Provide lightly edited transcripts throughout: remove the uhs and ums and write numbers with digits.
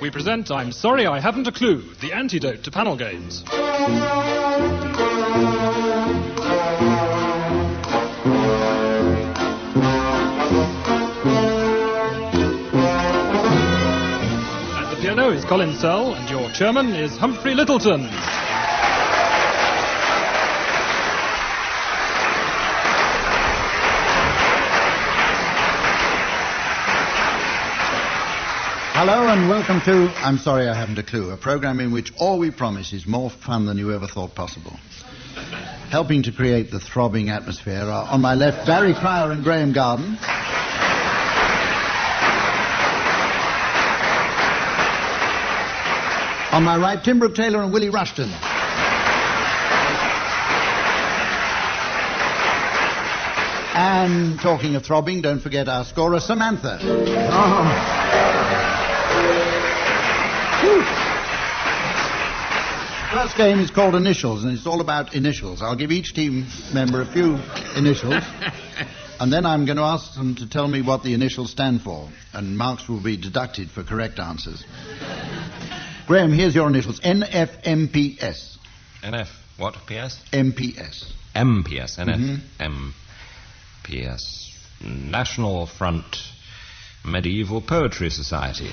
we present I'm Sorry I Haven't a Clue, the antidote to panel games. At the piano is Colin Searle, and your chairman is Humphrey Lyttelton. Hello and welcome to I'm Sorry I Haven't a Clue, a programme in which all we promise is more fun than you ever thought possible. Helping to create the throbbing atmosphere are on my left Barry Cryer and Graeme Garden. On my right, Tim Brooke-Taylor and Willie Rushton. And talking of throbbing, don't forget our scorer, Samantha. First game is called Initials, and it's all about initials. I'll give each team member a few initials, and then I'm going to ask them to tell me what the initials stand for, and marks will be deducted for correct answers. Graeme, here's your initials. NFMPS. NF, what, PS? MPS. MPS, NF, MPS. National Front Medieval Poetry Society.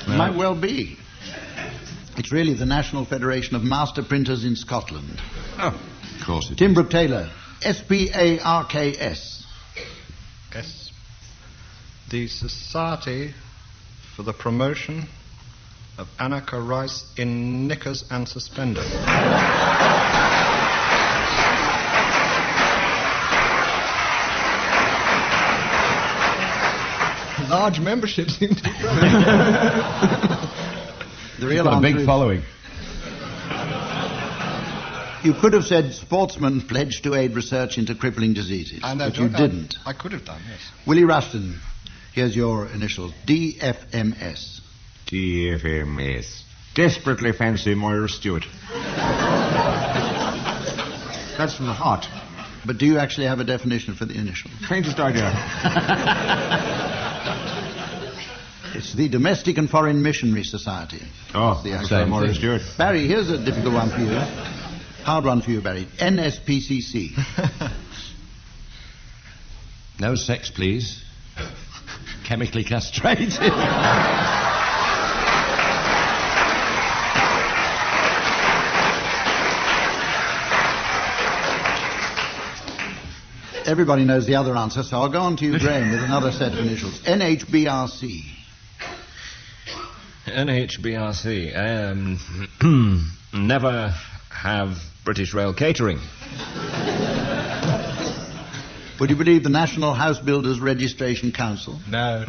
Might well be. It's really the National Federation of Master Printers in Scotland. Oh, of course it Tim is. Brooke-Taylor. SPARKS. Yes. The Society for the Promotion of Annika Rice in Knickers and Suspenders. Large membership seems to be The real Got a answer big is- following. You could have said sportsmen pledged to aid research into crippling diseases, but you didn't. I could have done, yes. Willie Rushton, here's your initials. DFMS. DFMS. Desperately fancy Moira Stewart. That's from the heart. But do you actually have a definition for the initials? Faintest idea. It's the Domestic and Foreign Missionary Society. Oh, the that's actual Moira thing. Stewart. Barry, here's a difficult one for you. Hard one for you, Barry. NSPCC. No sex, please. Chemically castrated. Everybody knows the other answer, so I'll go on to you, Graeme, with another set of initials. NHBRC. NHBRC. Never have British Rail catering. Would you believe the National House Builders Registration Council? No.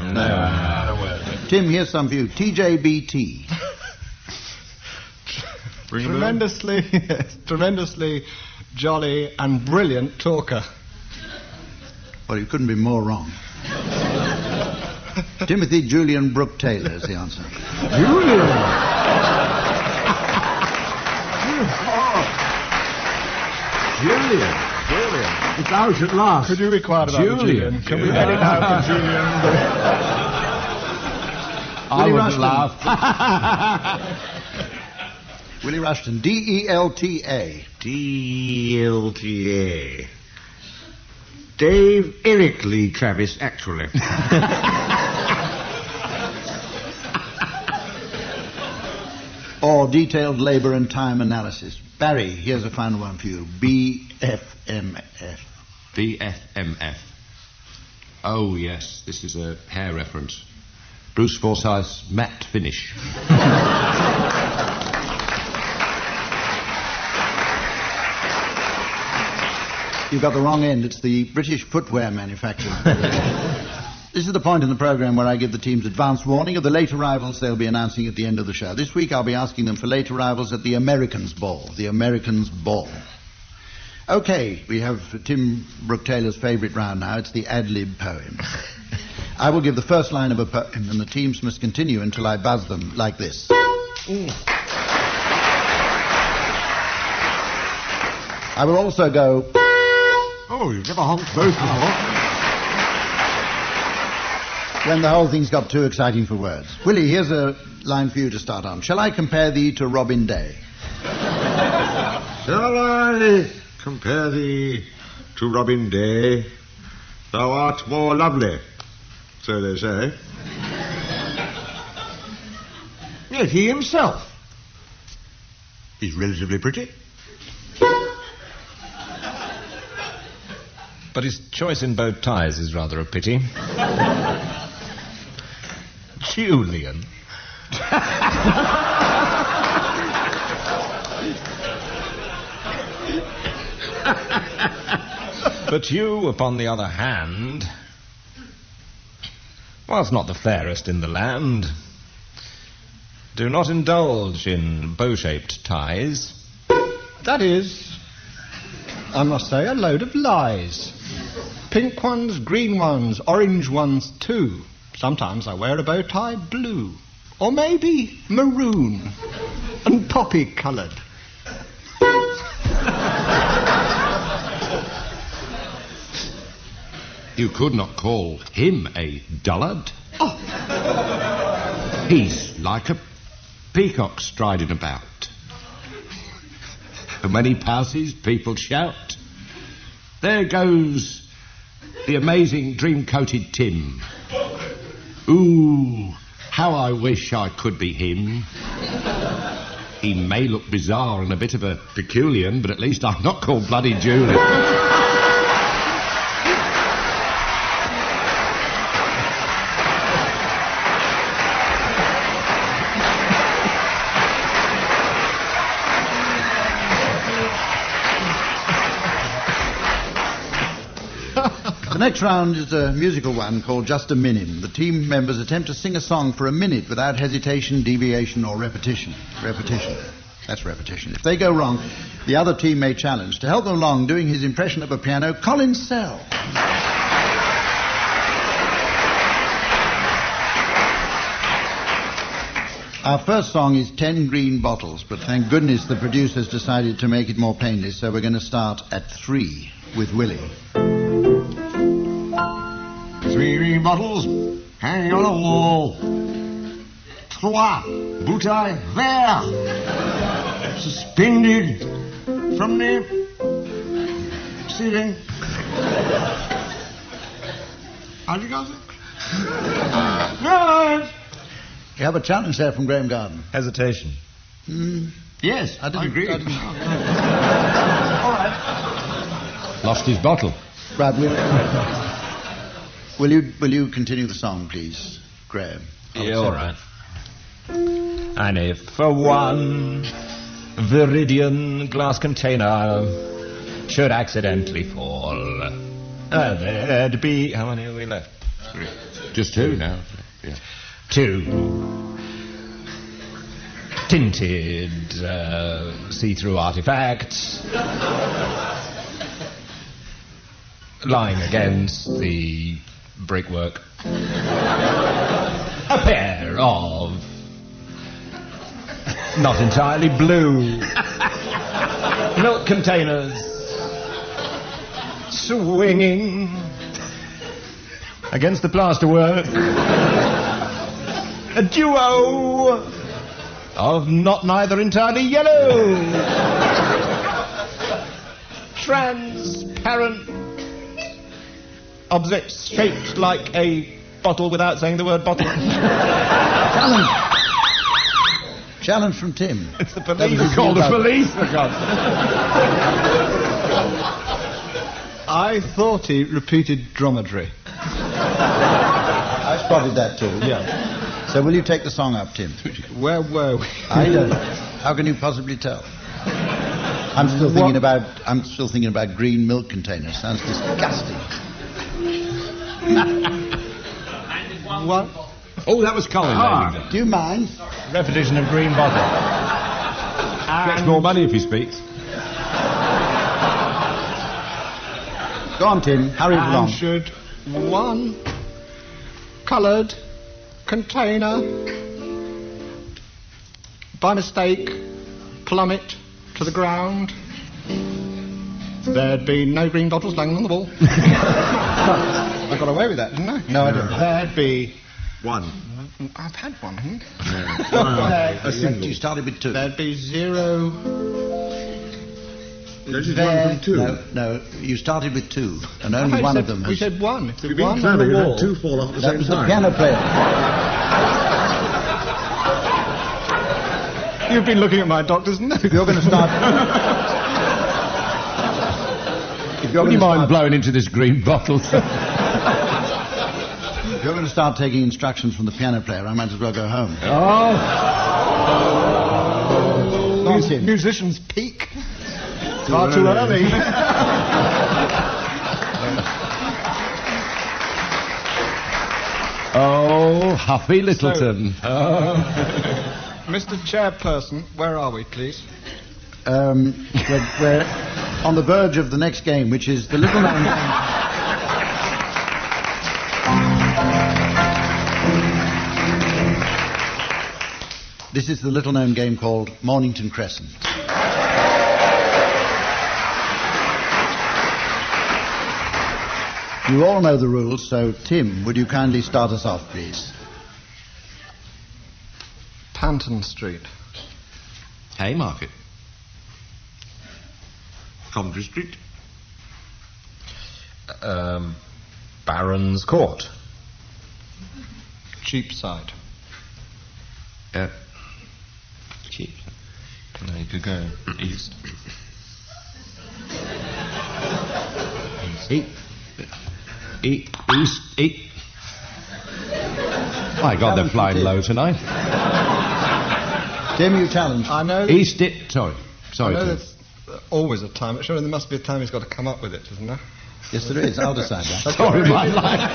Tim, here's some for you. TJBT. Tremendously jolly and brilliant talker. Well, you couldn't be more wrong. Timothy Julian Brooke-Taylor is the answer. Julian! Julian! It's out at last. Could you be quiet about Julian. Can we edit out the Julian? I Willie wouldn't Rushton. laugh. Willie Rushton. DELTA. DLTA. Dave Eric Lee Travis, actually. Or Detailed Labour and Time Analysis. Barry, here's a final one for you. BFMF. BFMF. Oh, yes, this is a hair reference. Bruce Forsyth's matte finish. You've got the wrong end. It's the British Footwear Manufacturers. This is the point in the programme where I give the teams advance warning of the late arrivals they'll be announcing at the end of the show. This week I'll be asking them for late arrivals at the Americans' Ball. The Americans' Ball. OK, we have Tim Brooke-Taylor's favourite round now. It's the ad-lib poem. I will give the first line of a poem, and the teams must continue until I buzz them like this. I will also go... Oh, you've never honked both before. when the whole thing's got too exciting for words. Willie, here's a line for you to start on. Shall I compare thee to Robin Day? Shall I compare thee to Robin Day? Thou art more lovely, so they say. Yet he himself is relatively pretty. But his choice in bow ties is rather a pity. Julian. But you, upon the other hand, whilst not the fairest in the land, do not indulge in bow-shaped ties. That is, I must say, a load of lies. Pink ones, green ones, orange ones too. Sometimes I wear a bow tie blue. Or maybe maroon and poppy-coloured. You could not call him a dullard. Oh. He's like a peacock striding about. And when he passes, people shout, "There goes the amazing dream-coated Tim. Ooh, how I wish I could be him." He may look bizarre and a bit of a peculiar, but at least I'm not called Bloody Julian. The next round is a musical one called Just a Minim. The team members attempt to sing a song for a minute without hesitation, deviation, or repetition. Repetition. That's repetition. If they go wrong, the other team may challenge. To help them along, doing his impression of a piano, Colin Sell. Our first song is 10 Green Bottles, but thank goodness the producers decided to make it more painless, so we're going to start at 3 with Willie. 3 green bottles hanging on a wall. 3 bouteilles verts suspended from the ceiling. How'd you go? Right. You have a challenge there from Graeme Garden. Hesitation. Yes, I agree. All right. Lost his bottle. Right, will you continue the song, please, Graeme? Yeah, all right. And if for one viridian glass container should accidentally fall, there'd be... How many have we left? 3. Just 2 now. Yeah. 2 tinted see-through artifacts lying against the brickwork. A pair of not entirely blue milk containers swinging against the plasterwork. A duo of not neither entirely yellow, transparent objects shaped like a bottle without saying the word bottle. Challenge from Tim. It's the police. Call the police, for God's I thought he repeated dromedary. I spotted that too. Yeah. So will you take the song up, Tim? Where were we? I don't know. How can you possibly tell? I'm still thinking about green milk containers. Sounds disgusting. What? Oh, that was Colin. Do you mind? Repetition of green bottle. Gets more money if he speaks. Go on, Tim. Hurry along. And should one coloured container by mistake plummet to the ground, there'd be no green bottles lying on the wall. I got away with that, didn't I? No, I didn't. That'd be... 1. I've had one, haven't A single. You started with 2. That'd be 0... This is 1 from 2. No, you started with 2, and only one of them has... We said 1. It's You've one been clever, on the you wall. had 2 fall off at the That same was the time. piano player. You've been looking at my doctor's note. If you're going to start... If you're Would you going to mind start... blowing into this green bottle, sir? If you're going to start taking instructions from the piano player, I might as well go home. Oh. Musicians peak. Far too early. Oh, Humphrey Lyttelton. Mr. Chairperson, where are we, please? We're on the verge of the next game, which is the little known game. This is the little known game called Mornington Crescent. You all know the rules, so Tim, would you kindly start us off, please? Panton Street. Haymarket. Coventry Street. Baron's Court. Cheapside. Cheap. No, you could go east. East. My God, they're flying low tonight. Tim, you challenge. I know. Sorry, I know Tim. there's always a time, but surely there must be a time he's got to come up with it, isn't there? Yes, there is. I'll decide that. Sorry, my life.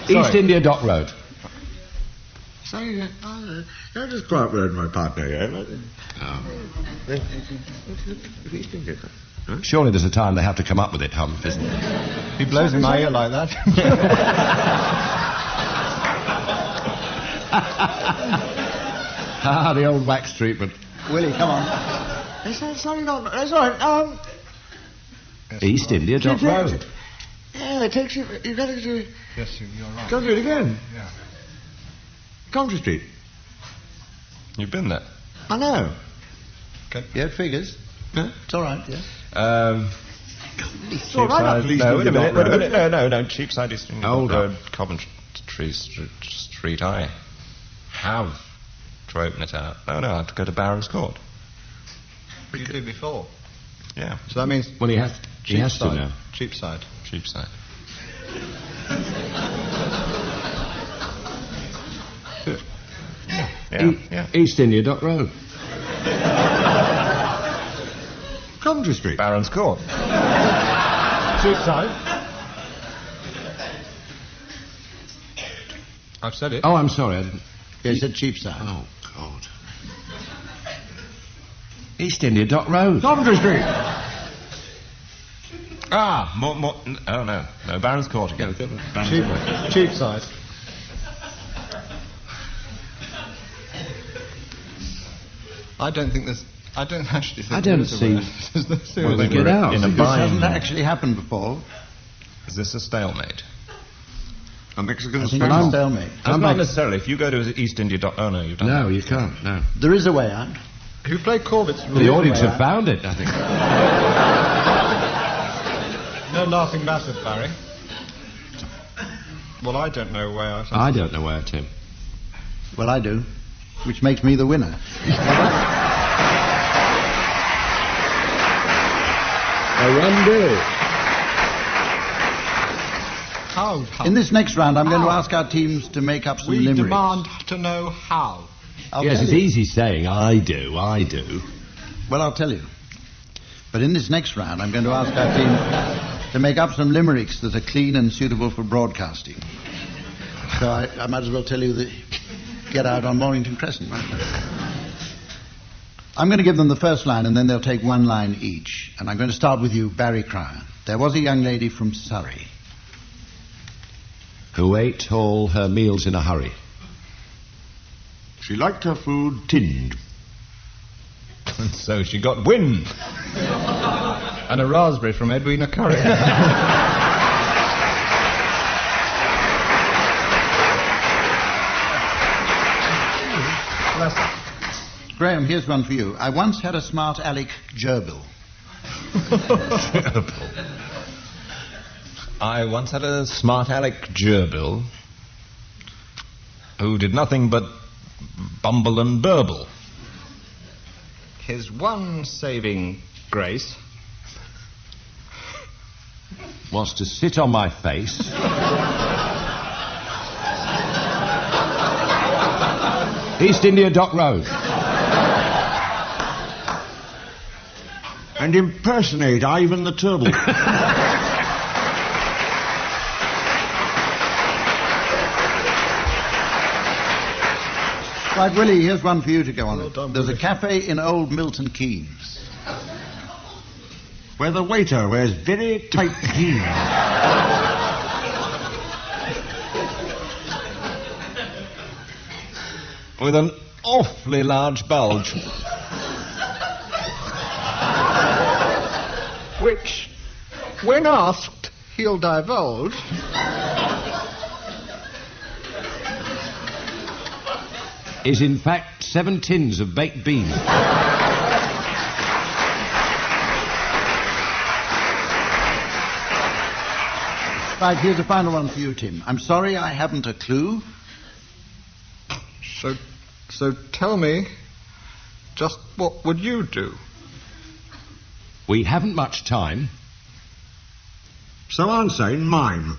East India Dock Road. Sorry, I just go up there with my partner, yeah? Surely there's a time they have to come up with it, Humph, isn't there? He blows in my ear like that. The old wax treatment. Willie, come on. That's all right. East India Dock Road. Yeah, it takes you... You've got to do... Yes, you're right. Go do it again. Yeah. Coventry Street. You've been there. I know. Yeah, it figures. Huh? It's all right, yeah. It's all right up No, wait a minute. No. Cheapside East India Hold Dock up. Road, Coventry Street. I have to open it out. No, I have to go to Baron's Court. You did before. Yeah. So that means Well, he has to now. Cheapside. Cheapside. Yeah. East India Dock Road. Coventry Street. Baron's Court. Cheapside. I've said it. Oh, I'm sorry. I didn't. Yeah, he said Cheapside. Oh, God. East India Dock Road. Coventry Street. More. Oh, no. Baron's Court again. Cheapside. I don't actually think I don't there's a see- way. There's no serious Well, way. get out. In a This hasn't bind. actually happened before. Is this a stalemate? A Mexican I think special. it's a stalemate. That's not necessarily. If you go to East India Dock... Oh, no, you've done No, you can't. No. There is a way out. Who played Corbett's The audience have found it, I think. No laughing matter, Barry. Well, I don't know where I... I don't know where, Tim. Well, I do, which makes me the winner. A run deal. How? In this next round, I'm going to ask our teams to make up some We limericks. demand to know how. I'll Yes, tell it's you. easy saying, I do. Well, I'll tell you. But in this next round, I'm going to ask our team to make up some limericks that are clean and suitable for broadcasting. So I might as well tell you that get out on Mornington Crescent, right? I'm going to give them the first line, and then they'll take one line each. And I'm going to start with you, Barry Cryer. There was a young lady from Surrey. Who ate all her meals in a hurry. She liked her food tinned. And so she got wind. And a raspberry from Edwina Curry. Graeme, here's one for you. I once had a smart aleck gerbil. I once had a smart aleck gerbil who did nothing but bumble and burble. His one saving grace Was to sit on my face. East India Dock Road. And impersonate Ivan the Turtle. Right, Willie, here's one for you to go on. Well done, There's Willie. a cafe in Old Milton Keynes. Where the waiter wears very tight jeans. With an awfully large bulge. which, when asked, he'll divulge. Is in fact 7 tins of baked beans. Right, here's a final one for you, Tim. I'm sorry I haven't a clue. So tell me, just what would you do? We haven't much time. So I'm saying mime.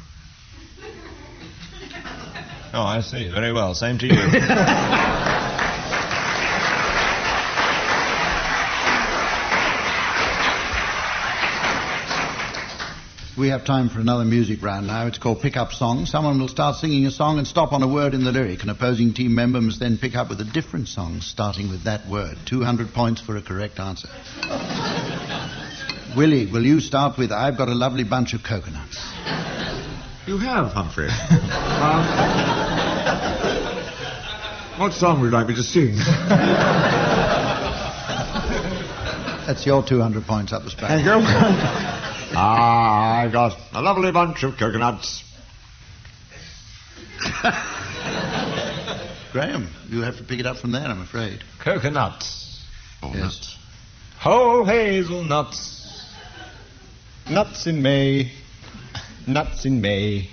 Oh, I see. Very well. Same to you. We have time for another music round now. It's called Pick Up Song. Someone will start singing a song and stop on a word in the lyric. An opposing team member must then pick up with a different song starting with that word. 200 points for a correct answer. Willie, will you start with I've got a lovely bunch of coconuts? You have, Humphrey. What song would you like me to sing? That's your 200 points up the spout. Thank you. I've got a lovely bunch of coconuts. Graeme, you have to pick it up from there, I'm afraid. Coconuts. Oh, Yes. nuts. Whole hazelnuts. Nuts in May, nuts in May.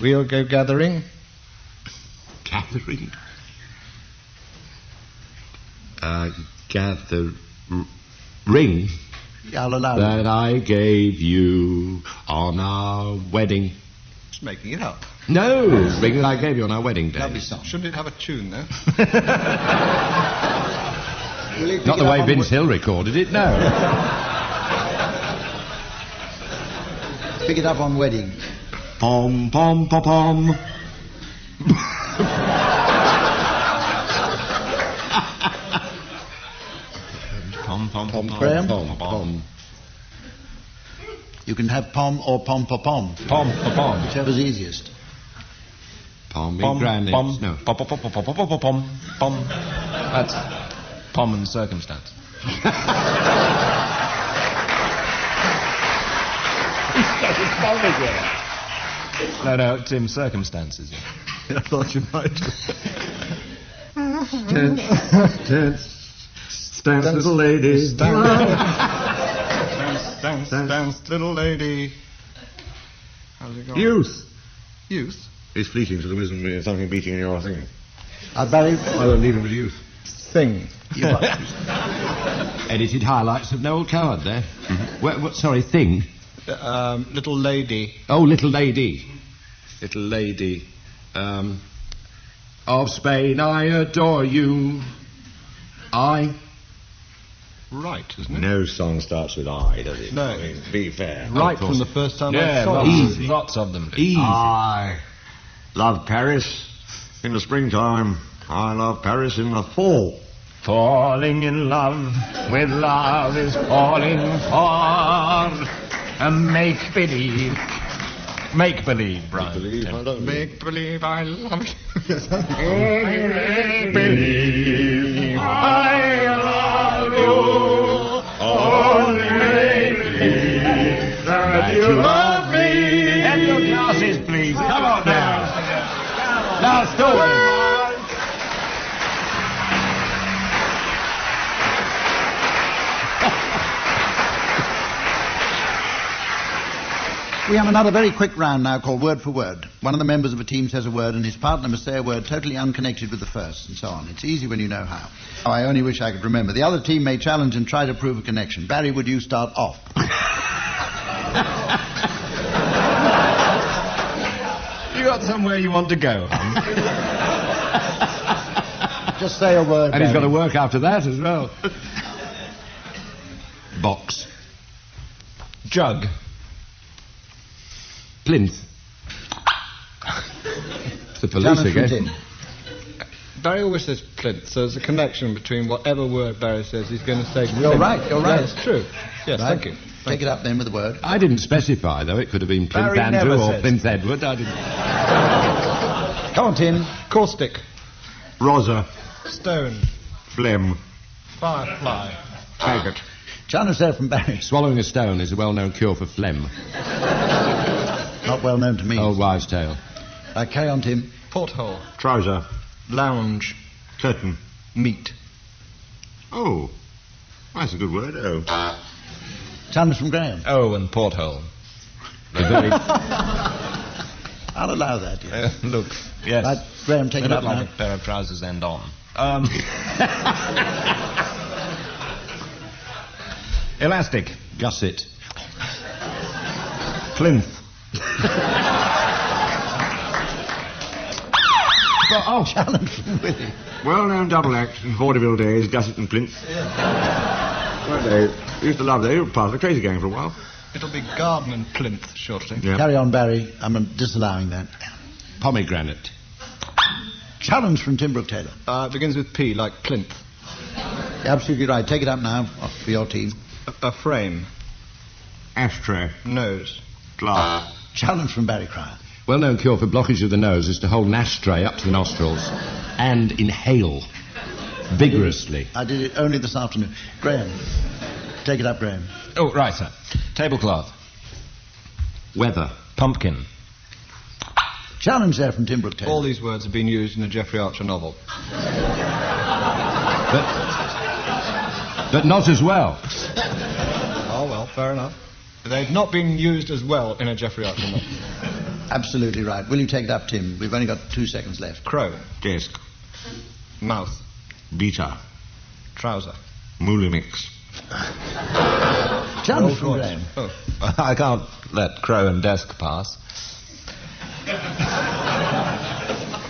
We'll go gathering. Gathering. Ring Yeah, I'll allow it. that I gave you on our wedding. Just making it up. No, ring that I gave you on our wedding day. Lovely song. Shouldn't it have a tune, though? Willie, pick Not it the up way on Vince Hill recorded it, no. Pick it up on wedding. Pom, pom, pom, pom. Pom, pom, pom, pom. Graeme? Pom, pom. You can have pom or pom pom pom. Pom, pom, pom. Whichever's easiest. Pom, Pom, grannies. pom, No. pom, pom, pom, pom, pom, pom, pom, pom. That's pom and circumstance. No, Tim, circumstances. Yeah. I thought you might. Stance, little lady. Dance, little lady. How's it going? Youth. Youth? He's fleeting, so there isn't something beating in your thing. I Barry, I don't leave him with youth. Thing. Edited highlights of Noel Coward there. Sorry, thing. Little lady. Oh, little lady. Little lady. Of Spain, I adore you. I. Right, isn't it? No song starts with I, does it? No. I mean, be fair. Right of course. from the first time I Yeah, saw lots, it. lots of them. Do. Easy. I love Paris in the springtime. I love Paris in the fall. Falling in love with love is falling for a make-believe. Make-believe, Brian. Believe I don't Make believe I love you. Make-believe I love you. Only make-believe love me. And your glasses, please. Come on now. Now, story. We have another very quick round now called Word for Word. One of the members of a team says a word and his partner must say a word totally unconnected with the first, and so on. It's easy when you know how. Oh, I only wish I could remember. The other team may challenge and try to prove a connection. Barry, would you start off? You got somewhere you want to go, Just say a word, And Barry. he's got to work after that as well. Box. Jug. Plinth. It's the police Challenge from again. Tim. Barry always says plinth, so there's a connection between whatever word Barry says he's going to say. You're right, you're right. That's true. Yes, Right. thank you. Take it up then with the word. I didn't specify, though. It could have been Plinth Barry Andrew never or says. Plinth Edward. I didn't. Come on, Tim. Caustic, Rosa. stone, Phlegm. firefly. Faggot. Challenge there from Barry. Swallowing a stone is a well-known cure for phlegm. Not well known to me. Old wives' tale. Carry on, Tim. Porthole, Trouser. lounge, Curtain. meat. Oh. That's a good word. Oh. Challenge from Graham. Oh, and porthole. A very... I'll allow that, yes. Look, yes. Right, Graham, take They it look up like now. a pair of trousers end on. Elastic. Gusset. Plinth. Oh, challenge from Willie. Well-known double act in vaudeville days, Gusset and Plinth. Well, they used to love. They were part of the Crazy Gang for a while. It'll be garden and plinth shortly. Yeah. Carry on, Barry. I'm disallowing that. Pomegranate. Challenge from Tim Brooke-Taylor. It begins with P, like plinth. You're absolutely right. Take it up now for your team. A frame, Ashtray. nose. Glass. Challenge from Barry Cryer. Well-known cure for blockage of the nose is to hold an ashtray up to the nostrils and inhale vigorously. I did it only this afternoon. Graham. Take it up, Graham. Oh, right, sir. Tablecloth. Weather. Pumpkin. Challenge there from Tim Brooke-Taylor. All these words have been used in a Geoffrey Archer novel. But not as well. Oh, well, fair enough. They've not been used as well in a Geoffrey Archer novel. Absolutely right. Will you take it up, Tim? We've only got 2 seconds left. Crow, Desk. mouth, Beta. trouser. Moolimix. Challenge from Rolls Graham. Royce. Oh. I can't let crow and desk pass.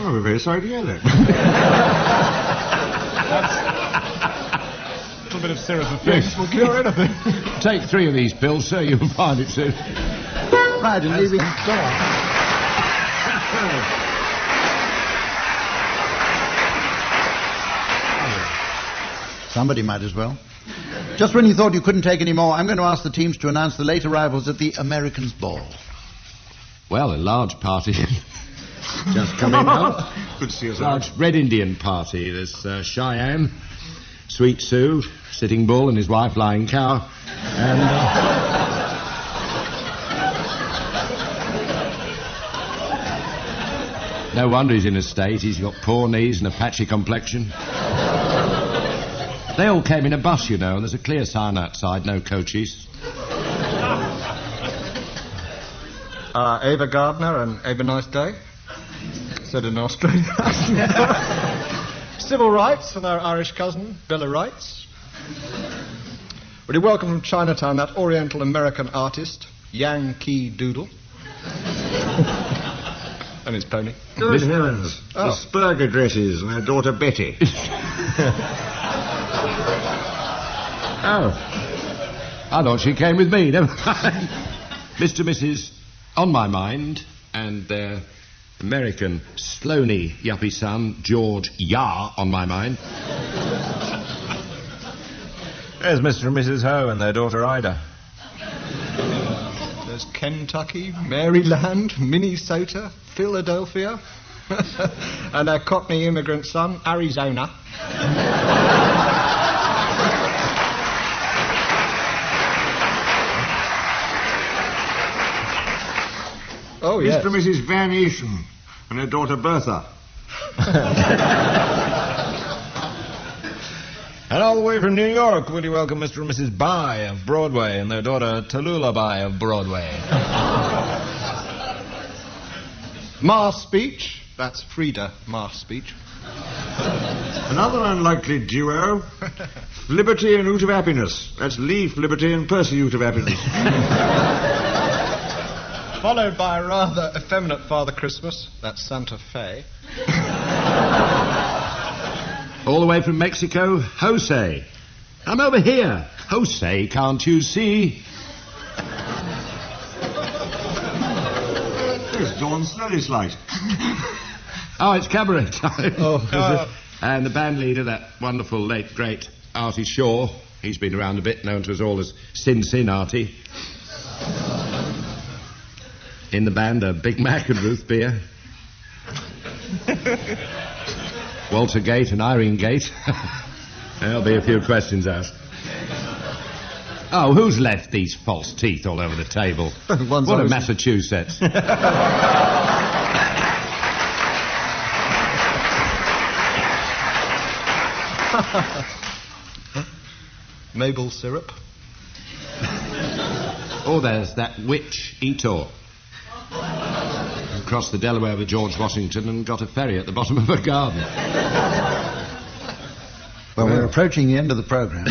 Oh, we're very sorry to hear that. A little bit of syrup of fish will cure anything. Take 3 of these pills, sir. You'll find it soon. Right, and leaving... Go on. Somebody might as well. Just when you thought you couldn't take any more, I'm going to ask the teams to announce the late arrivals at the Americans' Ball. Well, a large party. Just come in now. Good to see you, sir. Large Red Indian party. There's Cheyenne, Sweet Sue, Sitting Bull and his wife Lying Cow, and... No wonder he's in a state. He's got poor knees and a patchy complexion. They all came in a bus, you know, and there's a clear sign outside, no coaches. Ava Gardner and Ava Nice Day, said in Australia. Civil rights and our Irish cousin, Bill of Rights. Would you welcome from Chinatown that Oriental American artist, Yankee Doodle. And his pony. Good heavens. Oh. The Spurger dresses and her daughter Betty. Oh. I thought she came with me. Never mind. Mr. and Mrs. On my mind, and their American Sloaney yuppie son, George Yar, on my mind. There's Mr. and Mrs. Ho and their daughter Ida. There's Kentucky, Maryland, Minnesota, Philadelphia, and our Cockney immigrant son, Arizona. Oh, yes. Mr. and Mrs. Van Eschen and their daughter Bertha. And all the way from New York, will you welcome Mr. and Mrs. Bai of Broadway and their daughter Tallulah Bai of Broadway. Ma's speech. That's Frida, Ma's speech. Another unlikely duo. Liberty and Root of Happiness. That's Leaf, Liberty and Pursuit of Happiness. Followed by a rather effeminate Father Christmas. That's Santa Fe. All the way from Mexico, Jose. I'm over here. Jose, can't you see? It's Dawn Snellis Light. Oh, it's cabaret time. Oh, And the band leader, that wonderful late, great Artie Shaw. He's been around a bit, known to us all as Sin Artie. In the band are Big Mac and Ruth Beer. Walter Gate and Irene Gate. There'll be a few questions asked. Oh, who's left these false teeth all over the table? What a Massachusetts. Maple syrup. Oh, there's that witch, Etor. Crossed the Delaware with George Washington and got a ferry at the bottom of a garden. Well, we're approaching the end of the programme.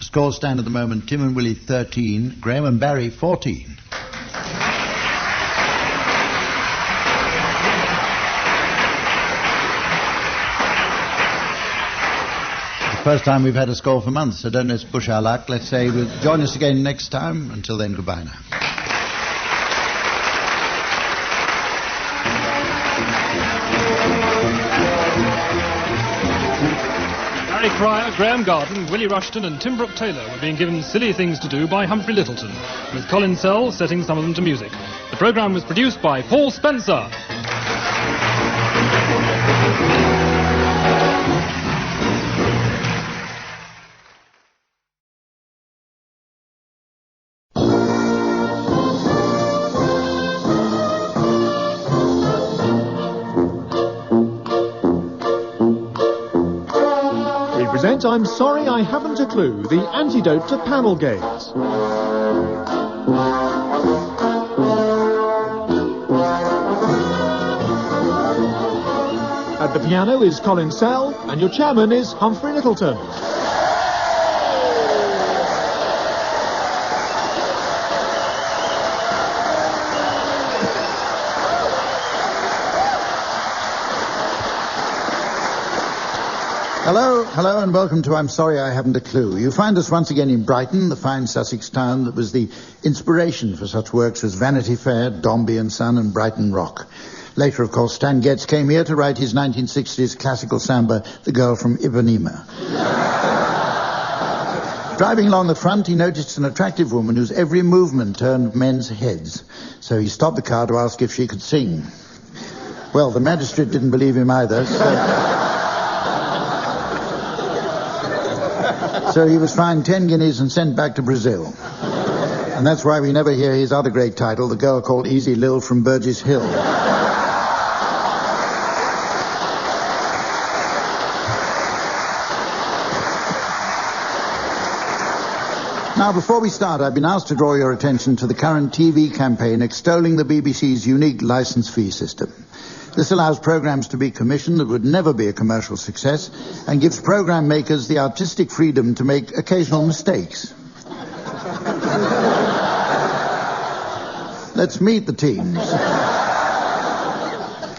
Scores stand at the moment: Tim and Willie 13, Graeme and Barry 14. First time we've had a score for months, so don't let's push our luck. Let's say we'll join us again next time. Until then, goodbye now. Barry Cryer, Graeme Garden, Willie Rushton and Tim Brooke-Taylor were being given silly things to do by Humphrey Lyttelton, with Colin Sell setting some of them to music. The programme was produced by Paul Spencer. I'm sorry I haven't a clue, the antidote to panel games. At the piano is Colin Sell, and your chairman is Humphrey Lyttelton. Hello and welcome to I'm Sorry I Haven't a Clue. You find us once again in Brighton, the fine Sussex town that was the inspiration for such works as Vanity Fair, Dombey and Son and Brighton Rock. Later, of course, Stan Getz came here to write his 1960s classical samba, The Girl from Ipanema. Driving along the front, he noticed an attractive woman whose every movement turned men's heads. So he stopped the car to ask if she could sing. Well, the magistrate didn't believe him either, so he was fined 10 guineas and sent back to Brazil. And that's why we never hear his other great title, The Girl Called Easy Lil from Burgess Hill. Now, before we start, I've been asked to draw your attention to the current TV campaign extolling the BBC's unique licence fee system. This allows programmes to be commissioned that would never be a commercial success and gives programme makers the artistic freedom to make occasional mistakes. Let's meet the teams.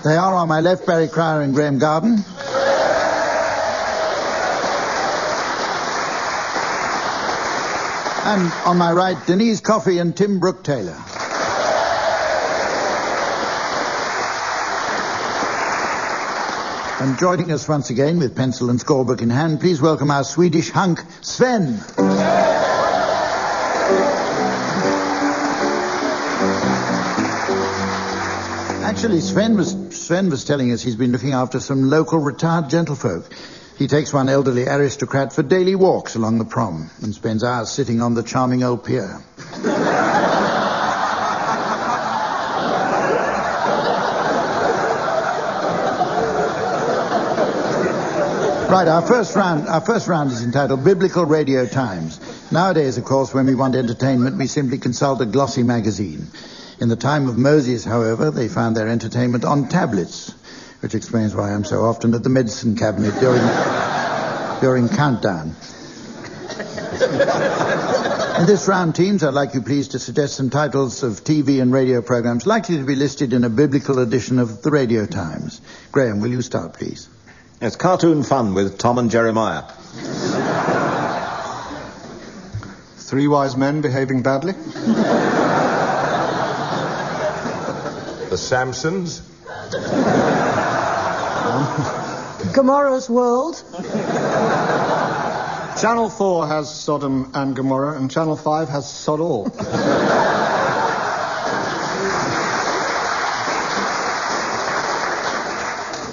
They are on my left, Barry Cryer and Graeme Garden. And on my right, Denise Coffey and Tim Brooke-Taylor. And joining us once again with pencil and scorebook in hand, please welcome our Swedish hunk, Sven. Actually, Sven was telling us he's been looking after some local retired gentlefolk. He takes one elderly aristocrat for daily walks along the prom and spends hours sitting on the charming old pier. Right, our first round is entitled Biblical Radio Times. Nowadays, of course, when we want entertainment, we simply consult a glossy magazine. In the time of Moses, however, they found their entertainment on tablets, which explains why I'm so often at the medicine cabinet during countdown. In this round, teams, I'd like you please to suggest some titles of TV and radio programs likely to be listed in a biblical edition of the Radio Times. Graeme, will you start, please? It's cartoon fun with Tom and Jeremiah. Three wise men behaving badly. The Samsons. Gomorrah's World. Channel 4 has Sodom and Gomorrah, and Channel 5 has Sod All.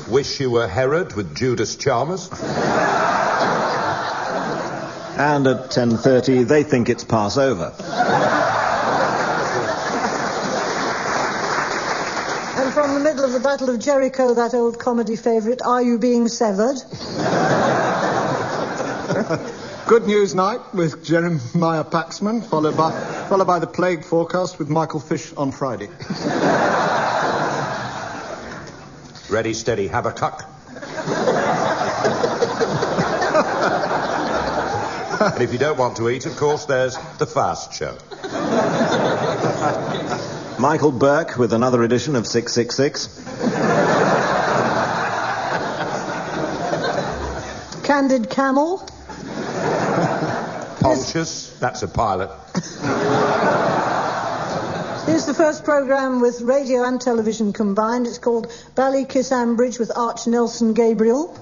Wish You Were Herod with Judas Chalmers. And at 10:30, They Think It's Passover. And from the middle of the Battle of Jericho, that old comedy favourite, Are You Being Severed? Good News Night with Jeremiah Paxman, followed by the Plague Forecast with Michael Fish on Friday. Ready, Steady, Habakkuk. And if you don't want to eat, of course, there's The Fast Show. Michael Burke with another edition of 666. Candid Camel. Pontius, that's a pilot. Here's the first programme with radio and television combined. It's called Ballykiss-Ambridge with Arch Nelson Gabriel.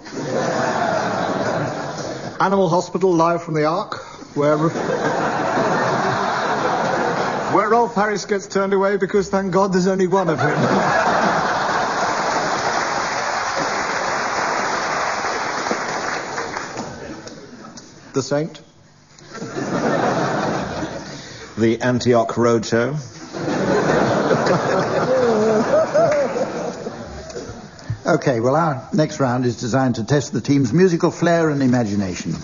Animal Hospital live from the Ark, where Rolf Harris gets turned away because, thank God, there's only one of him. The Saint. The Antioch Roadshow. Okay, well, our next round is designed to test the team's musical flair and imagination.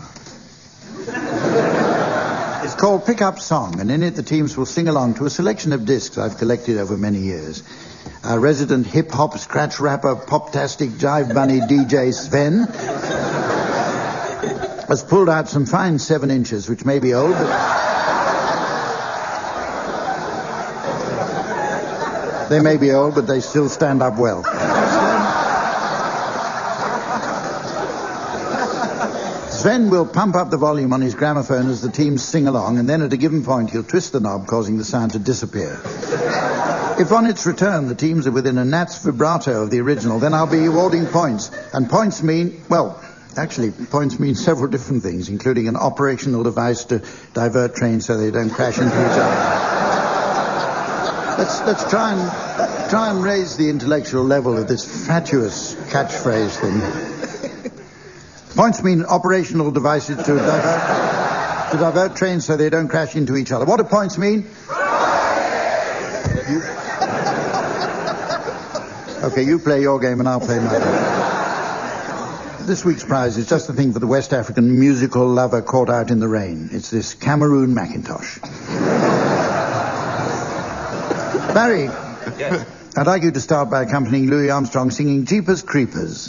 It's called Pick Up Song, and in it the teams will sing along to a selection of discs I've collected over many years. Our resident hip-hop, scratch rapper, pop-tastic, jive bunny DJ Sven has pulled out some fine 7 inches, which may be old, but... They may be old, but they still stand up well. Sven will pump up the volume on his gramophone as the teams sing along, and then at a given point he'll twist the knob, causing the sound to disappear. If on its return the teams are within a gnat's vibrato of the original, then I'll be awarding points. And points mean, well, actually, points mean several different things, including an operational device to divert trains so they don't crash into each other. Let's try and raise the intellectual level of this fatuous catchphrase thing. Points mean operational devices to divert trains so they don't crash into each other. What do points mean? Okay, you play your game and I'll play my game. This week's prize is just the thing for the West African musical lover caught out in the rain. It's this Cameroon Macintosh. Barry, Yes. I'd like you to start by accompanying Louis Armstrong singing Jeepers Creepers.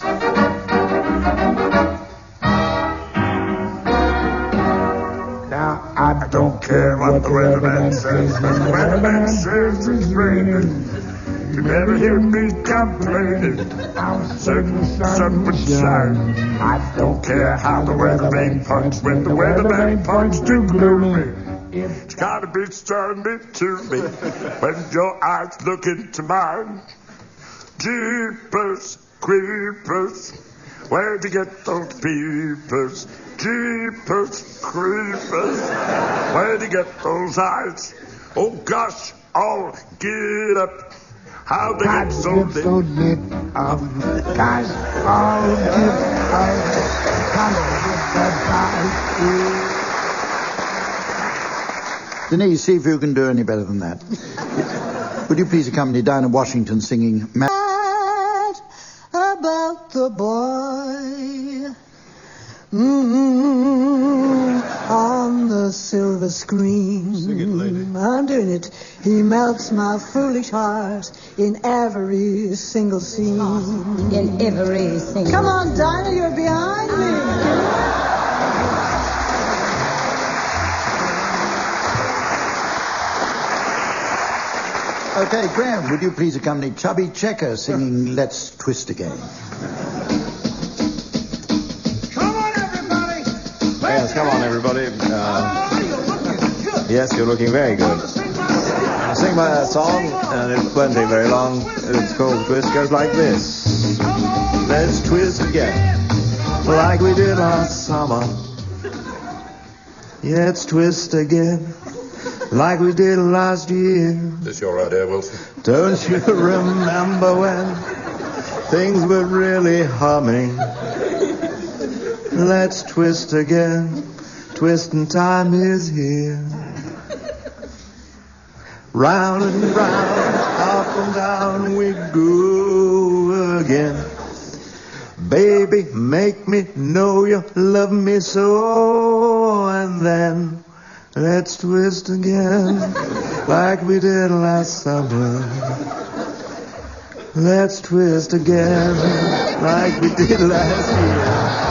Now, I don't care what the weatherman says. The weatherman says it's raining. You never hear me complaining. I'm certain the sun would shine. I don't care how the weatherman points. When the weatherman points too gloomy, it's gotta be sunny to me. When your eyes look into mine. Jeepers Creepers, where'd you get those peepers? Jeepers Creepers, where'd you get those eyes? Oh gosh, I'll get up. How they get so lit? Guys, all Denise, see if you can do any better than that. Would you please accompany Dinah Washington singing Mad About the boy On the silver screen. Sing it, lady. I'm doing it. He melts my foolish heart in every single scene. In every single. Come on, Dinah, you're behind me. Okay, Graeme, would you please accompany Chubby Checker singing Let's Twist Again? Yes, come on, everybody. Yes, you're looking very good. I'll sing my song, and it won't take very long. It's called Twist. It goes like this. Let's twist again, like we did last summer. Yeah, let's twist again, like we did last year. This your idea, Wilson? Don't you remember when things were really humming? Let's twist again. Twisting time is here. Round and round, up and down we go again. Baby, make me know you love me so. And then let's twist again, like we did last summer. Let's twist again, like we did last year.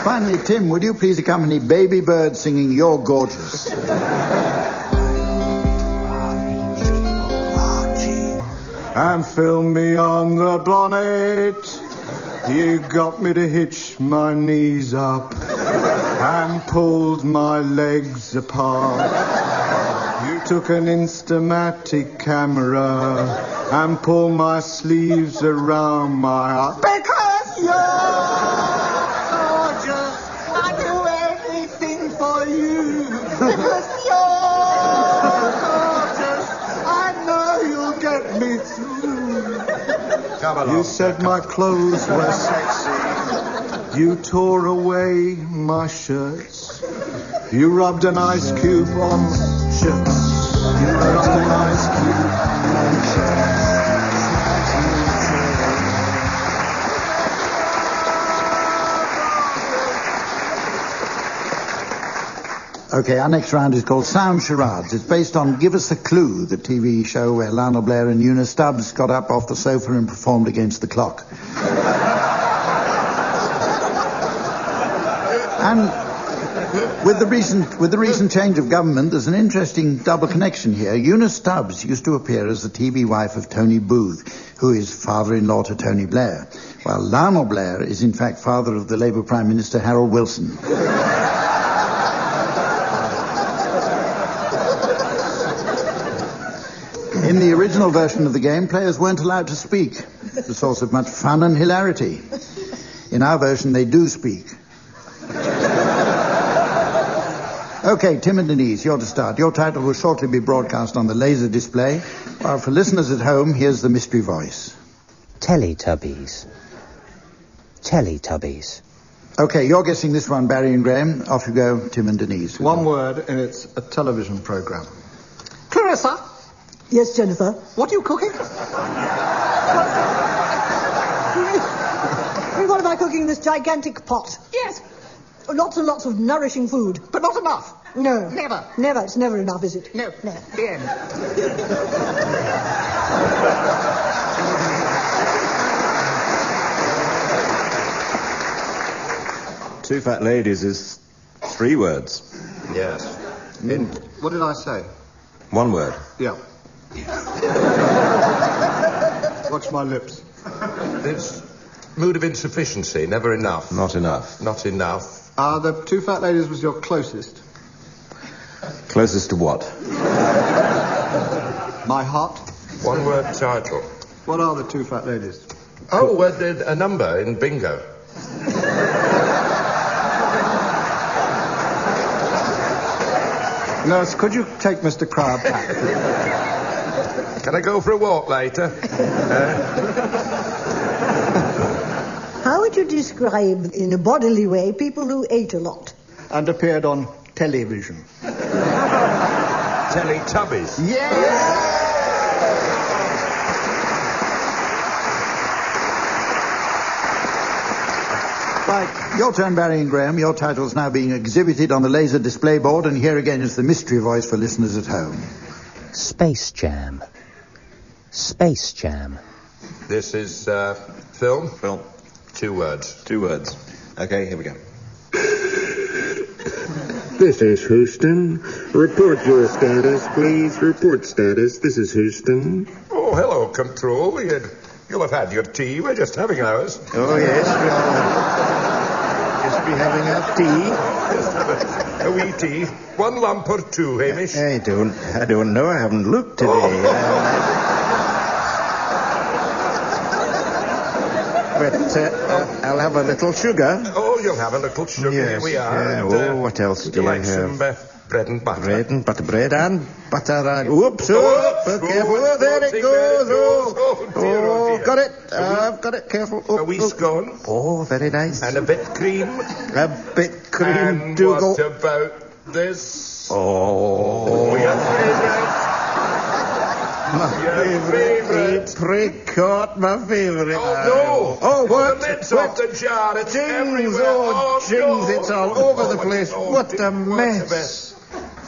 Finally, Tim, would you please accompany Baby Bird singing You're Gorgeous? And fill me on the bonnet. You got me to hitch my knees up and pulled my legs apart. You took an Instamatic camera and pulled my sleeves around my heart. Because you're gorgeous, I do everything for you. Because you're gorgeous, I know you'll get me through. Come along. You said my clothes were sexy. You tore away my shirts. You rubbed an ice cube on my shirts. You rubbed an ice cube on my shirts. Okay, our next round is called Sound Charades. It's based on Give Us a Clue, the TV show where Lionel Blair and Una Stubbs got up off the sofa and performed against the clock. And with the recent change of government, there's an interesting double connection here. Una Stubbs used to appear as the TV wife of Tony Booth, who is father-in-law to Tony Blair, while Lionel Blair is in fact father of the Labour Prime Minister Harold Wilson. In the original version of the game, players weren't allowed to speak, the source of much fun and hilarity. In our version, they do speak. Okay, Tim and Denise, you're to start. Your title will shortly be broadcast on the laser display, while for listeners at home, here's the mystery voice. Teletubbies. Teletubbies. Okay, you're guessing this one, Barry and Graeme. Off you go, Tim and Denise. One word, and it's a television programme. Clarissa? Yes, Jennifer? What are you cooking? What am I cooking in this gigantic pot? Yes. Lots and lots of nourishing food. But not enough. No. Never. Never. It's never enough, is it? No. No. The end. Two Fat Ladies is 3 words. Yes. What did I say? 1 word. Yeah. Watch my lips. It's mood of insufficiency, never enough. Not enough. Not enough. The Two Fat Ladies was your closest. Closest to what? My heart. 1 word title. What are the Two Fat Ladies? Oh, a number in bingo. Nurse, could you take Mr. Crab back? Can I go for a walk later? How would you describe, in a bodily way, people who ate a lot? And appeared on television. Teletubbies. Yeah! Right, your turn, Barry and Graham. Your title's now being exhibited on the laser display board, and here again is the mystery voice for listeners at home. Space Jam. Space Jam. This is, film? Film. 2 words. 2 words. Okay, here we go. This is Houston. Report your status, please. Report status. This is Houston. Oh, hello, Control. You'll have had your tea. We're just having ours. Oh, yes, we'll just be having our tea. Just have a wee tea. 1 lump or 2, Hamish? I don't know. I haven't looked today. But I'll have a little sugar. Oh, you'll have a little sugar. Yes, Here we are. yeah. And, what else do you you like have? some bread and butter? Bread and butter. And... Whoops! Careful. Oh, there it goes. Oh, got it. I've got it. Careful. A wee scone. Oh, very nice. And a bit cream. A bit cream, And Dougal. what about this? Oh, your favourite. My favourite. Apricot, my favourite. Oh, no. Oh, what? The lid's off the jar. It's Jings, everywhere. jings, no. it's all over the place. What a mess.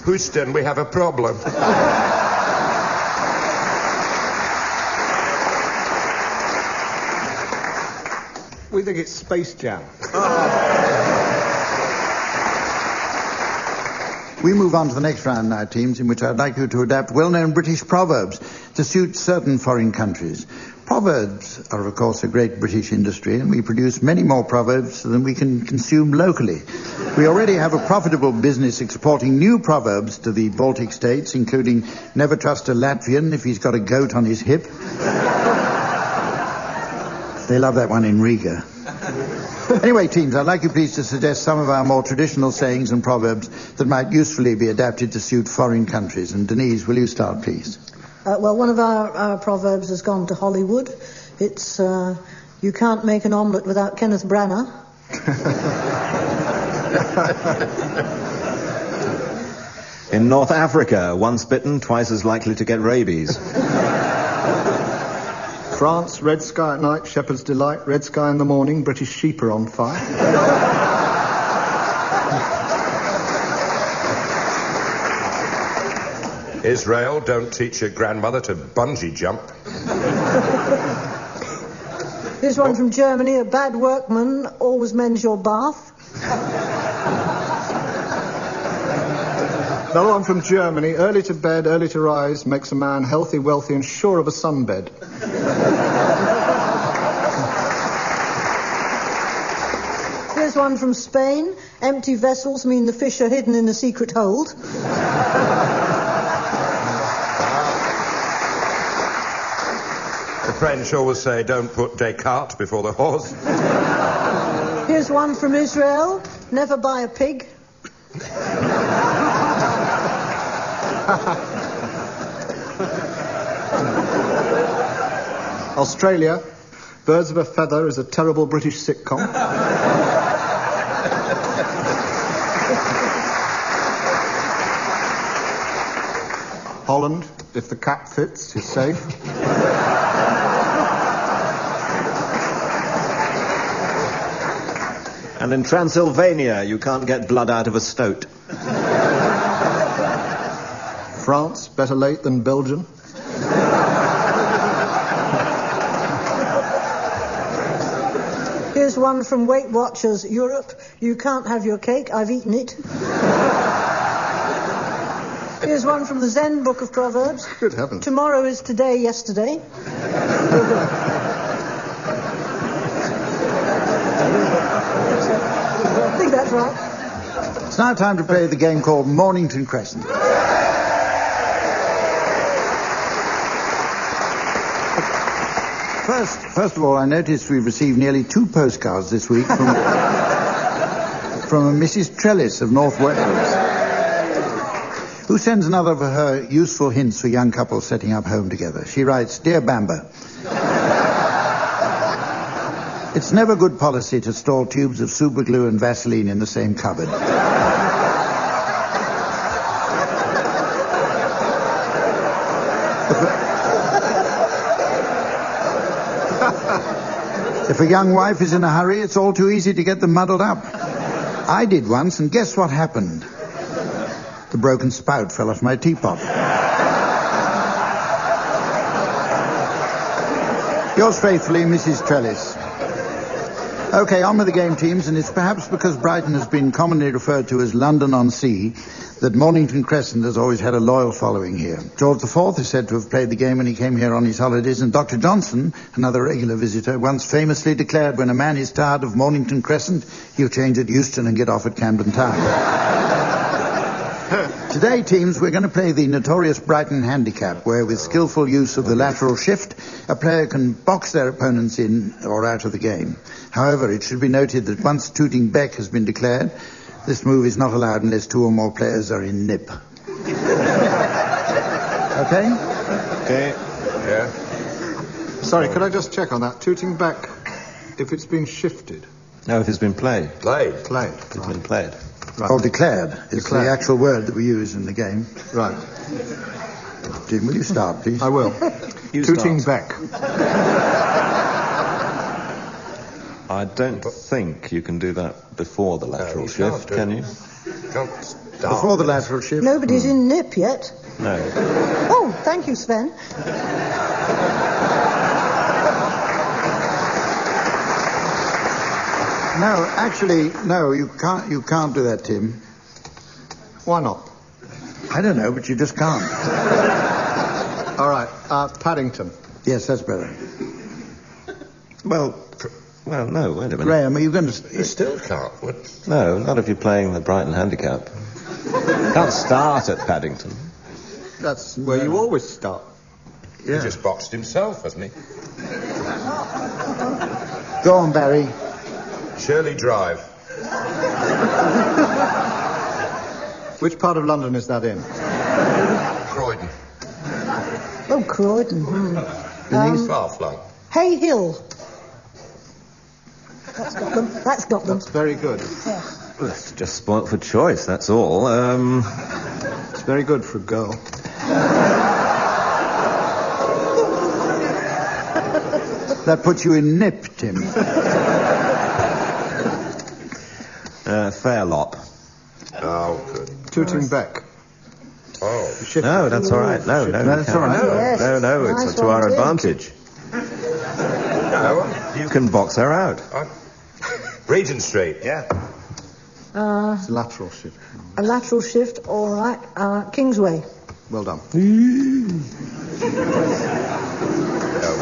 Houston, we have a problem. We think it's Space Jam. We move on to the next round now, teams, in which I'd like you to adapt well-known British proverbs to suit certain foreign countries. Proverbs are, of course, a great British industry, and we produce many more proverbs than we can consume locally. We already have a profitable business exporting new proverbs to the Baltic states, including never trust a Latvian if he's got a goat on his hip. They love that one in Riga. Anyway, teams, I'd like you please to suggest some of our more traditional sayings and proverbs that might usefully be adapted to suit foreign countries. And Denise, will you start, please? Well, one of our proverbs has gone to Hollywood. It's, you can't make an omelette without Kenneth Branagh. In North Africa, once bitten, twice as likely to get rabies. France, red sky at night, shepherd's delight, red sky in the morning, British sheep are on fire. Israel, don't teach your grandmother to bungee jump. Here's one from Germany. A bad workman always mends your bath. Another one from Germany. Early to bed, early to rise makes a man healthy, wealthy and sure of a sunbed. Here's one from Spain. Empty vessels mean the fish are hidden in a secret hold. The French always say, don't put Descartes before the horse. Here's one from Israel. Never buy a pig. Australia, Birds of a Feather is a terrible British sitcom. Holland, if the cap fits, is safe. And in Transylvania, you can't get blood out of a stoat. France, better late than Belgium. Here's one from Weight Watchers Europe. You can't have your cake, I've eaten it. Here's one from the Zen Book of Proverbs. Good heavens. Tomorrow is today, yesterday. I think that's right. It's now time to play the game called Mornington Crescent. First of all, I noticed we've received nearly 2 postcards this week from a Mrs. Trellis of North Wales, who sends another of her useful hints for young couples setting up home together. She writes, Dear Bamber, it's never good policy to store tubes of super glue and Vaseline in the same cupboard. If a young wife is in a hurry, it's all too easy to get them muddled up. I did once, and guess what happened? The broken spout fell off my teapot. Yours faithfully, Mrs. Trellis. OK, on with the game, teams, and it's perhaps because Brighton has been commonly referred to as London-on-Sea that Mornington Crescent has always had a loyal following here. George IV is said to have played the game when he came here on his holidays, and Dr. Johnson, another regular visitor, once famously declared when a man is tired of Mornington Crescent, he'll change at Euston and get off at Camden Town. Today, teams, we're going to play the notorious Brighton handicap, where with skillful use of the lateral shift, a player can box their opponents in or out of the game. However, it should be noted that once Tooting Beck has been declared, this move is not allowed unless 2 or more players are in nip. Okay? Okay. Yeah. Sorry, could I just check on that? Tooting Beck, if it's been shifted. No, if it's been played. Played. It's been played. Right. Or declared. It's Declared. the actual word that we use in the game. Right. Jim, will you start, please? I will. Tooting Beck. I don't think you can do that before the lateral shift, can you? Before the lateral shift? Nobody's in nip yet. No. Oh, thank you, Sven. No, actually, no, you can't do that, Tim. Why not? I don't know, but you just can't. All right, Paddington. Yes, that's better. Well, no, wait a minute. Graeme, are you going to... You still can't. What? No, not if you're playing the Brighton handicap. Can't start at Paddington. That's where you always start. Yeah. He just boxed himself, hasn't he? Go on, Barry. Shirley Drive. Which part of London is that in? Croydon. Oh, Croydon. He's far flung. Hay Hill. That's got them. That's got them. That's very good. Yeah. Well, it's just spoilt for choice, that's all. It's very good for a girl. That puts you in nip, Tim. Fairlop. Oh, good. Tooting Beck. Oh. No, that's all right. No, That's all right. Yes. No, it's Nice to our one, Tim. advantage. No. You can box her out. Regent Street, yeah. It's a lateral shift. A lateral shift, all right. Kingsway. Well done.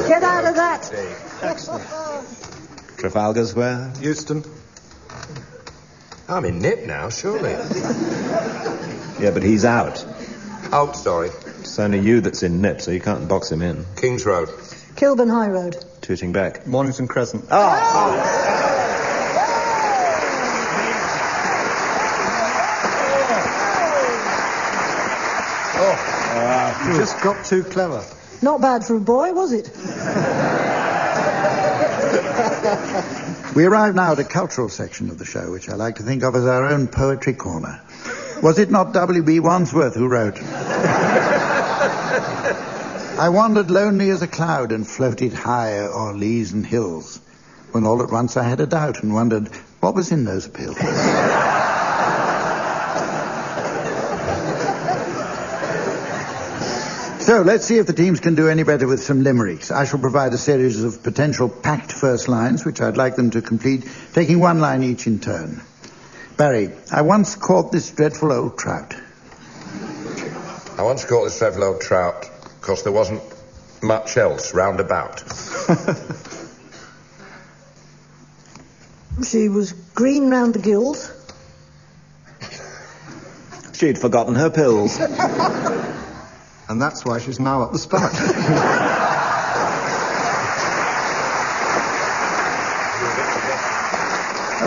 Get out of that. Excellent. Trafalgar Square. Euston. I'm in nip now, surely. Yeah, but he's out. Oh, sorry. It's only you that's in nip, so you can't box him in. King's Road. Kilburn High Road. Tooting Beck. Mornington Crescent. You just got too clever. Not bad for a boy, was it? We arrive now at a cultural section of the show, which I like to think of as our own poetry corner. Was it not W.B. Wandsworth who wrote? I wandered lonely as a cloud and floated high o'er leas and hills, when all at once I had a doubt and wondered what was in those pills. So, let's see if the teams can do any better with some limericks. I shall provide a series of potential packed first lines, which I'd like them to complete, taking one line each in turn. Barry, I once caught this dreadful old trout. I once caught this dreadful old trout, because there wasn't much else round about. She was green round the gills. She'd forgotten her pills. And that's why she's now at the spout.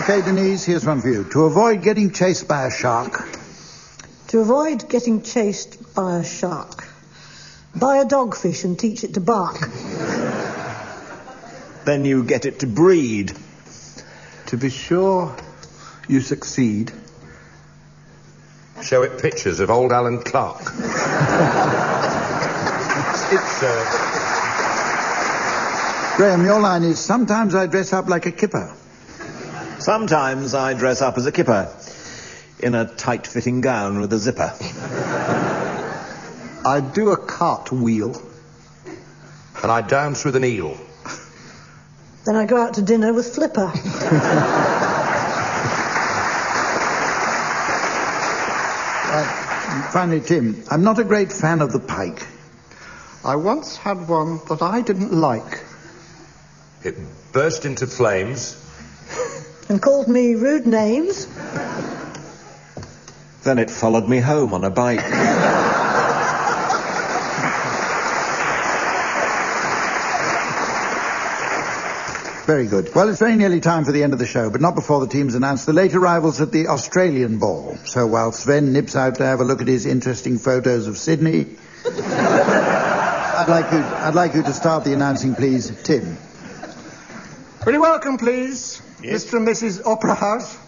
Okay, Denise, here's one for you. To avoid getting chased by a shark. To avoid getting chased by a shark. Buy a dogfish and teach it to bark. Then you get it to breed. To be sure you succeed. Show it pictures of old Alan Clark. Graeme, your line is, sometimes I dress up like a kipper. Sometimes I dress up as a kipper in a tight-fitting gown with a zipper. I do a cartwheel. And I dance with an eel. Then I go out to dinner with Flipper. Finally, Tim, I'm not a great fan of the pike. I once had one that I didn't like. It burst into flames. And called me rude names. Then it followed me home on a bike. Very good. Well, it's very nearly time for the end of the show, but not before the teams announce the late arrivals at the Australian ball. So while Sven nips out to have a look at his interesting photos of Sydney, I'd like you to start the announcing, please, Tim. Very welcome, please, Yes. Mr. and Mrs. Opera House,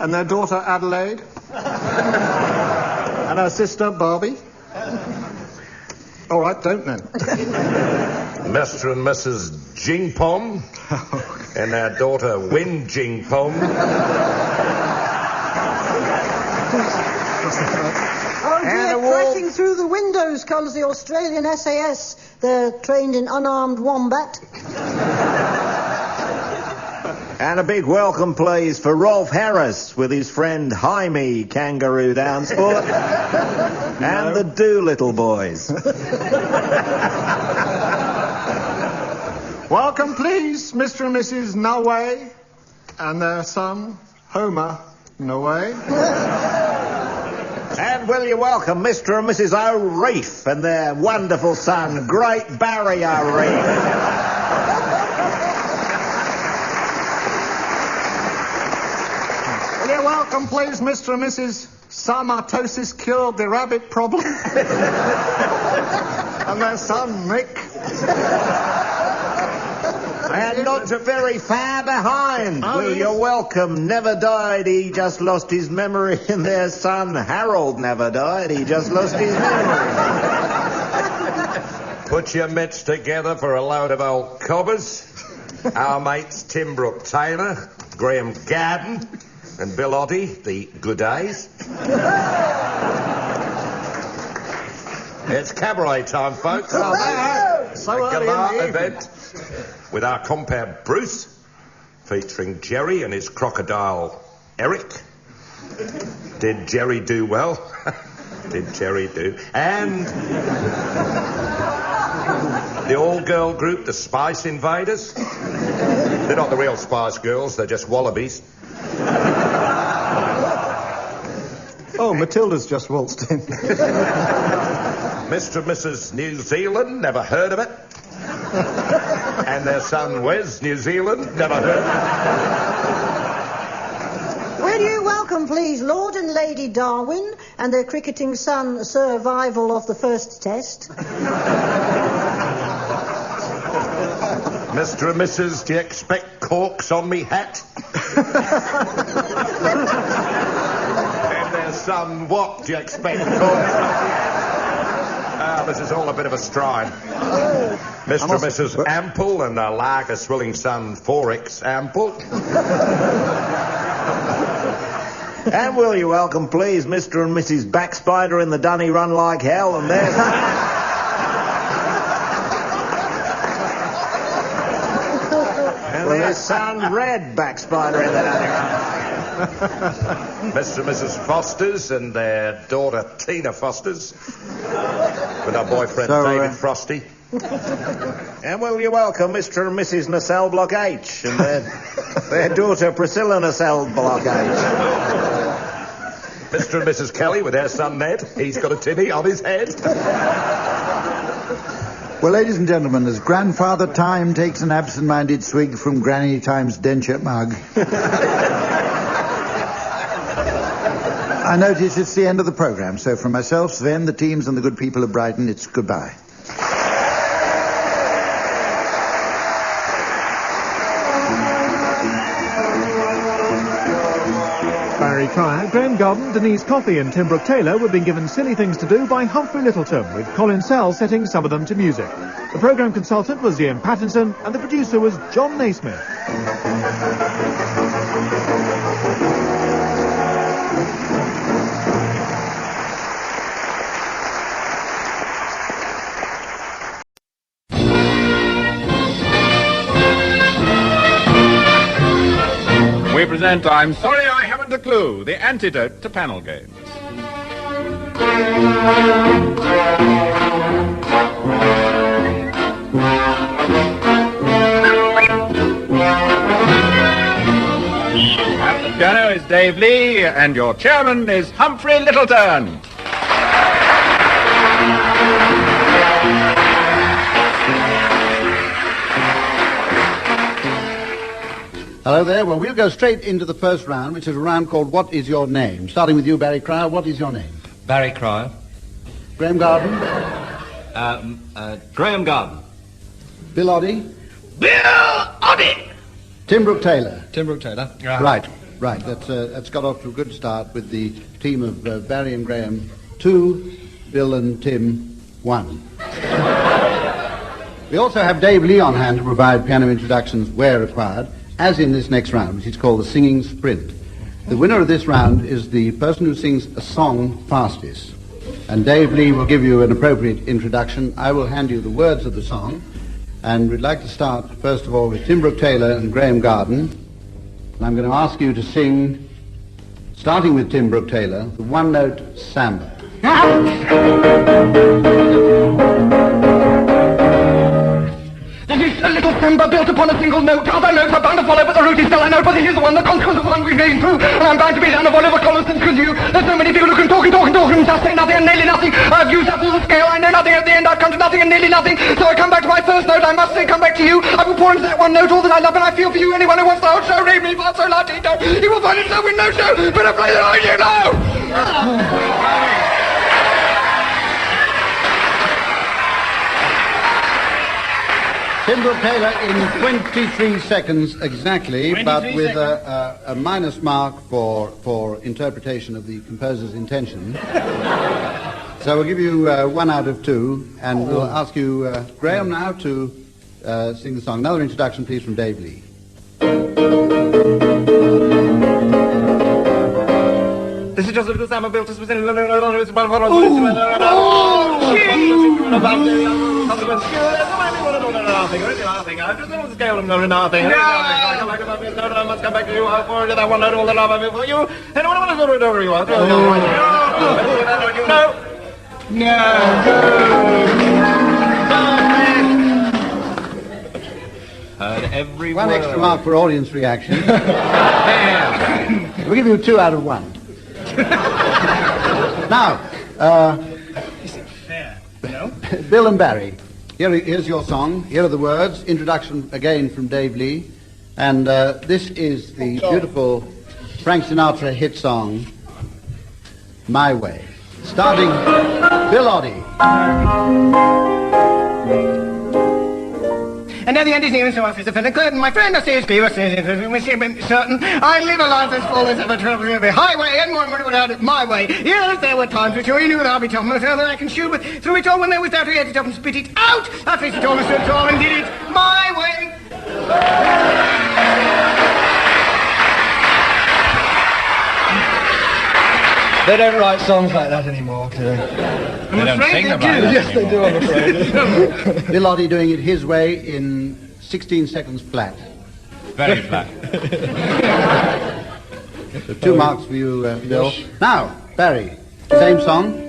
and their daughter Adelaide, and her sister Barbie. All right, don't then. Mr. and Mrs. Jingpom and their daughter Win Jingpom. Oh dear, cracking through the windows comes the Australian SAS. They're trained in unarmed wombat. And a big welcome, please, for Rolf Harris with his friend Jaime, Kangaroo Downsport, and the Doolittle Boys. Welcome, please, Mr. and Mrs. Noway, and their son, Homer Noway. And will you welcome Mr. and Mrs. O'Reef and their wonderful son, Great Barry O'Reef. Will you welcome, please, Mr. and Mrs. Sarmatosis cured the rabbit problem, and their son, Nick. And not so very far behind, will you welcome Never Died, he just lost his memory, and their son Harold never died, he just lost his memory. Put your mitts together for a load of old cobbers. Our mates Tim Brooke-Taylor, Graeme Garden, and Bill Oddie, the good days. It's cabaret time, folks. So A early in galah the evening. event with our compere Bruce, featuring Jerry and his crocodile Eric. Did Jerry do well? Did Jerry do? And the all-girl group, the Spice Invaders. They're not the real Spice Girls, they're just wallabies. Oh, Matilda's just waltzed in. Mr. and Mrs. New Zealand, never heard of it. And their son Wes, New Zealand, never heard of it. Will you welcome, please, Lord and Lady Darwin and their cricketing son, Survival of the First Test. Mr. and Mrs., do you expect corks on me hat? And their son, what do you expect corks on me hat? This is all a bit of a stride. Mr. and Mrs. Ample and their lager-swilling son, Forex Ample. And will you welcome, please, Mr. and Mrs. Backspider in the Dunny Run Like Hell, and their... and their son, Red Backspider in the Dunny Run. Mr. and Mrs. Fosters and their daughter, Tina Fosters. With our boyfriend, David Frosty. And will you welcome Mr. and Mrs. Nacelle Block H and their daughter, Priscilla Nacelle Block H. Mr. and Mrs. Kelly with their son, Ned. He's got a tinny on his head. Well, ladies and gentlemen, as Grandfather Time takes an absent-minded swig from Granny Time's denture mug, I notice it's the end of the programme, so from myself, Sven, the teams and the good people of Brighton, it's goodbye. Very Barry Cryer, Graeme Garden, Denise Coffey and Tim Brooke-Taylor were being given silly things to do by Humphrey Lyttelton, with Colin Sell setting some of them to music. The programme consultant was Ian Pattinson and the producer was John Naismith. We present I'm Sorry I Haven't a Clue, the antidote to panel games. At the piano is Dave Lee, and your chairman is Humphrey Lyttelton. Hello there. Well, we'll go straight into the first round, which is a round called What Is Your Name? Starting with you, Barry Cryer. What is your name? Barry Cryer. Graeme Garden. Graeme Garden. Bill Oddie. Bill Oddie! Tim Brooke-Taylor. Tim Brooke-Taylor. Right. That's got off to a good start with the team of Barry and Graeme 2, Bill and Tim 1. We also have Dave Lee on hand to provide piano introductions where required, as in this next round, which is called the Singing Sprint. The winner of this round is the person who sings a song fastest. And Dave Lee will give you an appropriate introduction. I will hand you the words of the song. And we'd like to start, first of all, with Tim Brooke-Taylor and Graeme Garden. And I'm going to ask you to sing, starting with Tim Brooke-Taylor, the one-note samba. This is a little samba built upon a single note. Other notes are bound to follow, but the root is still a note. But this is the one, the consequence of the one we've been through. And I'm bound to be down of Oliver Collinson, because there's so many people who can talk and just say nothing and nearly nothing. I've used up all the scale, I know nothing. At the end I've come to nothing and nearly nothing. So I come back to my first note, I must say, come back to you. I will pour into that one note all that I love, and I feel for you. Anyone who wants the whole show, read me, but so latino. He will find himself with no show. Better play than I do now. Tim Brooke-Taylor in 23 seconds exactly, but with a minus mark for interpretation of the composer's intention. So we'll give you 1 out of 2, and we'll ask you, Graeme, now to sing the song. Another introduction, please, from Dave Lee. This is just a little samba built as within... Nothing. I've just on the scale of nothing. I must come back to you. I'll forward that one note all the love I have for you. And what I want to do over you want. Heard every One word. extra mark for audience reaction. We'll give you 2 out of 1. Now, Is it fair? No? Bill and Barry. Here's your song. Here are the words. Introduction again from Dave Lee. And this is the beautiful Frank Sinatra hit song, My Way. Starting, Bill Oddie. And at the end, his name is so office defender Curtin. My friend, I say, is Beaver, says certain. I live a life as full as ever traveled the highway, and one without it, my way. Yes, there were times which you knew that I'll be tough, no that I can shoot, but through it all, when there was doubt, we had it up and spit it out. I faced it all and stood tall and did it my way. They don't write songs like that anymore, do they? They don't sing about it. Yes, they do, I'm afraid. Bill Oddie doing it his way in 16 seconds flat. Very flat. So 2 marks for you, Bill. Now, Barry, same song.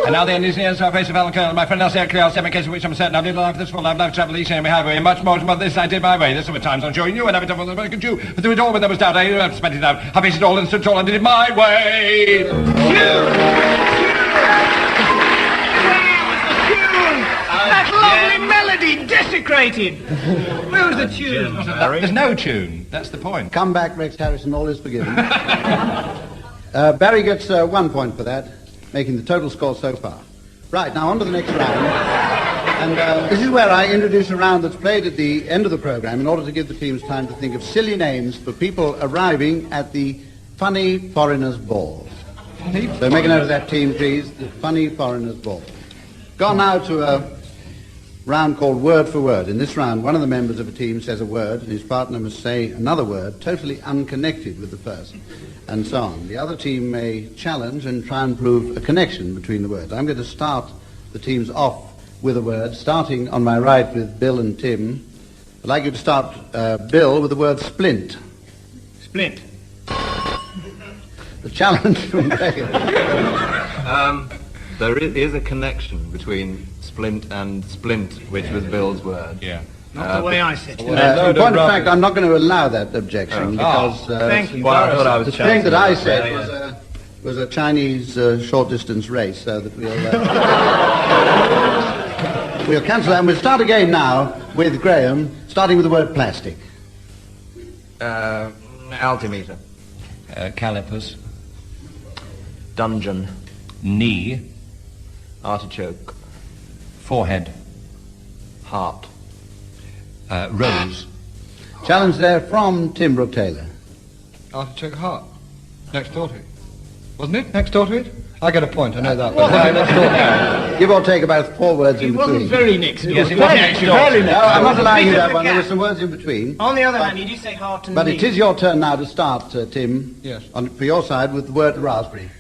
And now the end is the answer, our face of Alan Colonel. My friend, I'll say a clear, seven cases which I'm certain. I've lived a life this full, I've loved travel each and every highway, and much more but this I did my way. This were times I'm sure you knew, and every time I could do. But through it all, when there was doubt, I spent it out. I faced it all and stood tall and did it my way. That lovely melody desecrated. Where was the tune? There's no tune. That's the point. Come back, Rex Harrison, all is forgiven. Barry gets 1 point for that, making the total score so far. Right, now on to the next round. And And this is where I introduce a round that's played at the end of the programme in order to give the teams time to think of silly names for people arriving at the Funny Foreigners Ball. So make a note of that, team, please. The Funny Foreigners Ball. Gone now to a round called Word for Word. In this round, one of the members of a team says a word, and his partner must say another word totally unconnected with the first, and so on. The other team may challenge and try and prove a connection between the words. I'm going to start the teams off with a word, starting on my right with Bill and Tim. I'd like you to start, Bill, with the word splint. Splint. The challenge from Graham. There is a connection between splint and splint, which was Bill's word. Yeah. Not the way I said it. In point of fact, I'm not going to allow that objection because thank you. Well, I thought I was the thing that I said was a Chinese short-distance race, so that we'll cancel that. And we'll start again now with Graham, starting with the word plastic. Altimeter. Calipers. Dungeon. Knee. Artichoke. Forehead. Heart. Rose. Challenge there from Tim Brooke-Taylor. Artichoke heart. Next door to it. Wasn't it? Next door to it? I get a point, I know that. But next door to it. Give or take about 4 words in between. It wasn't very next door. Yes, it was next door. No, I'm not allowing you that one. There were some words in between. On the other hand, you do say heart and But knee. it is your turn now to start, Tim. Yes. For your side with the word raspberry.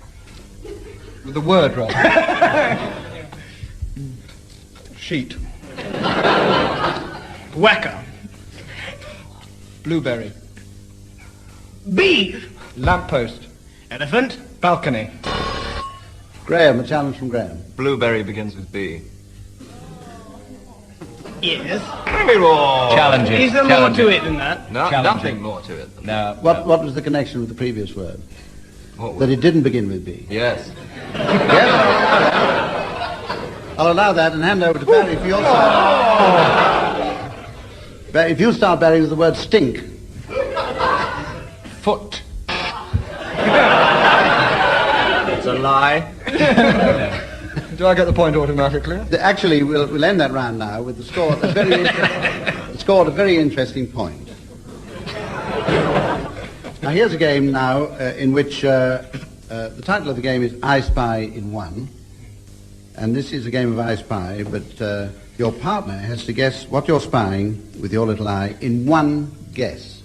With the word right. Sheet. Whacker. Blueberry. Bee. Lamppost. Elephant. Balcony. Graham, a challenge from Graham. Blueberry begins with B. Yes. Challenges. Is there more to it than that? No, Challenging. nothing more to it. No. What was the connection with the previous word? What That it didn't begin with B. Yes. Yes? I'll allow that and hand over to Barry for your side. If you start, Barry, with the word stink. Foot. It's a lie. Do I get the point automatically? Actually, we'll end that round now with the score at a very interesting point. Now, here's a game now in which the title of the game is I Spy in One. And this is a game of I Spy, but your partner has to guess what you're spying with your little eye in one guess.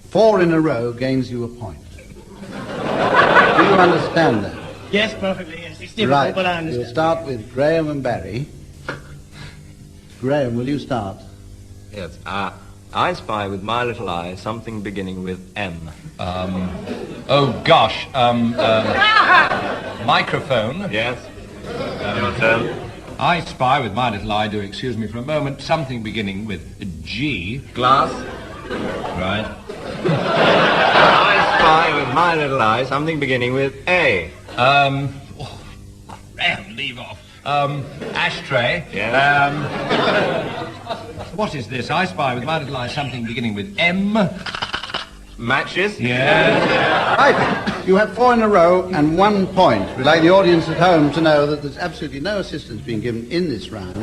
4 in a row gains you a point. Do you understand that? Yes, perfectly, yes. It's difficult, Right. but I understand. We'll start with Graham and Barry. Graham, will you start? Yes. I spy with my little eye something beginning with M. Oh gosh. Microphone. Yes. Your turn. I spy with my little eye, do excuse me for a moment, something beginning with G. Glass. Right. I spy with my little eye something beginning with A. Leave off. Ashtray. Yes. What is this? I spy with my little eye something beginning with M. Matches. Yes. Right. You have 4 in a row and 1 point. We'd like the audience at home to know that there's absolutely no assistance being given in this round.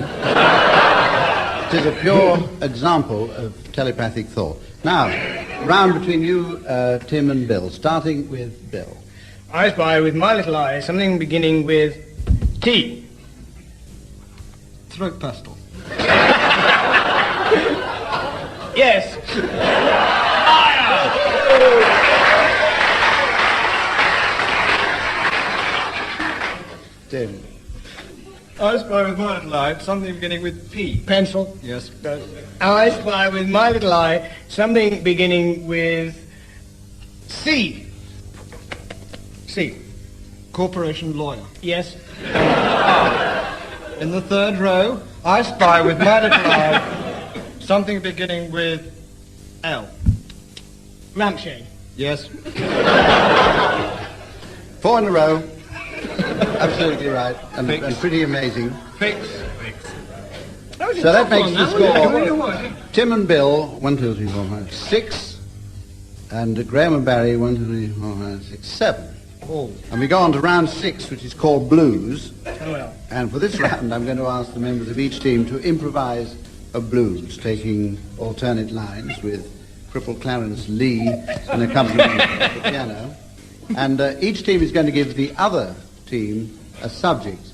It is a pure example of telepathic thought. Now, round between you, Tim and Bill, starting with Bill. I spy with my little eye something beginning with T. Throat pastel. Yes. Tim. I spy with my little eye something beginning with P. Pencil. Yes. I spy with my little eye something beginning with C. C. Corporation lawyer. Yes. In the 3rd row, I spy with my little eye something beginning with L. Lampshade. Yes. 4 in a row. Absolutely right. And pretty amazing. Fix. So that makes the score. Tim and Bill, 1, 2, 3, 4, 5, 6. And Graham and Barry, 1, 2, 3, 4, 5, 6, 7. Oh. And we go on to round 6, which is called blues. Oh, well. And for this round, I'm going to ask the members of each team to improvise a blues, taking alternate lines with crippled Clarence Lee and accompaniment of the piano. And each team is going to give the other team a subject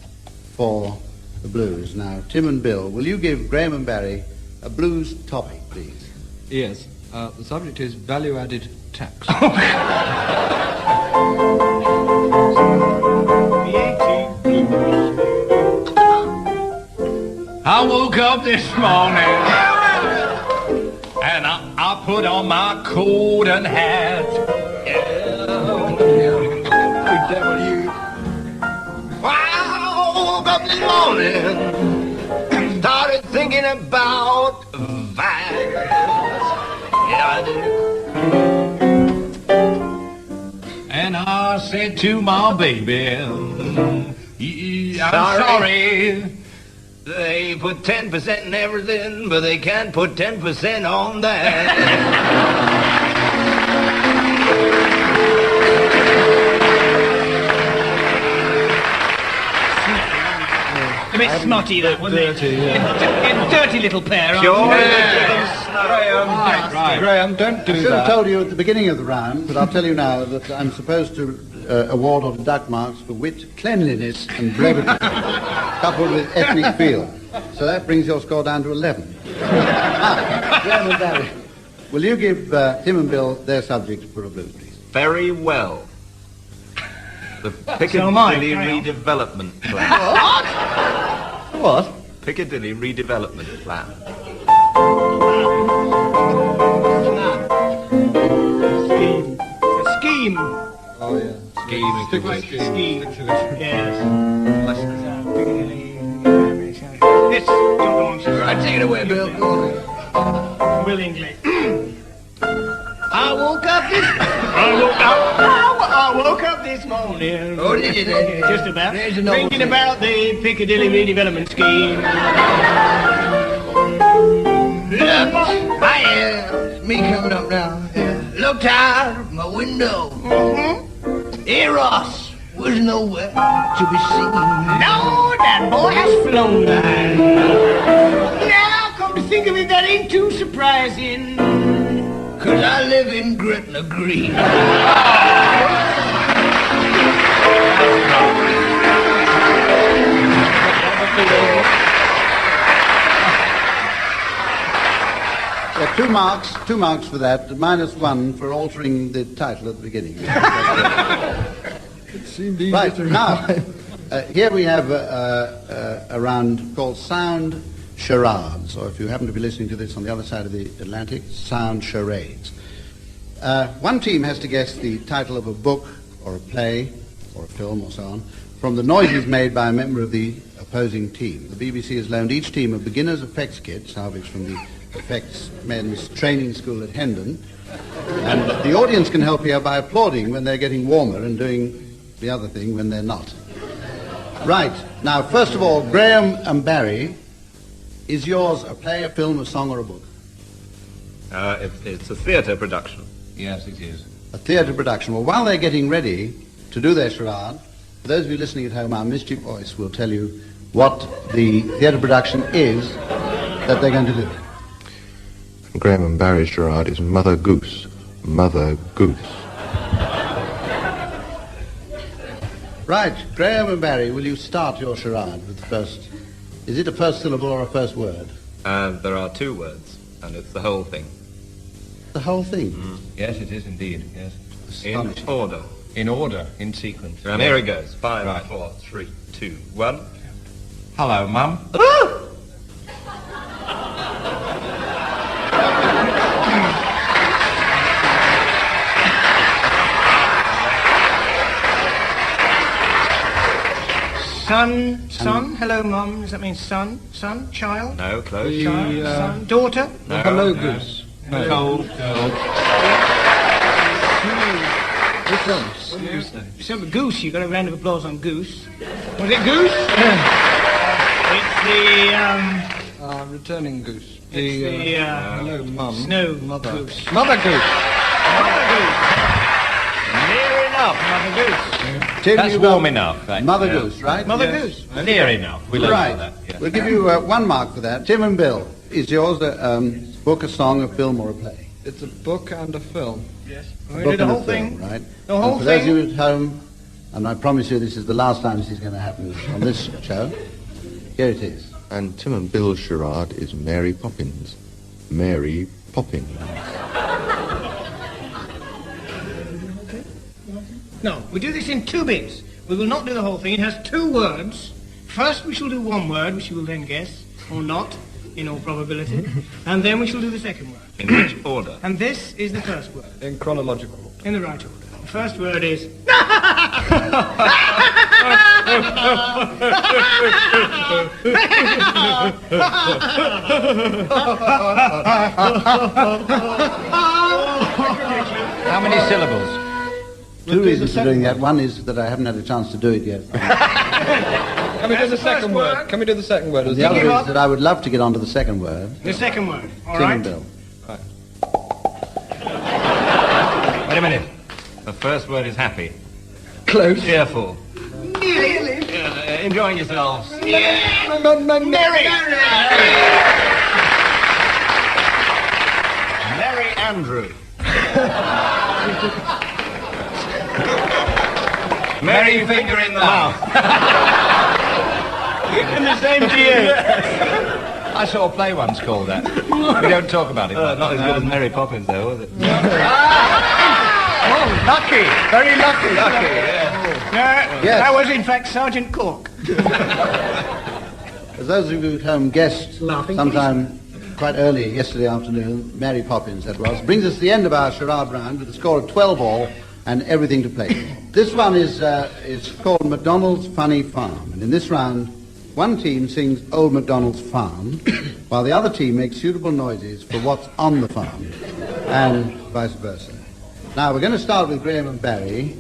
for the blues. Now, Tim and Bill, will you give Graeme and Barry a blues topic, please? Yes. The subject is value-added tax. I woke up this morning and I put on my coat and hat. I woke up this morning, started thinking about that. Yeah, I did. And I said to my baby, I'm sorry. They put 10% in everything, but they can't put 10% on that. A bit snotty, that, wasn't it? Yeah. Dirty little pair, aren't Sure. Right. Graeme, don't do I should have that. told you at the beginning of the round, but I'll tell you now that I'm supposed to award or deduct marks for wit, cleanliness and brevity, coupled with ethnic feel. So that brings your score down to 11. Graeme and Barry, will you give Tim and Bill their subject for a blues, please? Very well. The So am I. Piccadilly redevelopment plan. What? Piccadilly redevelopment plan. Scheme. Oh, yeah. Scheme. Yes. This. Right, take it away, Bill. Willingly. I woke up this morning. Oh, did you then? Just about. Thinking about the Piccadilly redevelopment scheme. Me coming up now. Looked out of my window. Hey, Ross was nowhere to be seen. No, that boy has flown. Now, come to think of it, that ain't too surprising. 'Cause I live in Gretna Green. Yeah, two marks for that, -1 for altering the title at the beginning. It seemed easy Right, to now, here we have a round called Sound Charades, or if you happen to be listening to this on the other side of the Atlantic, Sound Charades. One team has to guess the title of a book or a play or a film or so on from the noises made by a member of the opposing team. The BBC has loaned each team a beginner's effects kit, salvaged from the effects men's training school at Hendon, and the audience can help here by applauding when they're getting warmer and doing the other thing when they're not. Right, now first of all, Graeme and Barry, is yours a play, a film, a song or a book? It's a theatre production. Yes, it is. A theatre production. Well, while they're getting ready to do their charade, for those of you listening at home, our mischief voice will tell you what the theatre production is that they're going to do. Graeme and Barry's charade is Mother Goose. Mother Goose. Right, Graeme and Barry, will you start your charade with the first... Is it a first syllable or a first word? There are 2 words, and it's the whole thing. The whole thing? Yes, it is indeed, yes. In order. In order, in sequence. And here it goes. 5, 4, 3, 2, 1. Hello, Mum. Son, hello, Mum. Does that mean son, child? No, close. Child, son, daughter? No, hello, no. Goose. No. Which one? So, Goose, you got a round of applause on Goose. Was it Goose? It's the, returning goose. Hello, Mum. Snow Mother. Goose. Mother Goose. Mother Goose. Near enough, Mother Goose. Tim, That's you've got warm enough. Mother Goose, right? Mother Goose. Near enough. We learned Right. that. Yeah. We'll give you 1 mark for that. Tim and Bill, is yours a book, a song, a film, or a play? It's a book and a film. Yes. A We book did the and a whole film, thing. right? The whole And for those of thing. you at home, and I promise you this is the last time this is going to happen on this show, here it is. And Tim and Bill's charade is Mary Poppins. Mary Poppins. No, we do this in 2 bits. We will not do the whole thing. It has 2 words. First we shall do 1 word, which you will then guess, or not, in all probability. And then we shall do the second word. In which order? And this is the first word. In chronological order. In the right order. The first word is... How many syllables? 2 reasons for doing that. One is that I haven't had a chance to do it yet. Can we do the second word? Can we do the second word as The other is that I would love to get on to the second word. The second word. All Tim right. and Bill. Wait a minute. The first word is happy. Close. Cheerful. Nearly. Enjoying yourselves. Merry. Merry Andrew. Merry finger in the mouth. And the same to you. I saw a play once called that. We don't talk about it. Not as good as Mary Poppins, though, was it? Oh, lucky. Very lucky. Lucky, yeah. Yes. That was, in fact, Sergeant Cork. As those of you at home guessed, Laughing, sometime quite early yesterday afternoon, Mary Poppins that was, brings us to the end of our charade round with a score of 12 all and everything to play for. This one is called MacDonald's Funny Farm, and in this round, one team sings Old MacDonald's Farm, while the other team makes suitable noises for what's on the farm, and vice versa. Now, we're going to start with Graeme and Barry.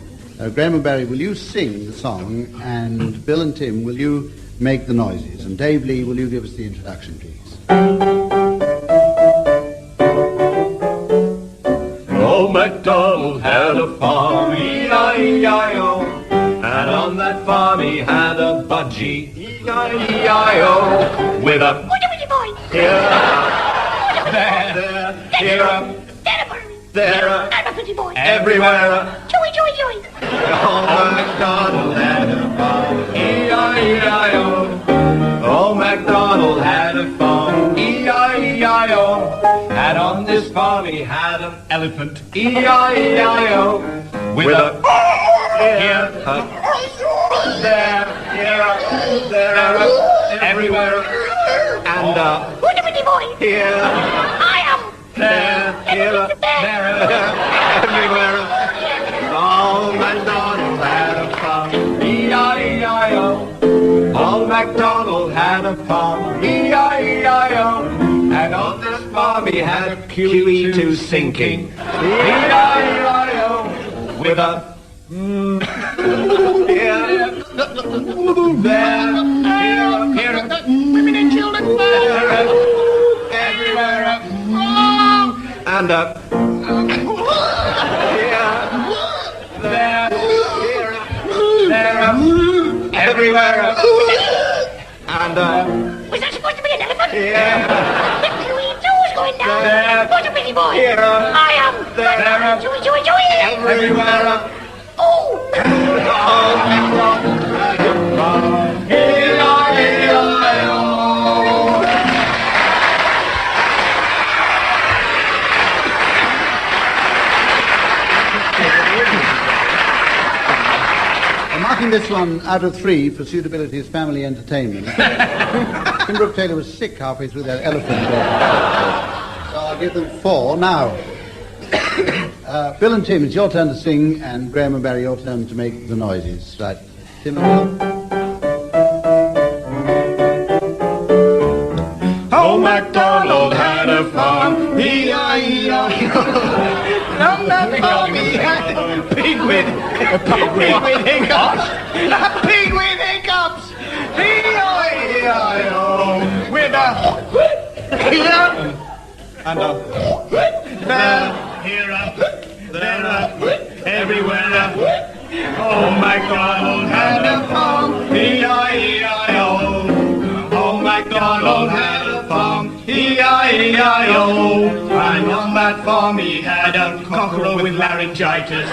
Graeme and Barry, will you sing the song, and Bill and Tim, will you make the noises? And Dave Lee, will you give us the introduction, please? Old MacDonald had a farm, E-I-E-I-O, and on that farm he had a budgie, E-I-E-I-O, with a here, there, here, there, everywhere. Old MacDonald had a farm, E-I-E-I-O. Old MacDonald had a farm, E-I-E-I-O. And on this farm he had an elephant, E-I-E-I-O. With a here, there, here, there, everywhere. And here, there, here, there, everywhere. Old MacDonald had a farm, E-I-E-I-O. Old MacDonald had a farm, E-I-E-I-O. And on this farm he had a QE2 sinking, E-I-E-I-O. With a here, there, here, women and children, there, everywhere, and up. Here, there, here, there, everywhere, and Was that supposed to be an elephant? yeah. The QE2 is going down. There. What a pretty boy. Here. I am. There. Joey, Joey, Joey. Everywhere. Oh. Marking this one out of 3 for suitability as family entertainment. Tim Brooke-Taylor was sick halfway through that elephant. So I'll give them 4. Now, Bill and Tim, it's your turn to sing, and Graeme and Barry, your turn to make the noises. Right, Tim and Bill. Old MacDonald had a farm, E-I-E-I-O. On that farm he had a pig with hiccups. A pig with hiccups. E-I-E-I-O. With a here And a there, here, there, everywhere. Old MacDonald had a farm, E-I-E-I-O. Old MacDonald had a farm, E-I-E-I-O. And on that farm he had a cockerel with laryngitis,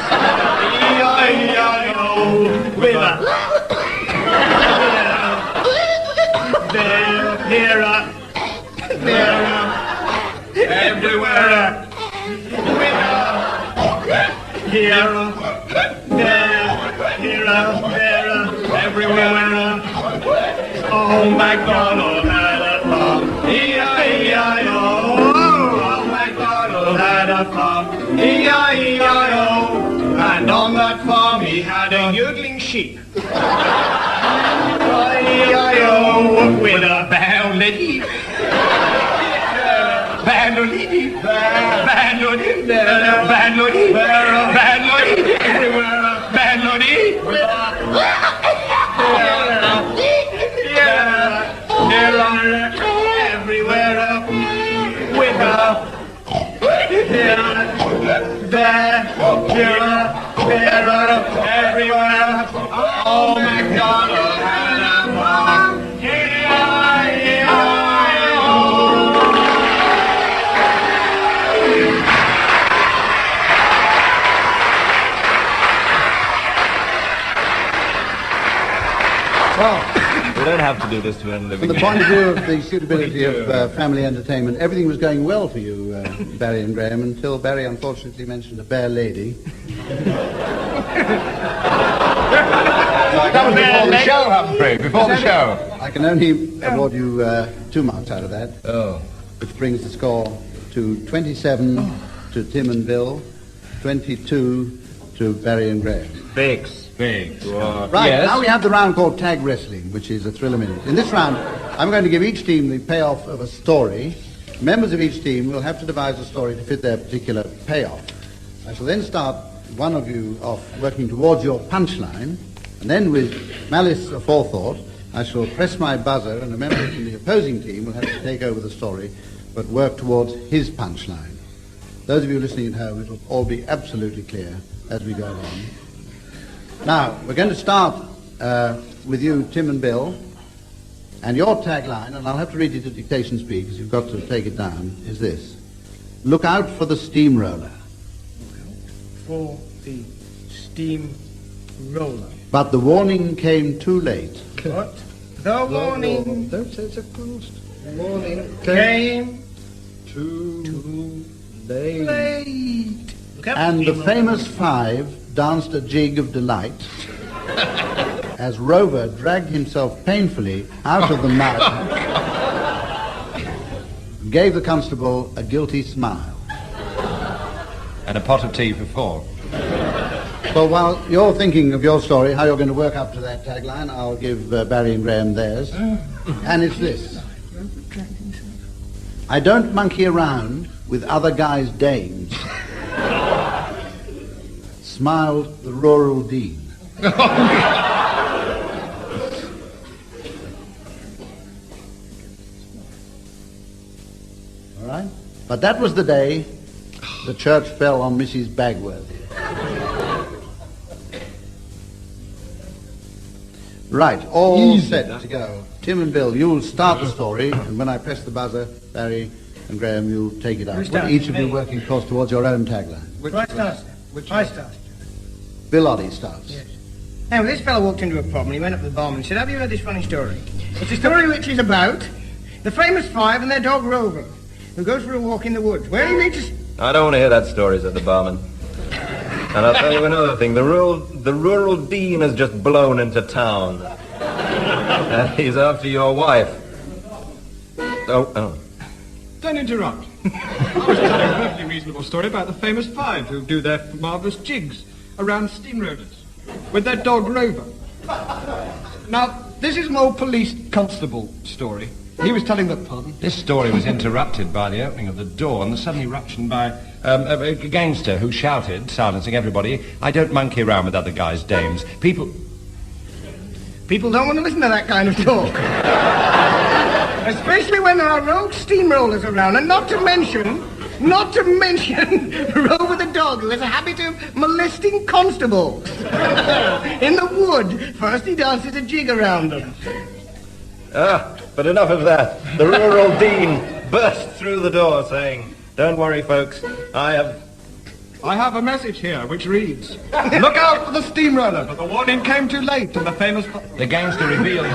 E-I-E-I-O. With a there, here, there, everywhere, with a here, there, everywhere. Oh, MacDonald had a farm, E-I-E-I-O. Oh, MacDonald had a farm, E-I-E-I-O. And on that farm he had a yodeling sheep, E-I-E-I-O, with a bandolini. Bandolini, bandolini, bandolini, bandolini, everywhere, bandolini, everywhere, with a there, everywhere. Oh, MacDonald had a farm, E-I-E-I-O. Well, We don't have to do this to end from the point of view of the suitability of family entertainment, everything was going well for you, Barry and Graeme, until Barry unfortunately mentioned a bare lady. That was before the show, Humphrey, before the show. I can only award you 2 marks out of that. Oh. Which brings the score to 27 to Tim and Bill, 22 to Barry and Graeme. Biggs. Right, yes. Now we have the round called Tag Wrestling, which is a thrill a minute. In this round, I'm going to give each team the payoff of a story. Members of each team will have to devise a story to fit their particular payoff. I shall then start one of you off working towards your punchline, and then with malice aforethought, I shall press my buzzer, and a member from the opposing team will have to take over the story, but work towards his punchline. Those of you listening at home, it will all be absolutely clear as we go along. Now, we're going to start with you, Tim and Bill, and your tagline, and I'll have to read it at dictation speed because you've got to take it down, is this. Look out for the steamroller. For the steamroller. But the warning came too late. What? The warning. Don't say it so fast. Warning came too late. late. And the famous 5 danced a jig of delight as Rover dragged himself painfully out of the mud and gave the constable a guilty smile. And a pot of tea for 4. Well, while you're thinking of your story, how you're going to work up to that tagline, I'll give Barry and Graeme theirs. And it's this. I don't monkey around with other guys' dames. Smiled the rural dean. All right? But that was the day the church fell on Mrs. Bagworthy. Right, all set to go. Tim and Bill, you'll start the story, and when I press the buzzer, Barry and Graeme, you'll take it out. Each of you working, of course, towards your own tagline. I start. Bill Oddie starts. Yes. Now, this fellow walked into a pub and he went up to the barman and said, have you heard this funny story? It's a story which is about the famous 5 and their dog Rover, who goes for a walk in the woods, where he meets... I don't want to hear that story, said the barman. And I'll tell you another thing. The rural dean has just blown into town. He's after your wife. Oh. Don't interrupt. I was telling a perfectly reasonable story about the famous 5 who do their marvellous jigs around steamrollers with their dog Rover. Now, this is an old police constable story. He was telling the... Pardon? This story was interrupted by the opening of the door and the sudden eruption by a gangster who shouted, silencing everybody, I don't monkey around with other guys' dames. People don't want to listen to that kind of talk. Especially when there are rogue steamrollers around, and not to mention Not to mention Rover the dog, who has a habit of molesting constables. In the wood, first he dances a jig around them. But enough of that. The rural dean burst through the door saying, "Don't worry, folks, I have a message here which reads, look out for the steamroller, but the warning came too late and the famous... The gangster revealed...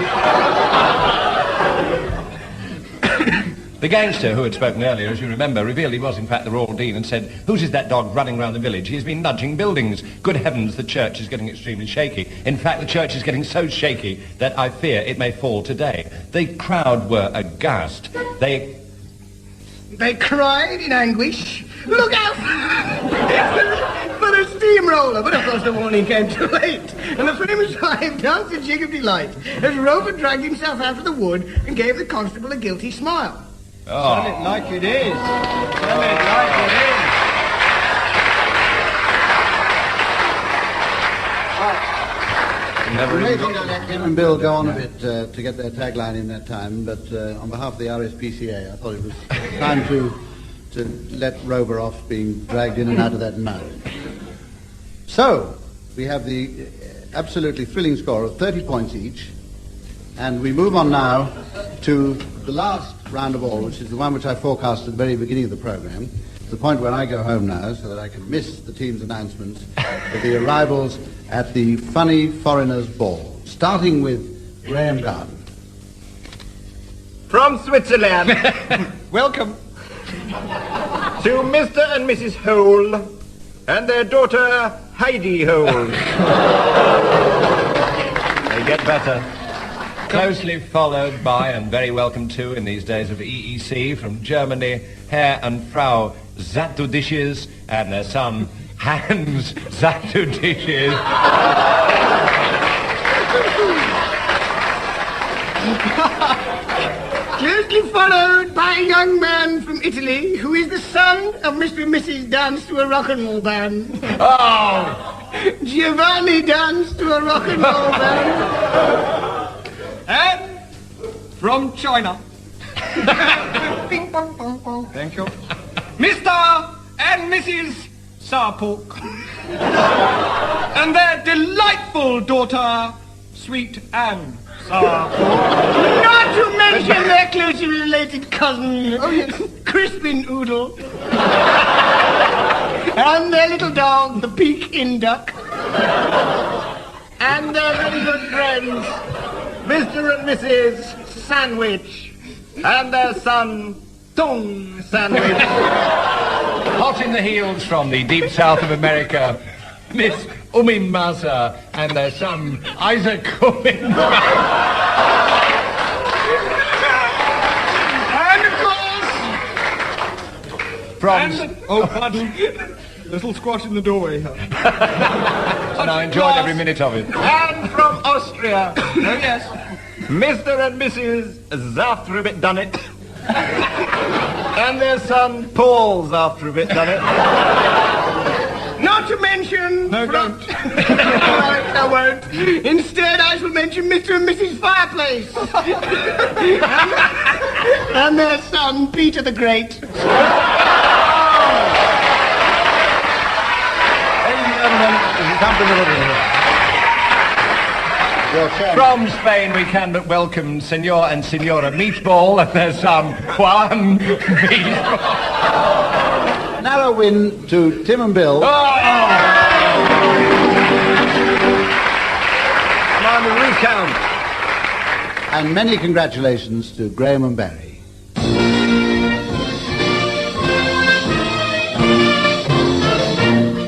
The gangster, who had spoken earlier, as you remember, revealed he was in fact the Royal Dean and said, "Whose is that dog running round the village? He's been nudging buildings. Good heavens, the church is getting extremely shaky. In fact, the church is getting so shaky that I fear it may fall today." The crowd were aghast. They cried in anguish, "Look out for the steamroller!" But of course the warning came too late, and the famous five danced a jig of delight as Rover dragged himself out of the wood and gave the constable a guilty smile. Tell it like it is. Tell it like it is. You may think I let Tim and Bill go on a bit to get their tagline in that time, but on behalf of the RSPCA, I thought it was time to let Rover off being dragged in and out of that mud. So, we have the absolutely thrilling score of 30 points each, and we move on now to the last round of all, which is the one which I forecast at the very beginning of the programme, the point where I go home now so that I can miss the team's announcements of the arrivals at the Funny Foreigners Ball, starting with Graeme Garden. From Switzerland, welcome to Mr. and Mrs. Hole and their daughter Heidi Hole. They get better. Closely followed by, and very welcome to in these days of EEC, from Germany, Herr and Frau Zatudisches and their son Hans Zatudisches. Closely followed by a young man from Italy who is the son of Mr. and Mrs. Dance to a Rock and Roll Band. Oh! Giovanni Dance to a Rock and Roll Band. And from China. Ping, pong, pong, pong. Thank you. Mr. and Mrs. Sarpork. And their delightful daughter, Sweet Anne Sarpork. Not to mention their closely related cousin, Crispin Oodle. And their little dog, the Pekin Duck. And their very good friends, Mr. and Mrs. Sandwich, and their son, Tung Sandwich. Hot in the heels from the deep south of America, Miss Umimasa and their son, Isaac Umimasa. And of course... From... pardon. Little squat in the doorway. And I enjoyed every minute of it. And from Austria, oh yes, Mr. and Mrs. Zafter-a-bit done it. And their son, Paul's after a bit done it. Not to mention... No, don't. I won't. Instead, I shall mention Mr. and Mrs. Fireplace. and their son, Peter the Great. From Spain, we can but welcome Senor and Senora Meatball and their son, Juan Meatball. Narrow win to Tim and Bill. Come on, recount. And many congratulations to Graham and Barry.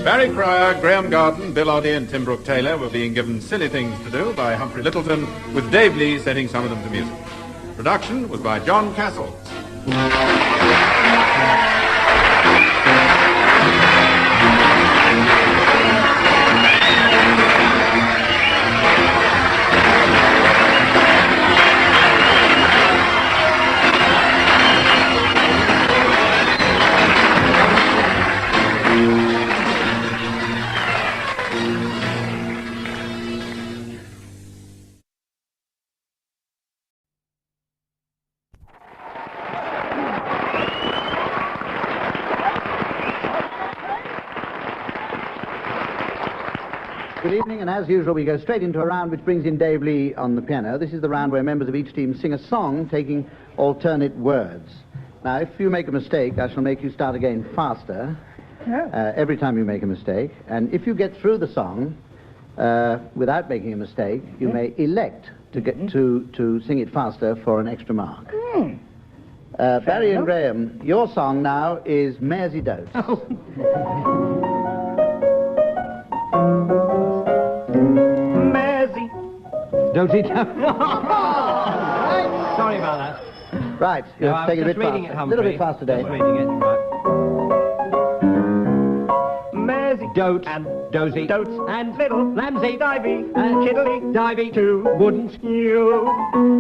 Barry Cryer, Graeme Garden, Bill Oddie and Tim Brooke-Taylor were being given Silly Things to Do by Humphrey Lyttelton, with Dave Lee setting some of them to music. Production was by John Castle. Good evening, and as usual, we go straight into a round which brings in Dave Lee on the piano. This is the round where members of each team sing a song taking alternate words. Now, if you make a mistake, I shall make you start again faster every time you make a mistake. And if you get through the song without making a mistake, you may elect to get to sing it faster for an extra mark. Barry and Graeme, your song now is Maisie Dotes. Maisie. Don't eat that. Sorry about that. Right, you No, have to take it a bit reading faster. it, A little bit Humphrey. faster, Dave. Just reading it, right. Maisie. Dote And dozy, Dotes. and little Lambsy. Divey. and Kiddly. divey, Too. wouldn't You.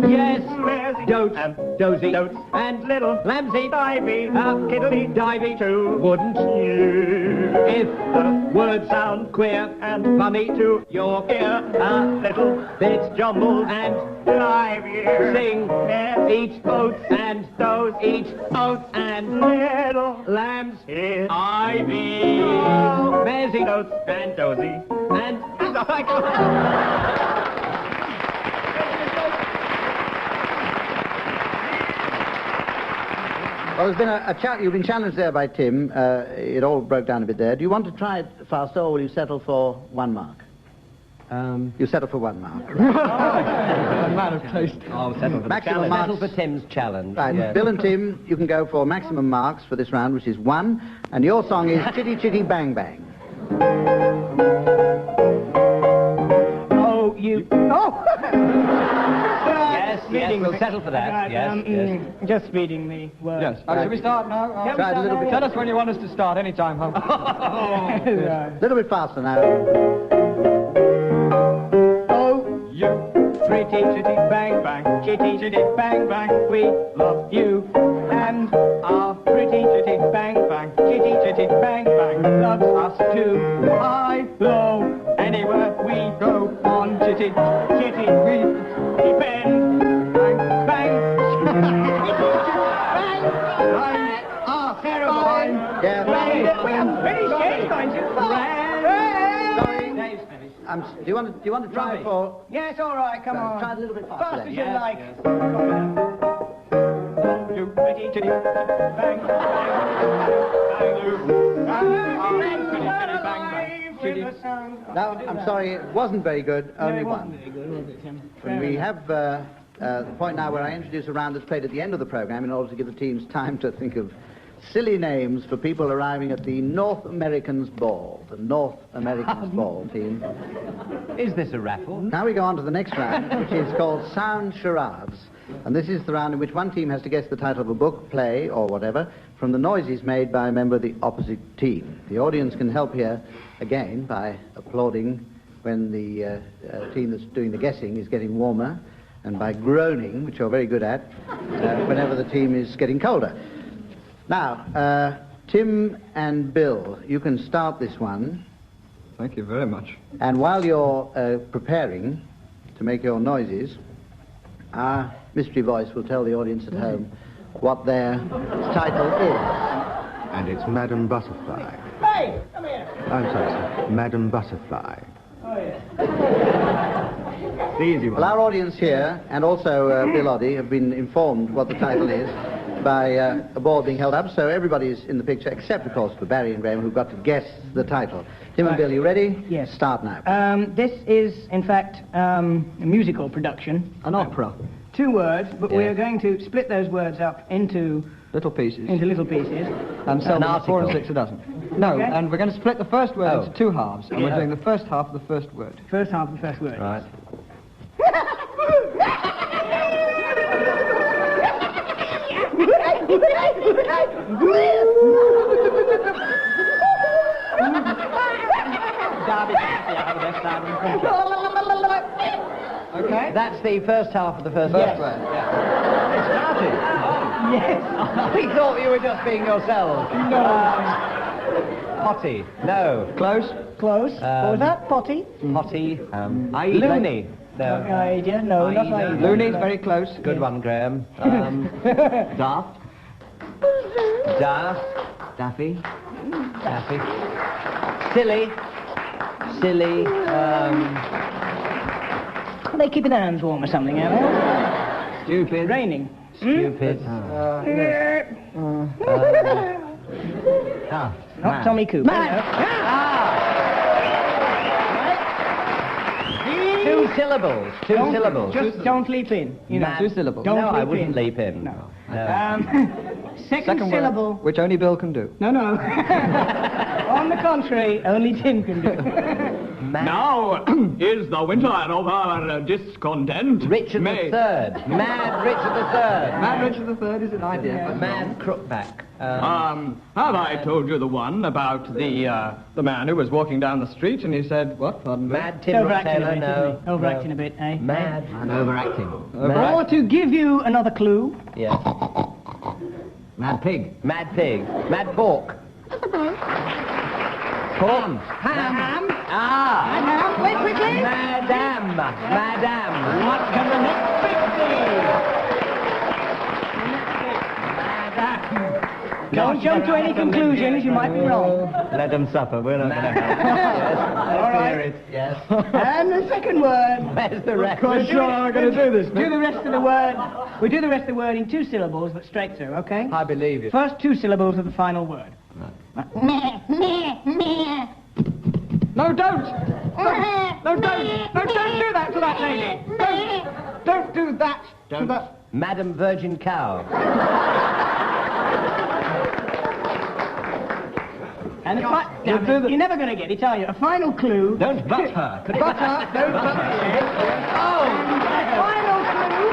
yes, Maisie. dote And dozy, Dotes. and little Lambsy. Divey. kiddly divey, Too. wouldn't You. if the words sound queer And funny to your ear. a little Bit jumbled. and Live ear. sing each oats and Those. each oats and Little. lambs Here. ivy, Oh. Maisie Dotes. And Dozy. and Well, there's been you've been challenged there by Tim. It all broke down a bit there. Do you want to try it faster, or will you settle for 1 mark? You settle for 1 mark. Right. man of taste. I'll settle for Maximum the challenge. marks. Settle for Tim's challenge. Right, yeah. Bill and Tim, you can go for maximum marks for this round, which is 1. And your song is Chitty Chitty Bang Bang. Oh, you. Oh! Yes, we'll settle for that. Right, Yes. Just reading the words. Yes. Shall we start now? Shall we start a little now? bit. Tell us when you want us to start, any time, Humphrey. A little bit faster now. Oh, you. Pretty chitty bang bang, chitty chitty bang bang, we love you. And our pretty chitty bang bang, chitty chitty bang bang, loves us too. High, low, anywhere we go on chitty chitty, we depend. Bang bang, bang, bang, ah, Caroline. Yeah. Bang, we haven't finished yet, going to bang. Do you want to try it for... Yes, all right, come on. Try it a little bit faster. Fast then. as you like. You pretty chitty bang bang bang. No, I'm sorry, it wasn't very good. Only one. Very good, was it, Tim? And we have the point now where I introduce a round that's played at the end of the programme in order to give the teams time to think of silly names for people arriving at the North Americans Ball. The North Americans Ball team. Is this a raffle? Now we go on to the next round, which is called Sound Charades. And this is the round in which one team has to guess the title of a book, play, or whatever, from the noises made by a member of the opposite team. The audience can help here, again, by applauding when the team that's doing the guessing is getting warmer, and by groaning, which you're very good at, whenever the team is getting colder. Now, Tim and Bill, you can start this one. Thank you very much. And while you're preparing to make your noises, our mystery voice will tell the audience at home what their title is. And it's Madam Butterfly. Hey, come here. I'm sorry, sir. Madam Butterfly. Oh, yeah. The easy Well, our audience here, and also Bill Oddie, have been informed what the title is by a ball being held up, so everybody's in the picture, except, of course, for Barry and Graeme, who've got to guess the title. Tim and Bill, you ready? Yes. Start now. This is, in fact, a musical production. An opera. 2 words, but we're going to split those words up into Little pieces. into little pieces. And sell An them for 4 and article. 6 a dozen. No, Okay. and we're going to split the first word Oh. into 2 halves. And we're doing the first half of the first word. First half of the first word. Right. Okay. That's the first half of the first word. It started. Yes. We thought you were just being yourself. Potty. No. Close. Close. What was that? Potty? Potty. Loony. No. Idea? No, not Aida. idea. Looney's very close. Good one, Graeme. Daft. Daft. Daffy. Daffy. Silly. silly, Are they keeping their hands warm or something, are they? stupid, Raining. stupid. Not Tommy Cooper. Two syllables. Just don't leap in. You know. 2 syllables. Don't No, I leap wouldn't in. leap in. No. No. Second syllable. Which only Bill can do. No. On the contrary, only Tim can do. Now is the winter of our discontent. Richard May. III. Mad Richard III. Mad Richard III is an idea. Mad Crookback. Have I told you the one about the man who was walking down the street and he said, what, pardon me? Mad Tim Brooke-Taylor, no. Overacting a bit, eh? Mad. And overacting. Or to give you another clue. Yeah. Mad pig. Mad pig. Mad pork. Ham. Ham. Ah. Ham. Wait quickly. Madame. What can the next bit be? Don't jump to any conclusions, you might be wrong. Let them suffer, we're not going to help. Yes. All right. Yes. And the second word. Where's the rest? We're sure I'm going to do this. Do the rest of the word. We do the rest of the word in 2 syllables, but straight through, okay? I believe you. First 2 syllables of the final word. No, don't! No, don't do that to that lady! Don't do that to that... Madam Virgin Cow. And you're never going to get it, are you? A final clue. Don't butt her. Could it Butt her. Don't butt her. Oh! Final clue.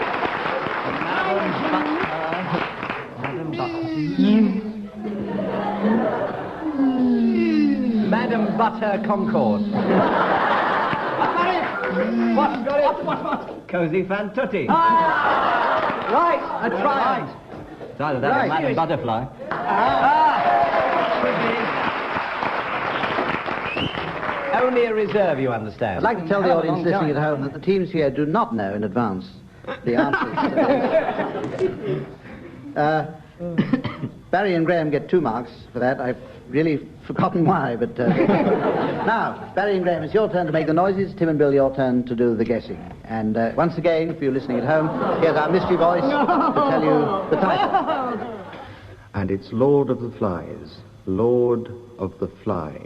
Madam Butter Concord. What? Cozy Fan Tutti. Right, a triumph. It's either that or Madam Butterfly. Only a reserve, you understand. I'd like to tell the audience listening at home that the teams here do not know in advance the answers. Barry and Graeme get 2 marks for that. I've really forgotten why, but... Now, Barry and Graeme, it's your turn to make the noises. Tim and Bill, your turn to do the guessing. And once again, for you listening at home, here's our mystery voice to tell you the title. And it's Lord of the Flies. Lord of the Flies.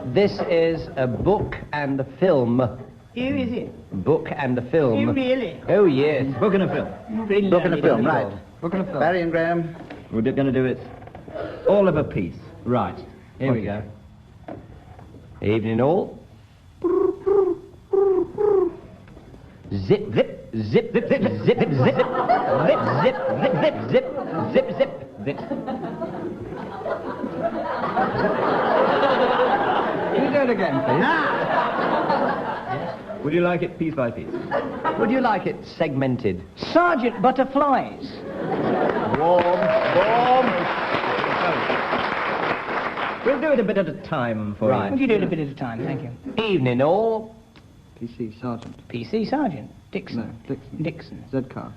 This is a book and a film. Here is it. Book and a film. You really? Oh, yes. Book and a film. Book and a film, right. Book and a film. Barry and Graeme. We're going to do it all of a piece. Right. Here we go. Evening all. Zip, zip, zip, zip, zip, zip, zip, zip, zip, zip, zip, zip, zip, zip, zip. Can you do it again, please? Would you like it piece by piece? Would you like it segmented? Sergeant Butterflies. Warm. We'll do it a bit at a time for you. Would you do it a bit at a time? Thank you. Evening all. PC Sergeant. PC Sergeant. Dixon. No, Dixon. Dixon. Z-car.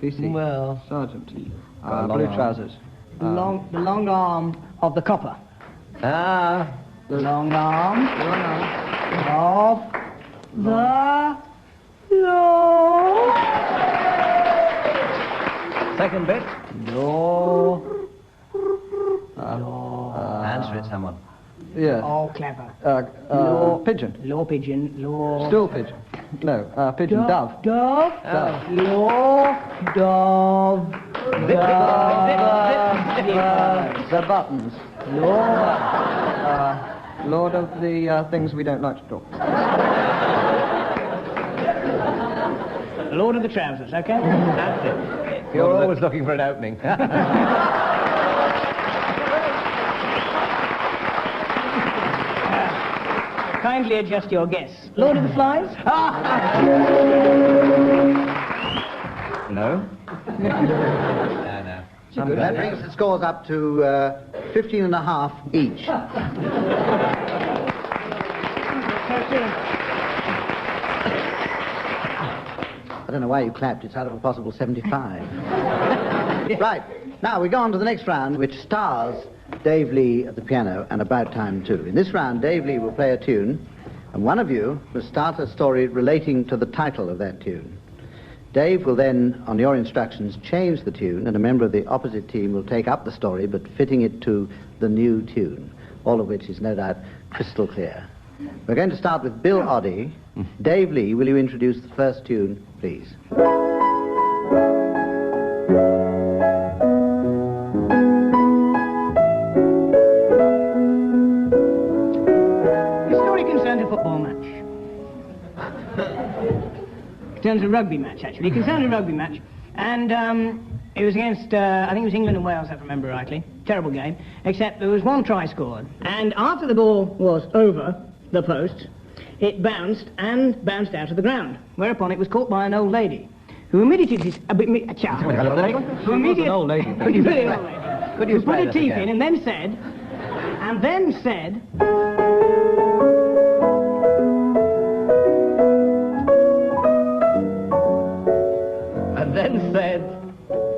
PC. Well. Sergeant. Blue trousers. The long arm of the copper. Ah. The long arm of the law. Second bit. Law. Answer it, someone. Yeah. Oh, clever. Pigeon. Law pigeon. Law. Stool pigeon. No, pigeon. Dove. Dove. Dove. Law. Dove. The buttons. Law. Lord of the things we don't like to talk. Lord of the trousers, okay? That's it. You're always looking for an opening. Kindly adjust your guess. Lord of the Flies? No. No. That brings the scores up to 15 and a half each. I don't know why you clapped. It's out of a possible 75. Right. Now, we go on to the next round, which stars Dave Lee at the piano, and About Time too. In this round, Dave Lee will play a tune, and one of you must start a story relating to the title of that tune. Dave will then, on your instructions, change the tune, and a member of the opposite team will take up the story, but fitting it to the new tune, all of which is no doubt crystal clear. We're going to start with Bill Oddie. Dave Lee, will you introduce the first tune, please? The story concerns a football match. Concerns a rugby match, actually. It concerns a rugby match. And it was against, I think it was England and Wales, if I remember rightly. Terrible game. Except there was one try scored. And after the ball was over the post, it bounced and bounced out of the ground. Whereupon it was caught by an old lady, who immediately... Who immediately... An old lady. Really old lady. Could you Who put spell her that teeth again? in and then said... And then said,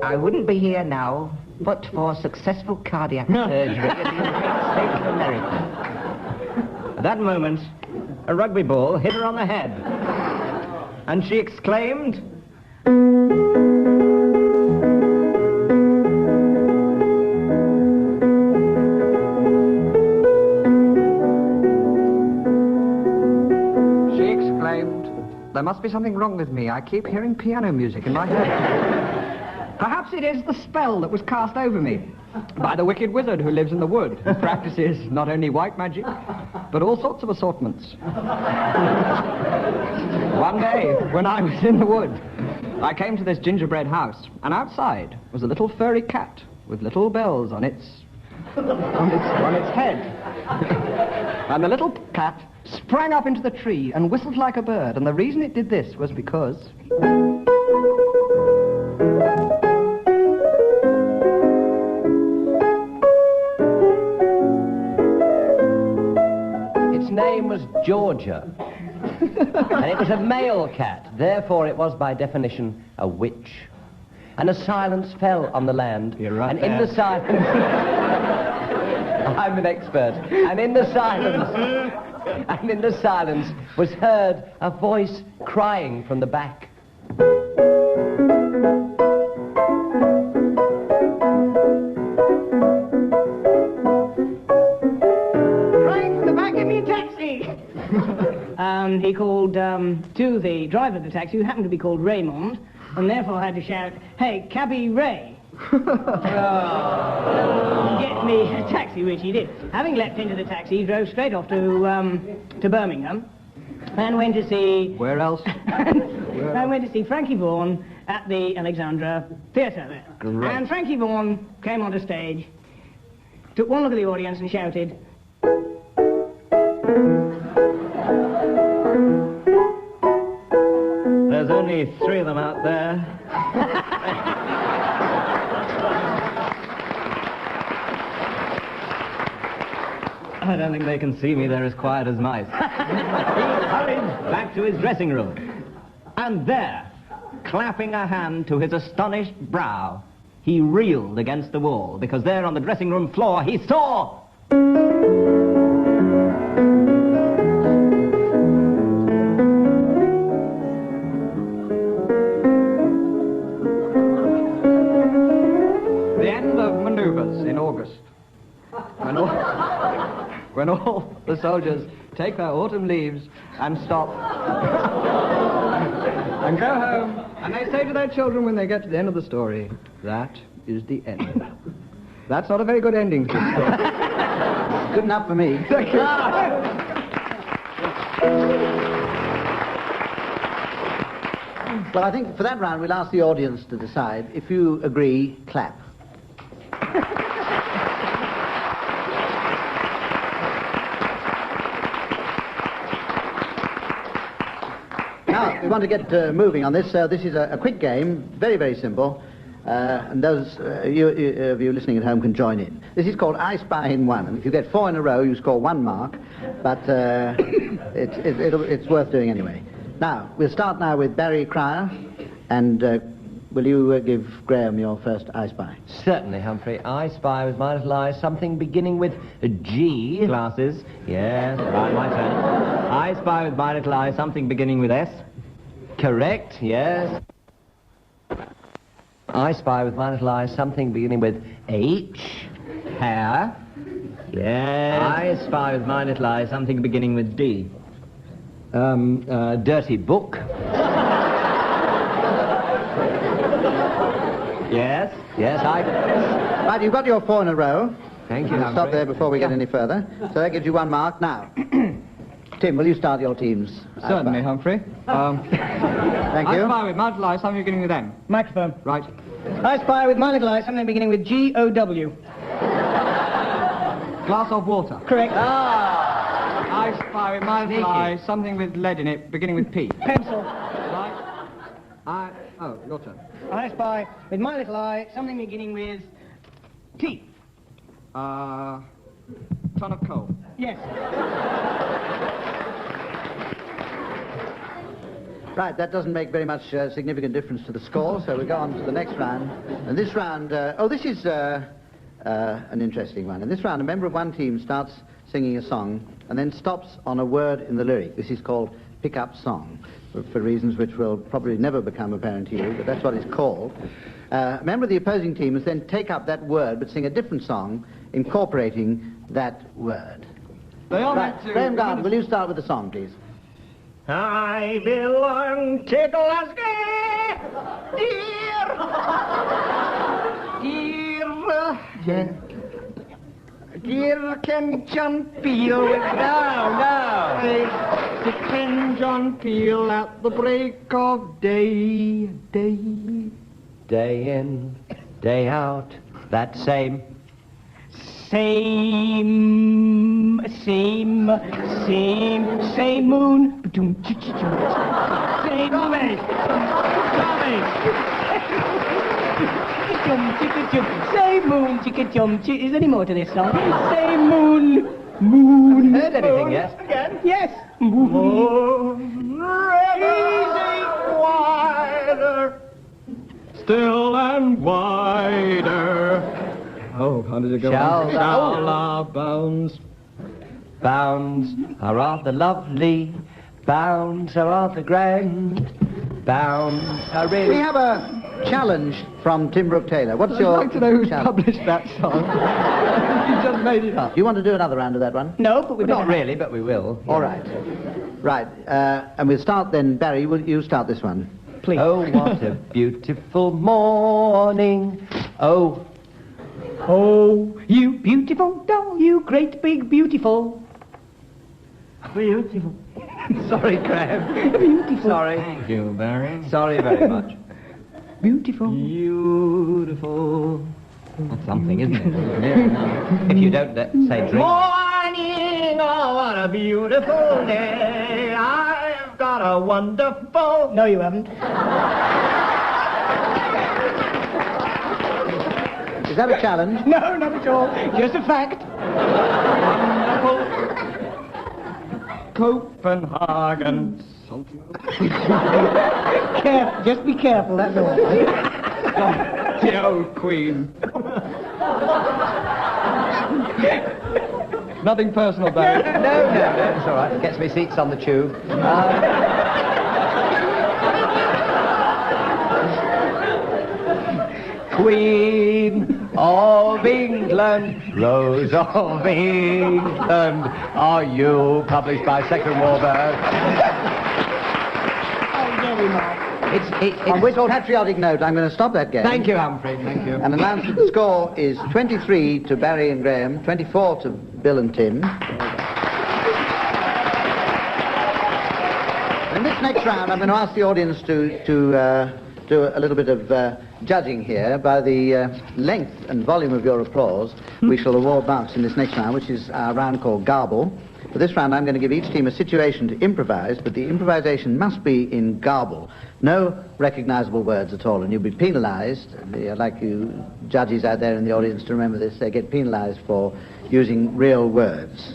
I wouldn't be here now but for successful cardiac surgery in the United States of America. At that moment, a rugby ball hit her on the head, and she exclaimed, There must be something wrong with me. I keep hearing piano music in my head. Perhaps it is the spell that was cast over me by the wicked wizard who lives in the wood, who practices not only white magic, but all sorts of assortments. One day, when I was in the wood, I came to this gingerbread house, and outside was a little furry cat with little bells on its head. And the little cat sprang up into the tree and whistled like a bird, and the reason it did this was because... its name was Georgia, and it was a male cat, therefore it was by definition a witch. And a silence fell on the land. You're right and there. in the silence... I'm an expert. And in the silence was heard a voice crying from the back. Crying from the back, give me a taxi! He called to the driver of the taxi, who happened to be called Raymond, and therefore had to shout, "Hey, cabby Ray!" Get me a taxi, which he did. Having leapt into the taxi, he drove straight off to Birmingham and went to see... Where else? and went to see Frankie Vaughan at the Alexandra Theatre there. Great. And Frankie Vaughan came onto stage, took one look at the audience and shouted... There's only 3 of them out there. I don't think they can see me. They're as quiet as mice. He hurried back to his dressing room. And there, clapping a hand to his astonished brow, he reeled against the wall, because there on the dressing room floor he saw... The end of manoeuvres in August. When all the soldiers take their autumn leaves and stop and go home, and they say to their children when they get to the end of the story, that is the end. That's not a very good ending to the story. Good enough for me. Thank you. Well, I think for that round we'll ask the audience to decide. If you agree, clap. Now, we want to get moving on this. This is a quick game, very, very simple. And those of you listening at home can join in. This is called I Spy in One, and if you get 4 in a row, you score 1 mark, but it's worth doing anyway. Now, we'll start now with Barry Cryer, and will you give Graeme your first I Spy? Certainly, Humphrey. I spy with my little eye something beginning with G. Glasses. Yes, right, my turn. I spy with my little eye something beginning with S. Correct, yes. I spy with my little eye something beginning with H. Hair. Yes. I spy with my little eye something beginning with D. Dirty book. Yes, Right, you've got your 4 in a row. Thank you, We'll Humphrey. stop there before we get any further. So that gives you 1 mark. Now, Tim, will you start your teams? Certainly, Humphrey. Thank you. I spy with my little eye something beginning with M. Microphone. Right. I spy with my little eye something beginning with G-O-W. Glass of water. Correct. I spy with my little eye something with lead in it beginning with P. Pencil. Right. Oh, your turn. I spy with my little eye something beginning with T. Ton of coal. Yes. Right, that doesn't make very much significant difference to the score, so we go on to the next round. And this round, this is an interesting one. In this round, a member of one team starts singing a song and then stops on a word in the lyric. This is called pick-up song, for reasons which will probably never become apparent to you, but that's what it's called. A member of the opposing team must then take up that word but sing a different song incorporating that word. They are Right, meant to... Graeme Garden, will you start with the song, please? I belong to Glasgow, Dear Ken John Peel. No. Ken John Peel at the break of day. Day in, day out, that same moon. Same moon, chicka-chum. Is there any more to this song? Same moon. Heard anything yet? Again? Yes. Wider, still and wider. Oh, how does it go? Shall our bounds are rather lovely, bounds are rather grand, bounds are really... We have a challenge from Tim Brooke-Taylor. What's your I'd like to know who's challenge? published that song. You just made it up. Do you want to do another round of that one? No, but we Not really, but we will. All right. Right, and we'll start then. Barry, will you start this one? Please. Oh, what a beautiful morning. Oh, you beautiful doll, you great big beautiful. Beautiful. sorry, Graeme. Beautiful. Sorry. Thank you, Barry. Sorry very much. Beautiful. Beautiful. That's something, isn't it? If you don't say drink. Morning, oh, what a beautiful day. I've got a wonderful... No, you haven't. Is that a challenge? No, not at all. Just a fact. Copenhagen. Just be careful, that's all. The old queen. Nothing personal, Barry. No, it's all right. Gets me seats on the tube. Queen of England, Rose of England, are you published by Second Warburg? On which patriotic note, I'm going to stop that game. Thank you, Humphrey. Thank you. And announce that the score is 23 to Barry and Graeme, 24 to Bill and Tim. In this next round, I'm going to ask the audience to do a little bit of judging here. By the length and volume of your applause, we shall award marks in this next round, which is our round called Garble. For this round, I'm going to give each team a situation to improvise, but the improvisation must be in garble. No recognisable words at all, and you'll be penalised. I'd like you judges out there in the audience to remember this. They get penalised for using real words.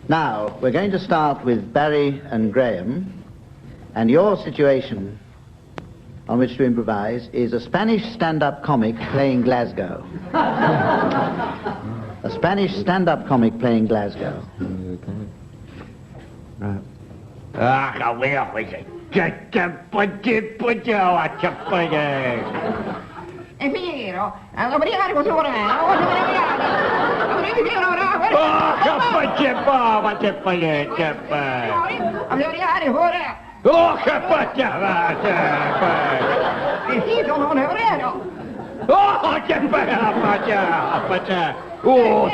Now, we're going to start with Barry and Graeme, and your situation on which to improvise is a Spanish stand-up comic playing Glasgow. A Spanish stand-up comic playing Glasgow. Right. È vero, allora cosa ora? Oh, che faccia! Io non è vero! Oh, che faccia! Oh,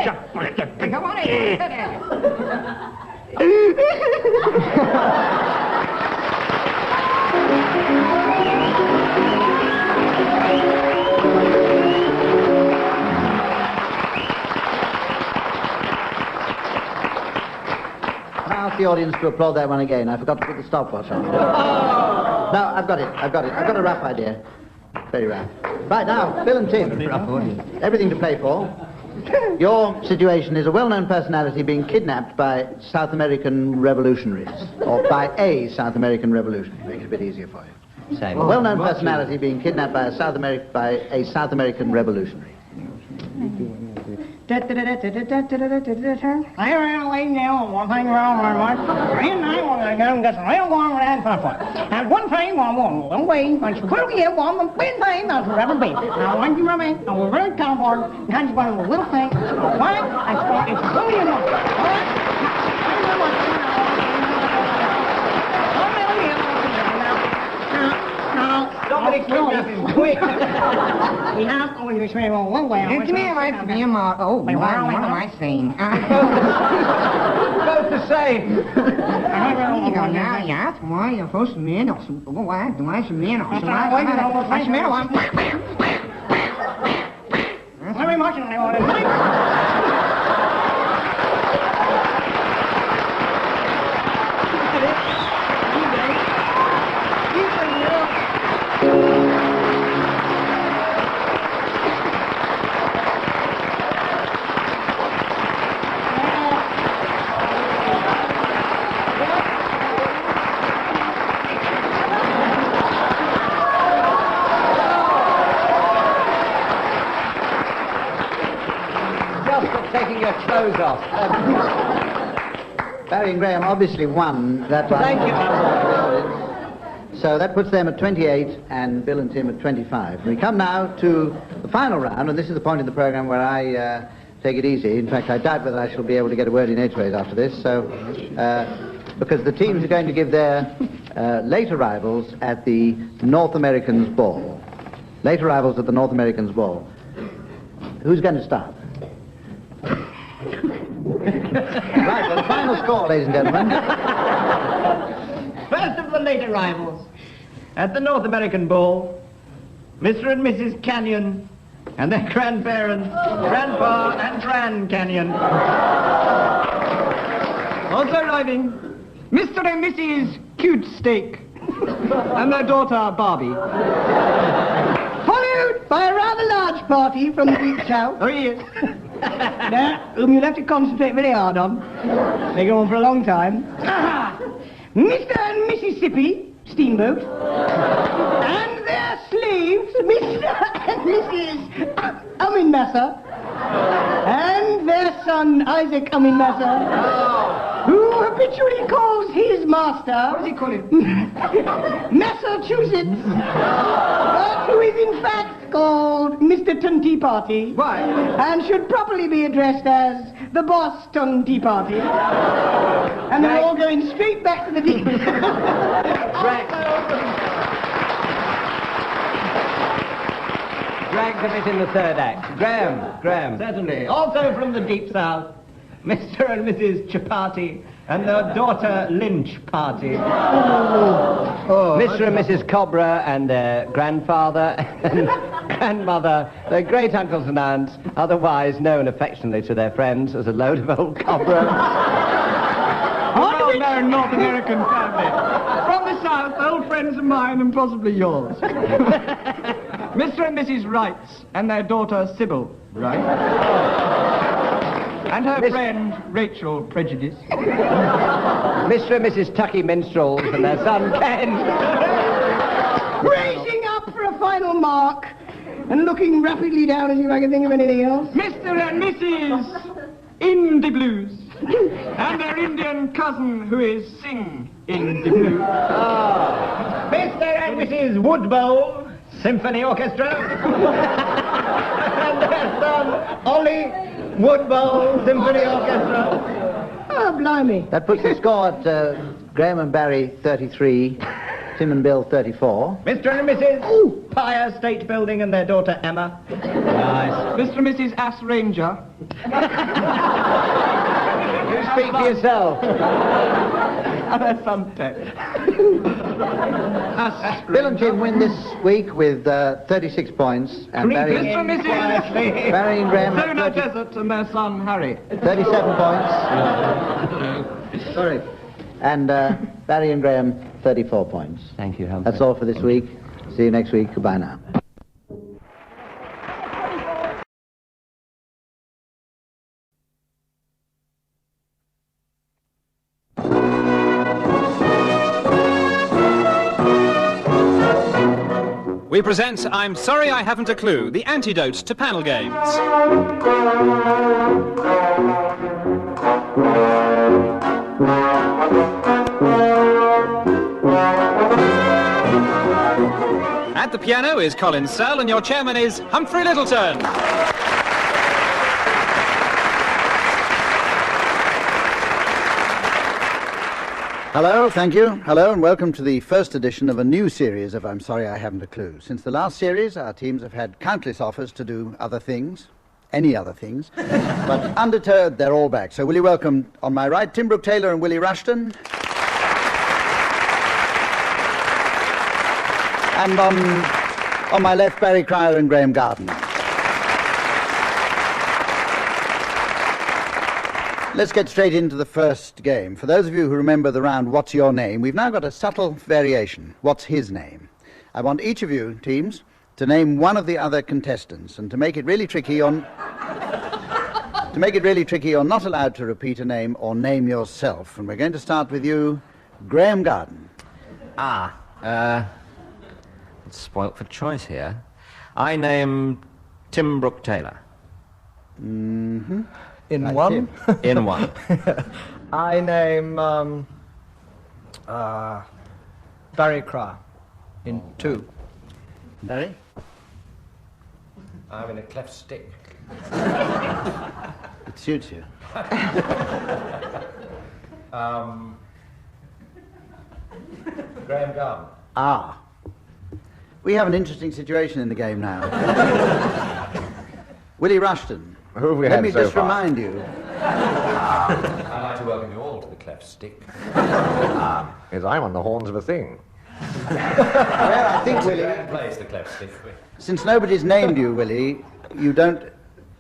I ask the audience to applaud that one again. I forgot to put the stopwatch on. No, I've got it. I've got a rough idea. Very rough. Right, now, Bill and Tim. Everything to play for. Your situation is a well-known personality being kidnapped by South American revolutionaries. Or by a South American revolutionary. Make it a bit easier for you. Same. A well-known personality being kidnapped by a South American revolutionary. I ran away now, one thing wrong, and I want to go and get some real warm and fun. And one thing, one way, when she will get one, the big thing that's ever been. Now, when you run in, I was very comfortable, and kind of one of the little things, why? I thought it's really enough. All right? Somebody kidnap him, quick! We have only to swim one way. It's me, right? Me and Mark. Oh, what am I saying? Both the same. There you go, now, yes. Why, you're supposed to mean, why should mean, I should mean, very much, and I want to. Taking your clothes off. Barry and Graeme obviously won that one. Thank you. So that puts them at 28 and Bill and Tim at 25. We come now to the final round, and this is the point in the programme where I take it easy. In fact, I doubt whether I shall be able to get a word in edgeways after this. So, because the teams are going to give their late arrivals at the North Americans Ball. Late arrivals at the North Americans Ball. Who's going to start? Right, well, the final score, ladies and gentlemen. First of the late arrivals at the North American Ball, Mr. and Mrs. Canyon and their grandparents, Grandpa and Gran Canyon. Also arriving, Mr. and Mrs. Cute Steak and their daughter Barbie. Followed by a rather large party from the deep south. Oh, yes. Whom you'll have to concentrate very hard on. They go on for a long time. Mr. and Mrs. Sippy, Steamboat, and their slaves, Mr. and Mrs. Umminmesser, and their son, Isaac Umminmesser, who habitually calls his master... What does he call him? Massachusetts, but who is in fact called Mr. Tea Party. Why? And should properly be addressed as the Boston Tea Party. And they're all going straight back to the deep. Drag them it in the third act. Graeme. Certainly. Also from the deep south, Mr. and Mrs. Chapati and their daughter Lynch Party. Mr. and Mrs. Cobra and their grandfather and grandmother, their great uncles and aunts, otherwise known affectionately to their friends as a load of old Cobra. Well-known North American family. From the south, old friends of mine and possibly yours. Mr. and Mrs. Wrights and their daughter Sybil Wright. And her friend, Rachel Prejudice. Mr. and Mrs. Tucky Minstrels and their son, Ken. Raising Mark, and looking rapidly down as if I can think of anything else. Mr. and Mrs. in the blues. And their Indian cousin who is sing in the blues. Mr. and Mrs. Woodbowl Symphony Orchestra. And their son, Ollie Woodbowl Symphony Orchestra. Oh, blimey. That puts the score at Graeme and Barry 33, Tim and Bill 34. Mr. and Mrs. Pyre State Building and their daughter Emma. Nice. Mr. and Mrs. Ass Ranger. You speak for yourself. And their son Ted. Bill and Tim win this week with 36 points. And Barry Mr. and Mrs. Barry and Graeme have Zona Desert and their son Harry. 37 points. Sorry. And Barry and Graeme, 34 points. Thank you, Humphrey. That's all for this week. See you next week. Goodbye now. We present I'm Sorry I Haven't a Clue, the antidote to panel games. At the piano is Colin Searle and your chairman is Humphrey Lyttelton. Hello, thank you. Hello and welcome to the first edition of a new series of I'm Sorry I Haven't a Clue. Since the last series, our teams have had countless offers to do other things, any other things, but undeterred, they're all back. So will you welcome, on my right, Tim Brooke-Taylor and Willie Rushton. And on my left, Barry Cryer and Graeme Garden. Let's get straight into the first game. For those of you who remember the round What's Your Name, we've now got a subtle variation. What's his name? I want each of you, teams, to name one of the other contestants, and to make it really tricky, you're not allowed to repeat a name or name yourself. And we're going to start with you, Graeme Garden. Spoilt for choice here. I name Tim Brooke-Taylor. Mm-hmm. In one? In one. I name Barry Cryer. In two. Barry? I'm in a cleft stick. It suits you. Graeme Garden. We have an interesting situation in the game now. Willie Rushton. Who have we Let had me so just far? remind you. I'd like to welcome you all to the cleft stick. Because I'm on the horns of a thing. Well, I think, Willie, Plays the cleft stick. since nobody's named you, Willie, you don't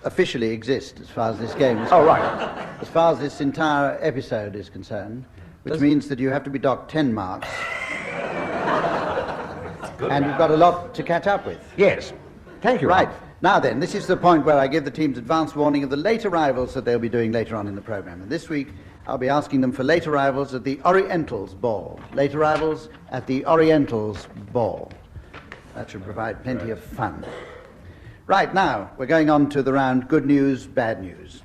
officially exist as far as this game is concerned. Oh, right. As far as this entire episode is concerned, which means that you have to be docked 10 marks. And you've got a lot to catch up with. Yes. Thank you. Right. Now then, this is the point where I give the teams advance warning of the late arrivals that they'll be doing later on in the programme. And this week, I'll be asking them for late arrivals at the Orientals Ball. Late arrivals at the Orientals Ball. That should provide plenty of fun. Right, now, we're going on to the round Good News, Bad News.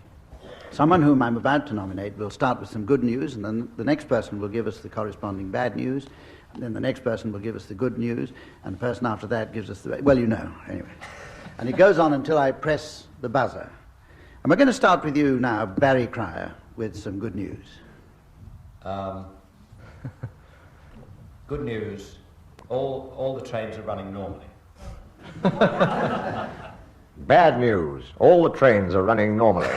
Someone whom I'm about to nominate will start with some good news, and then the next person will give us the corresponding bad news, and then the next person will give us the good news, and the person after that gives us the... Well, you know, anyway. And it goes on until I press the buzzer. And we're going to start with you now, Barry Cryer, with some good news. Good news. All the trains are running normally. Bad news. All the trains are running normally.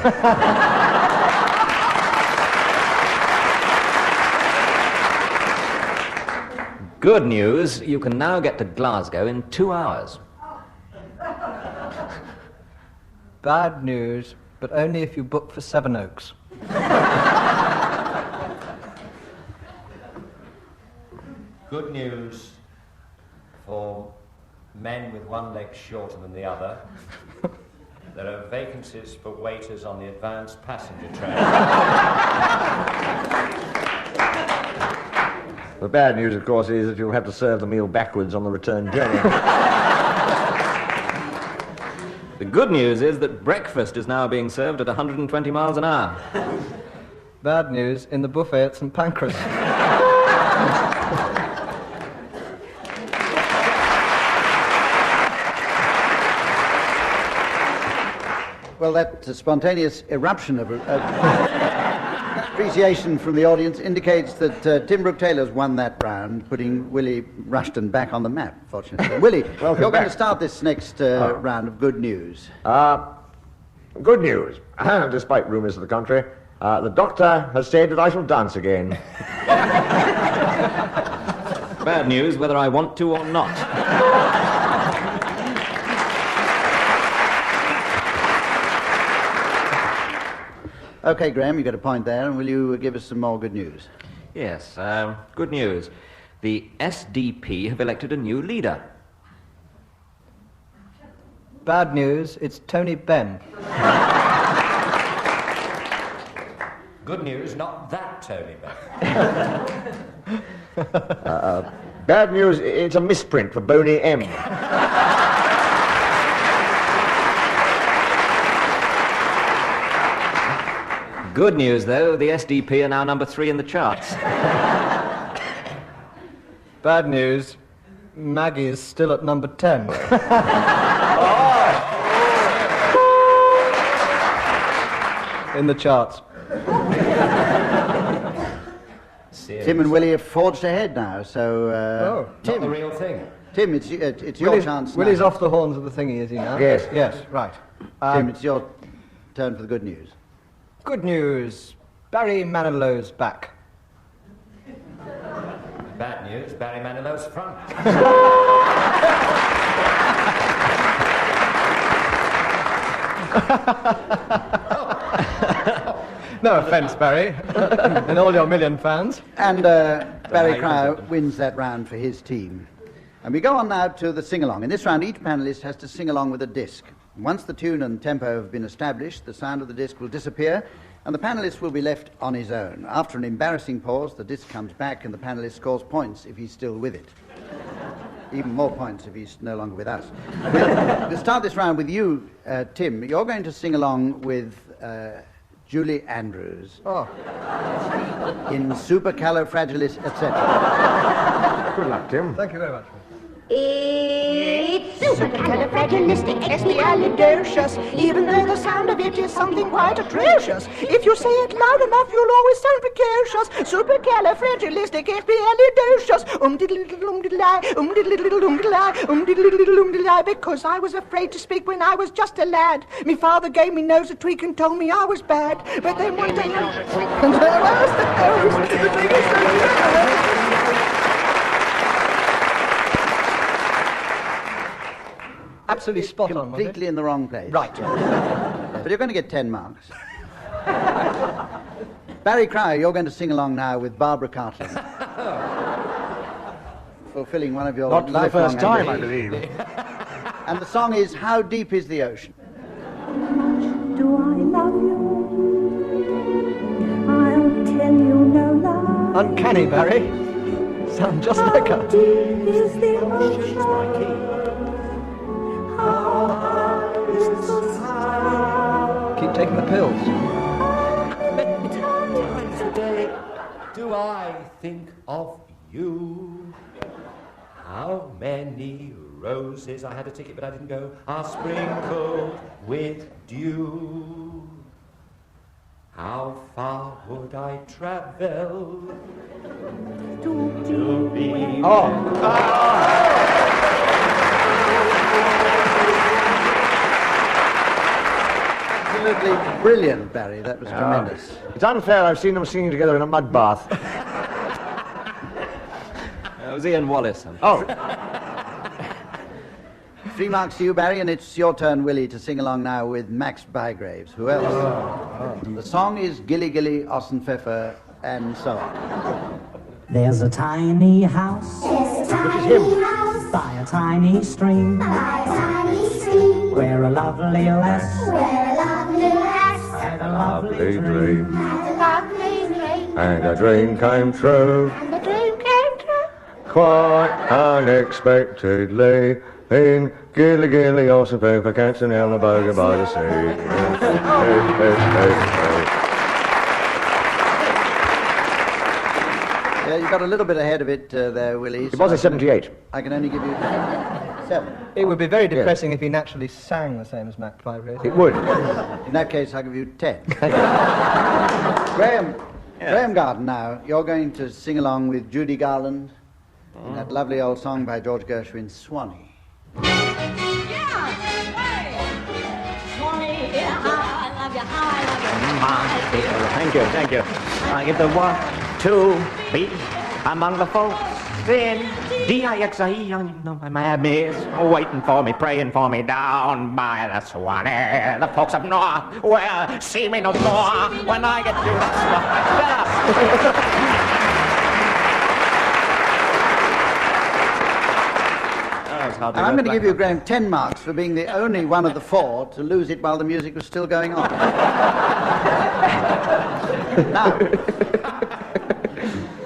Good news, you can now get to Glasgow in 2 hours. Bad news, but only if you book for Sevenoaks. Good news for men with one leg shorter than the other. There are vacancies for waiters on the advanced passenger train. The bad news, of course, is that you'll have to serve the meal backwards on the return journey. good news is that breakfast is now being served at 120 miles an hour. Bad news, in the buffet at St Pancras. Well, that spontaneous eruption of appreciation from the audience indicates that Tim Brooke-Taylor's won that round, putting Willie Rushton back on the map, fortunately. Willie, you're going to start this next round of good news. Good news. Despite rumours of the contrary, the doctor has said that I shall dance again. Bad news, whether I want to or not. OK, Graeme, you got a point there, and will you give us some more good news? Yes, good news. The SDP have elected a new leader. Bad news, it's Tony Benn. Good news, not that Tony Benn. Bad news, it's a misprint for Boney M. Good news, though, the SDP are now number 3 in the charts. Bad news, Maggie is still at number 10. In the charts. Tim and Willie have forged ahead now, so... Tim, not the real thing. Tim, it's your chance now. Willie's off the horns of the thingy, is he now? Yes. Yes, right. Tim, it's your turn for the good news. Good news, Barry Manilow's back. Bad news, Barry Manilow's front. No offence, Barry, and all your million fans. And Barry Cryer wins that round for his team. And we go on now to the sing-along. In this round, each panellist has to sing along with a disc. Once the tune and tempo have been established, the sound of the disc will disappear, and the panellist will be left on his own. After an embarrassing pause, the disc comes back, and the panellist scores points if he's still with it. Even more points if he's no longer with us. We'll start this round with you, Tim. You're going to sing along with Julie Andrews. Oh. In Supercalifragilis, etc. Good luck, Tim. Thank you very much. It's supercalifragilisticexpialidocious, even though the sound of it is something quite atrocious. If you say it loud enough, you'll always sound precocious. Supercalifragilisticexpialidocious. Diddle-diddle-diddle-diddle-diddle-diddle-diddle-diddle-diddle-diddle-diddle-diddle-diddle-diddle, because I was afraid to speak when I was just a lad. Me father gave me nose a tweak and told me I was bad. But then one day and there was the nose. The thing is so bad. Absolutely spot on, completely in the wrong place. Right. But you're going to get 10 marks. Barry Cryer, you're going to sing along now with Barbara Cartland. Fulfilling one of your Not for the lifelong first time, I ambitions. believe. And the song is How Deep Is the Ocean? Do I love you? I'll tell you no lie. Uncanny, Barry. Sound just like her. How deep is the ocean? Keep taking the pills. Times a day do I think of you. How many roses, I had a ticket but I didn't go, are sprinkled with dew. How far would I travel to be... Absolutely brilliant, Barry. That was tremendous. It's unfair. I've seen them singing together in a mud bath. That was Ian Wallace. Oh. 3 marks to you, Barry, and it's your turn, Willie, to sing along now with Max Bygraves. Who else? And the song is Gilly Gilly, Ossenpfeffer, and so on. There's a tiny house, by a tiny stream, where a lovely lass, had a lovely dream. And a dream came true. Quite unexpectedly, In gilly gilly, also pay for cats and hell, a burger by the sea. Yeah, you got a little bit ahead of it there, Willie. It was a 78. I can only give you 7. It would be very depressing if he naturally sang the same as McFly, really. It would. In that case, I'll give you 10. Graeme Garden, now, you're going to sing along with Judy Garland in that lovely old song by George Gershwin, Swanee. Thank you. I get the 1, 2, beat among the folks. Then D-I-X-I-E, my miss, waiting for me, praying for me down by the Swanee. The folks up north will see me no more when I get to the And I'm going to give you, Graeme, 10 marks for being the only one of the 4 to lose it while the music was still going on. Now,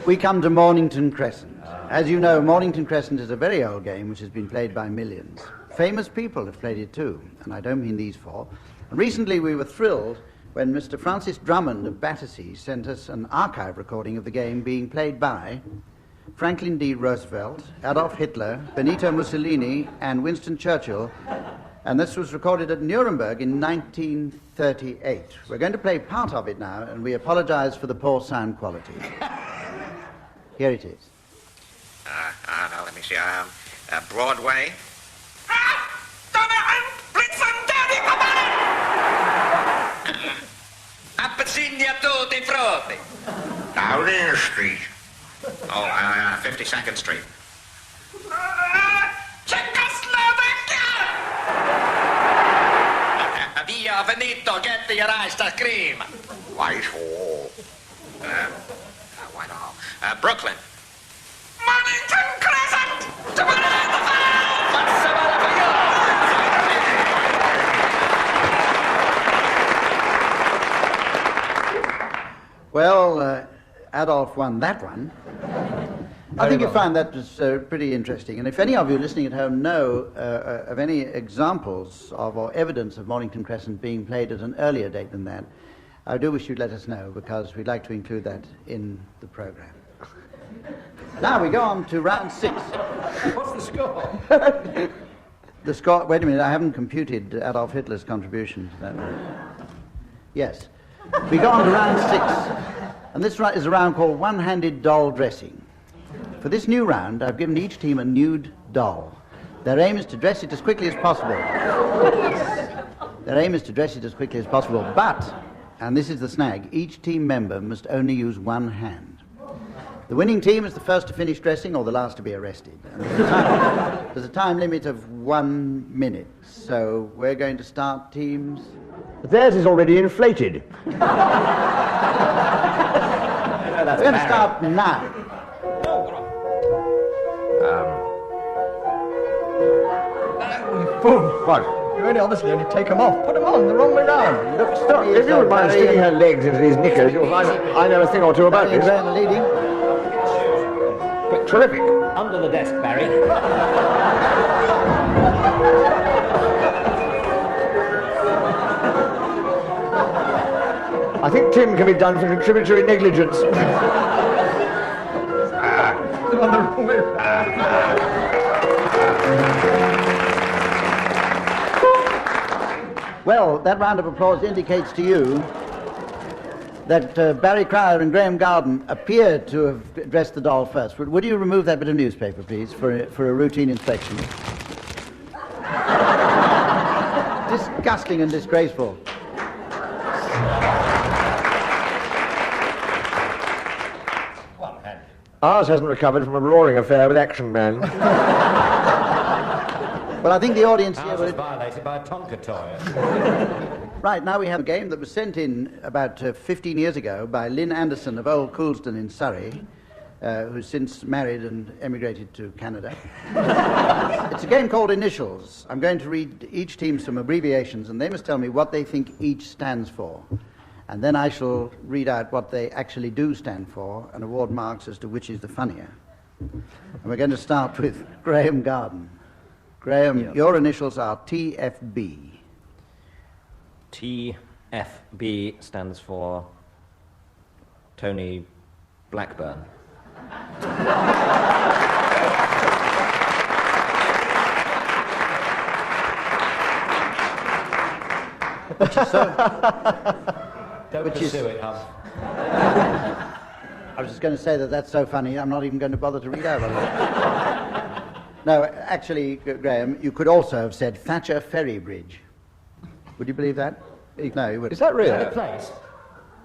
we come to Mornington Crescent. As you know, Mornington Crescent is a very old game which has been played by millions. Famous people have played it too, and I don't mean these 4. And recently we were thrilled when Mr. Francis Drummond of Battersea sent us an archive recording of the game being played by Franklin D. Roosevelt, Adolf Hitler, Benito Mussolini, and Winston Churchill, and this was recorded at Nuremberg in 1938. We're going to play part of it now, and we apologize for the poor sound quality. Here it is. Now let me see. Broadway. Appazzigna tutti frutti. Downing Street. 52nd Street. Via Veneto, get your ice cream. Whitehall. Whitehall. Brooklyn. Mornington Crescent! Well, Adolf won that one. I think you found that was pretty interesting. And if any of you listening at home know of any examples of or evidence of Mornington Crescent being played at an earlier date than that, I do wish you'd let us know, because we'd like to include that in the programme. Now we go on to round 6. What's the score? The score, wait a minute, I haven't computed Adolf Hitler's contribution to that. Yes. We go on to round 6. And this is a round called one-handed doll dressing. For this new round, I've given each team a nude doll. Their aim is to dress it as quickly as possible. But, and this is the snag, each team member must only use one hand. The winning team is the first to finish dressing or the last to be arrested. And there's a time limit of 1 minute. So we're going to start teams. Theirs is already inflated. We're going to start now. What? You obviously only take them off. Put them on the wrong way round. Look, stop. If you would mind sticking her legs into these knickers, you'll find I know a thing or two about this. Graeme leading. But terrific. Under the desk, Barry. I think Tim can be done for contributory negligence. Well, that round of applause indicates to you that Barry Cryer and Graeme Garden appear to have dressed the doll first. Would you remove that bit of newspaper, please, for a routine inspection? Disgusting and disgraceful. Ours hasn't recovered from a roaring affair with Action Man. Well, I think the audience here... Ours was violated by a Tonka toy. Right, now we have a game that was sent in about 15 years ago by Lynn Anderson of Old Coulsdon in Surrey, who's since married and emigrated to Canada. It's a game called Initials. I'm going to read each team some abbreviations, and they must tell me what they think each stands for. And then I shall read out what they actually do stand for and award marks as to which is the funnier. And we're going to start with Graeme Garden. Graeme, your initials are TFB. TFB stands for Tony Blackburn. Which is so... Don't pursue it, Hum. I was just going to say that that's so funny, I'm not even going to bother to read out of it. No, actually, Graeme, you could also have said Thatcher Ferry Bridge. Would you believe that? No, you wouldn't. Is that really? Is that a place?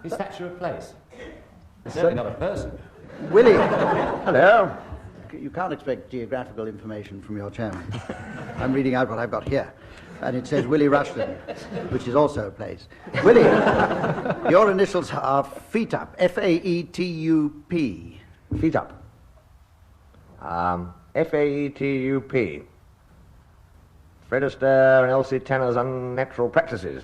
Is Thatcher a place? It's certainly not a person. Willie. Hello. You can't expect geographical information from your chairman. I'm reading out what I've got here. And it says Willie Rushton, which is also a place. Willie, your initials are Feet Up, F-A-E-T-U-P. Feet Up. F-A-E-T-U-P. Fred Astaire and Elsie Tanner's Unnatural Practices.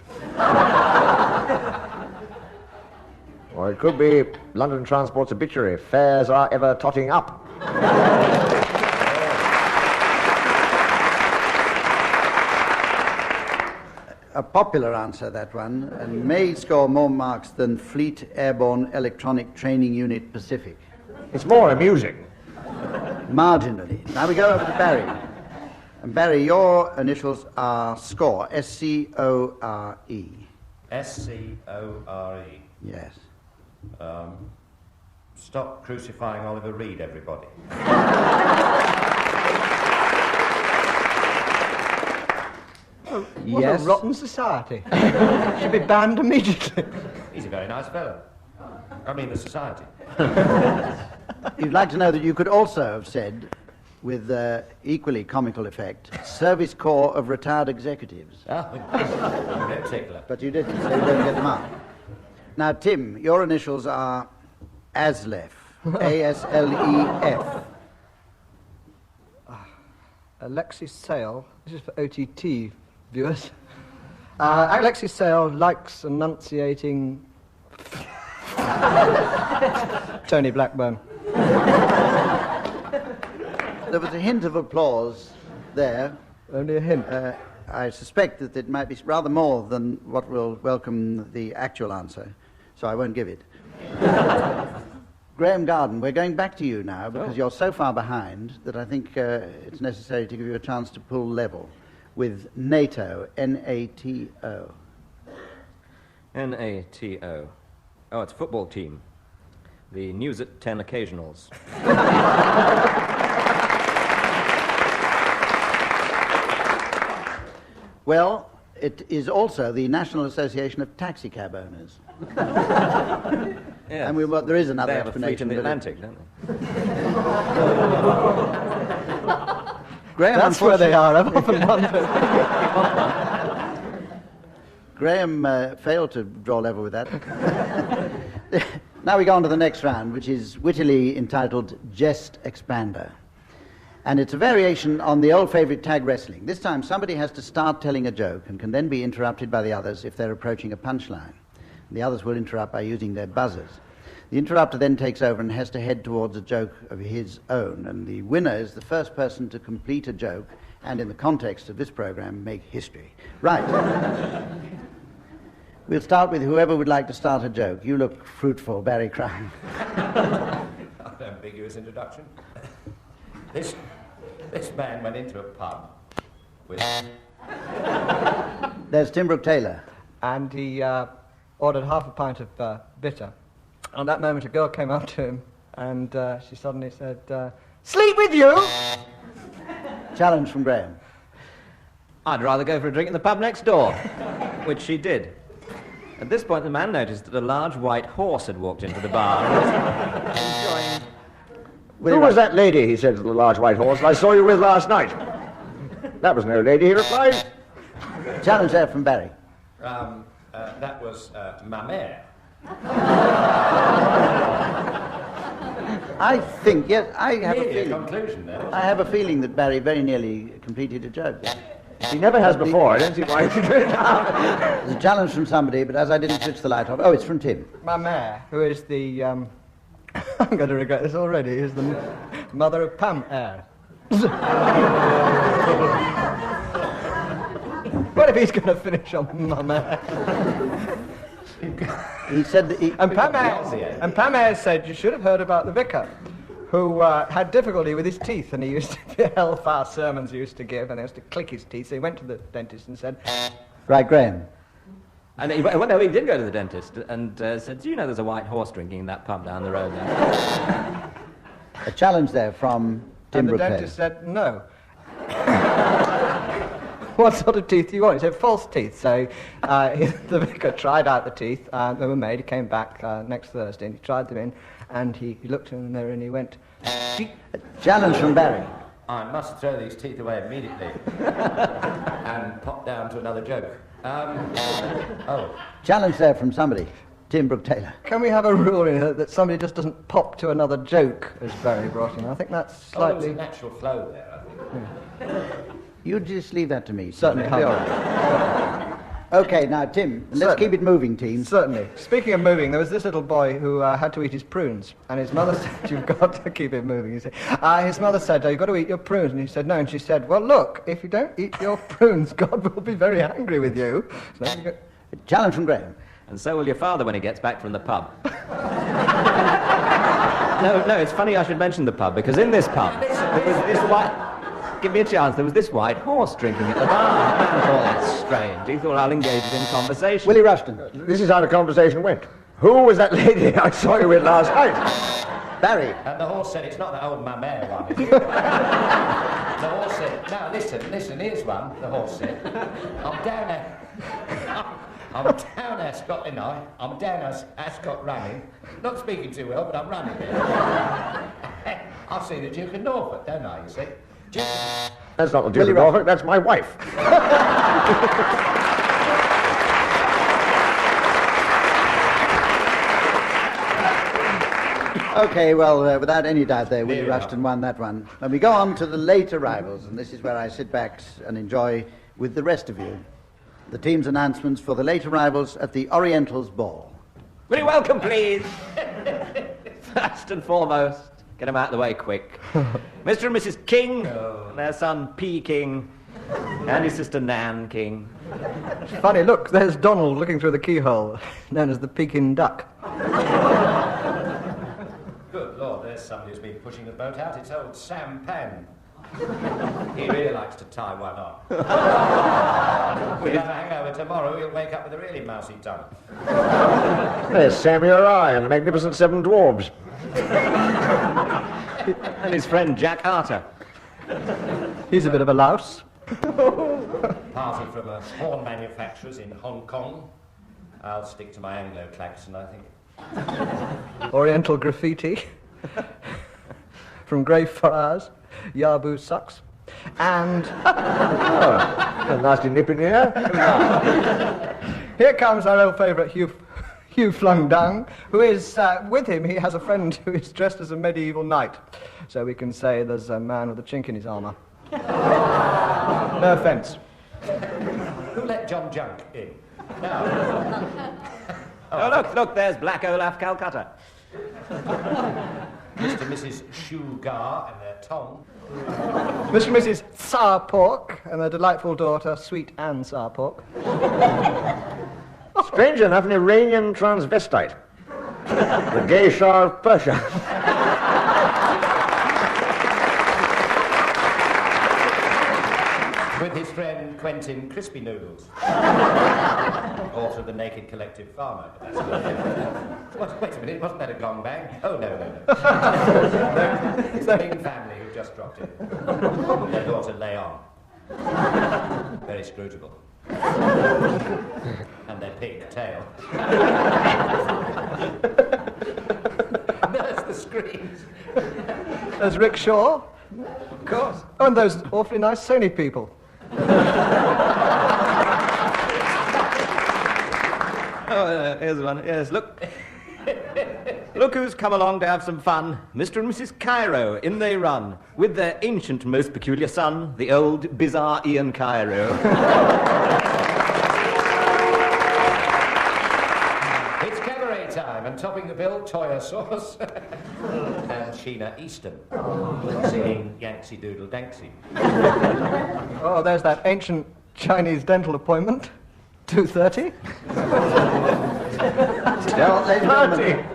Or it could be London Transport's obituary. Fares are ever totting up. A popular answer, that one, and may score more marks than Fleet Airborne Electronic Training Unit Pacific. It's more amusing. Marginally. Now we go over to Barry. And Barry, your initials are SCORE, S-C-O-R-E. S-C-O-R-E. Yes. Stop crucifying Oliver Reed, everybody. What a rotten society. Should be banned immediately. He's a very nice fellow. I mean, the society. You'd like to know that you could also have said, with equally comical effect, Service Corps of Retired Executives. Oh, very particular. But you didn't, so you don't get them out. Now, Tim, your initials are ASLEF. A-S-L-E-F. Alexis Sale. This is for OTT viewers. Alexis Sale likes enunciating Tony Blackburn. There was a hint of applause there. Only a hint. I suspect that it might be rather more than what will welcome the actual answer, so I won't give it. Graeme Garden, we're going back to you now because you're so far behind that I think it's necessary to give you a chance to pull level with NATO, N-A-T-O. N-A-T-O. Oh, it's a football team. The News at 10 Occasionals. Well, it is also the National Association of Taxi Cab Owners. Yes. And there is another they have explanation. A fleet in the Atlantic, don't they? Graeme, that's where they are. I've often wondered. Graeme failed to draw level with that. Now we go on to the next round, which is wittily entitled Jest Expander. And it's a variation on the old favourite tag wrestling. This time somebody has to start telling a joke and can then be interrupted by the others if they're approaching a punchline. The others will interrupt by using their buzzers. The interrupter then takes over and has to head towards a joke of his own, and the winner is the first person to complete a joke and, in the context of this programme, make history. Right. We'll start with whoever would like to start a joke. You look fruitful, Barry Crime. Ambiguous introduction. This man went into a pub with... There's Tim Brooke-Taylor. And he ordered half a pint of bitter. And at that moment, a girl came up to him, and she suddenly said, "Sleep with you!" Challenge from Graeme. I'd rather go for a drink in the pub next door, which she did. At this point, the man noticed that a large white horse had walked into the bar and was enjoying... Who was that lady, he said to the large white horse, I saw you with last night? That was no lady, he replied. Challenge there from Barry. That was ma mère. I think, yes, I have a feeling. Conclusion there. I have a feeling that Barry very nearly completed a joke. He never has before, I don't see why he should do it now. There's a challenge from somebody, but as I didn't switch the light off... Oh, it's from Tim. My mare, who is the... I'm going to regret this already, is the mother of Pam Eyre. What if he's going to finish on my man? He said that And Pam Ayres said you should have heard about the vicar who had difficulty with his teeth, and he used to be hellfire sermons he used to give, and he used to click his teeth, so he went to the dentist and said... Right, Graeme. And he did go to the dentist and said, do you know there's a white horse drinking in that pub down the road there? A challenge there from Tim And the Brooke-Taylor. dentist said no. What sort of teeth do you want? He said false teeth. So the vicar tried out the teeth, they were made. He came back next Thursday and he tried them in, and he looked in the mirror and he went... A challenge from Barry. I must throw these teeth away immediately and pop down to another joke. Challenge there from somebody. Tim Brooke-Taylor. Can we have a rule in here that somebody just doesn't pop to another joke, as Barry brought in? I think that's slightly... there's a natural flow there, I think. You just leave that to me. Certainly. It'll be all right. OK, now, Tim, let's keep it moving, team. Certainly. Speaking of moving, there was this little boy who had to eat his prunes, and his mother said, you've got to keep it moving. He said, his mother said, you've got to eat your prunes. And he said, no. And she said, well, look, if you don't eat your prunes, God will be very angry with you. So there you go. A challenge from Graeme. And so will your father when he gets back from the pub. No, it's funny I should mention the pub, because in this pub, there was this white... Give me a chance. There was this white horse drinking at the bar. I thought that's strange. He thought I'll engage it in conversation. Willie Rushton. This is how the conversation went. Who was that lady I saw you with last night? Barry. And the horse said, it's not the old mamere one, is it? The horse said, now listen, here's one, the horse said. I'm down at Scotland night. I'm down at Ascot running. Not speaking too well, but I'm running. I see the Duke of Norfolk, don't I, you see? That's not the Duke of Norfolk, that's my wife. OK, well, without any doubt there, Willie Rushton won that one. And we go on to the late arrivals, and this is where I sit back and enjoy with the rest of you the team's announcements for the late arrivals at the Orientals Ball. Will you welcome, please? First and foremost, get them out of the way quick. Mr. and Mrs. King, and their son P. King, and his sister Nan King. Funny, look, there's Donald looking through the keyhole, known as the Peking duck. Good Lord, there's somebody who's been pushing the boat out. It's old Sam Pan. He really likes to tie one up. We'll have a hangover tomorrow. He'll wake up with a really mousy tongue. There's Samuel I and the Magnificent Seven Dwarves. And his friend Jack Arter. He's a bit of a louse. Party from a horn manufacturers in Hong Kong. I'll stick to my Anglo-Claxon, I think. Oriental graffiti. From Grey Friars. Yabu sucks. And... a nasty nip in here. Here comes our old favourite Hugh Flung Dung, who is, with him, he has a friend who is dressed as a medieval knight. So we can say there's a man with a chink in his armour. No offence. Who let John Junk in? No. Oh, look, there's Black Olaf Calcutta. Mr. and Mrs. Sugar and their Tom. Mr. and Mrs. Sourpork and their delightful daughter, Sweet Anne Sourpork. Strange enough, an Iranian transvestite. The gay Shah of Persia. With his friend Quentin Crispy Noodles. Author of The Naked Collective Farmer. But that's wait a minute, wasn't that a gong bang? Oh, no. It's the Bing family who just dropped in. Their daughter Leon. Very scrutable. And their pig tail. There's the screens. There's Rick Shaw. Of course. Oh, and those awfully nice Sony people. Here's one. Yes, look. Look who's come along to have some fun. Mr. and Mrs. Cairo, in they run, with their ancient, most peculiar son, the old, bizarre Ian Cairo. It's cabaret time, and topping the bill, Toya sauce. And Sheena Easton, singing Yanksy Doodle Danksy. Oh, there's that ancient Chinese dental appointment. 2:30. Well, ladies and gentlemen.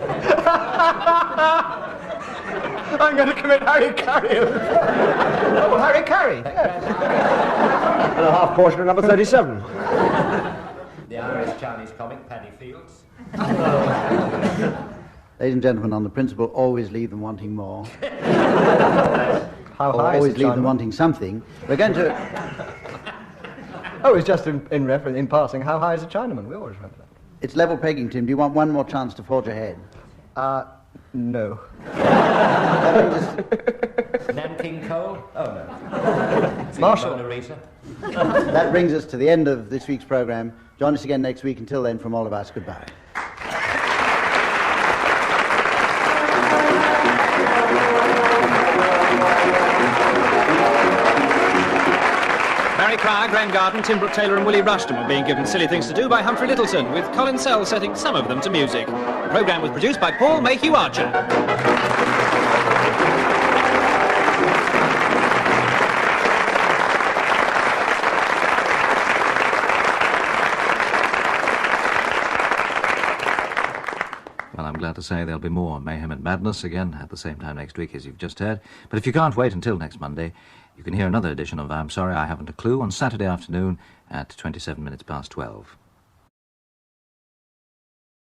I'm going to commit Harry Carey. Oh, Harry Carey. Yeah. And a half portion of number 37. The Irish-Chinese comic, Paddy Fields. Ladies and gentlemen, on the principle, always leave them wanting more. How or high always is leave them wanting something. We're going to... Oh, it's just in reference, in passing. How high is a Chinaman? We always remember that. It's level pegging, Tim. Do you want one more chance to forge ahead? No. Nanking Coal? Oh, no. Marshall. Mona Lisa? That brings us to the end of this week's programme. Join us again next week. Until then, from all of us, goodbye. Barry Cryer, Graeme Garden, Tim Brooke-Taylor and Willie Rushton were being given silly things to do by Humphrey Lyttelton, with Colin Sell setting some of them to music. The programme was produced by Paul Mayhew Archer. Well, I'm glad to say there'll be more Mayhem and Madness again at the same time next week, as you've just heard. But if you can't wait until next Monday, you can hear another edition of I'm Sorry I Haven't a Clue on Saturday afternoon at 27 minutes past 12.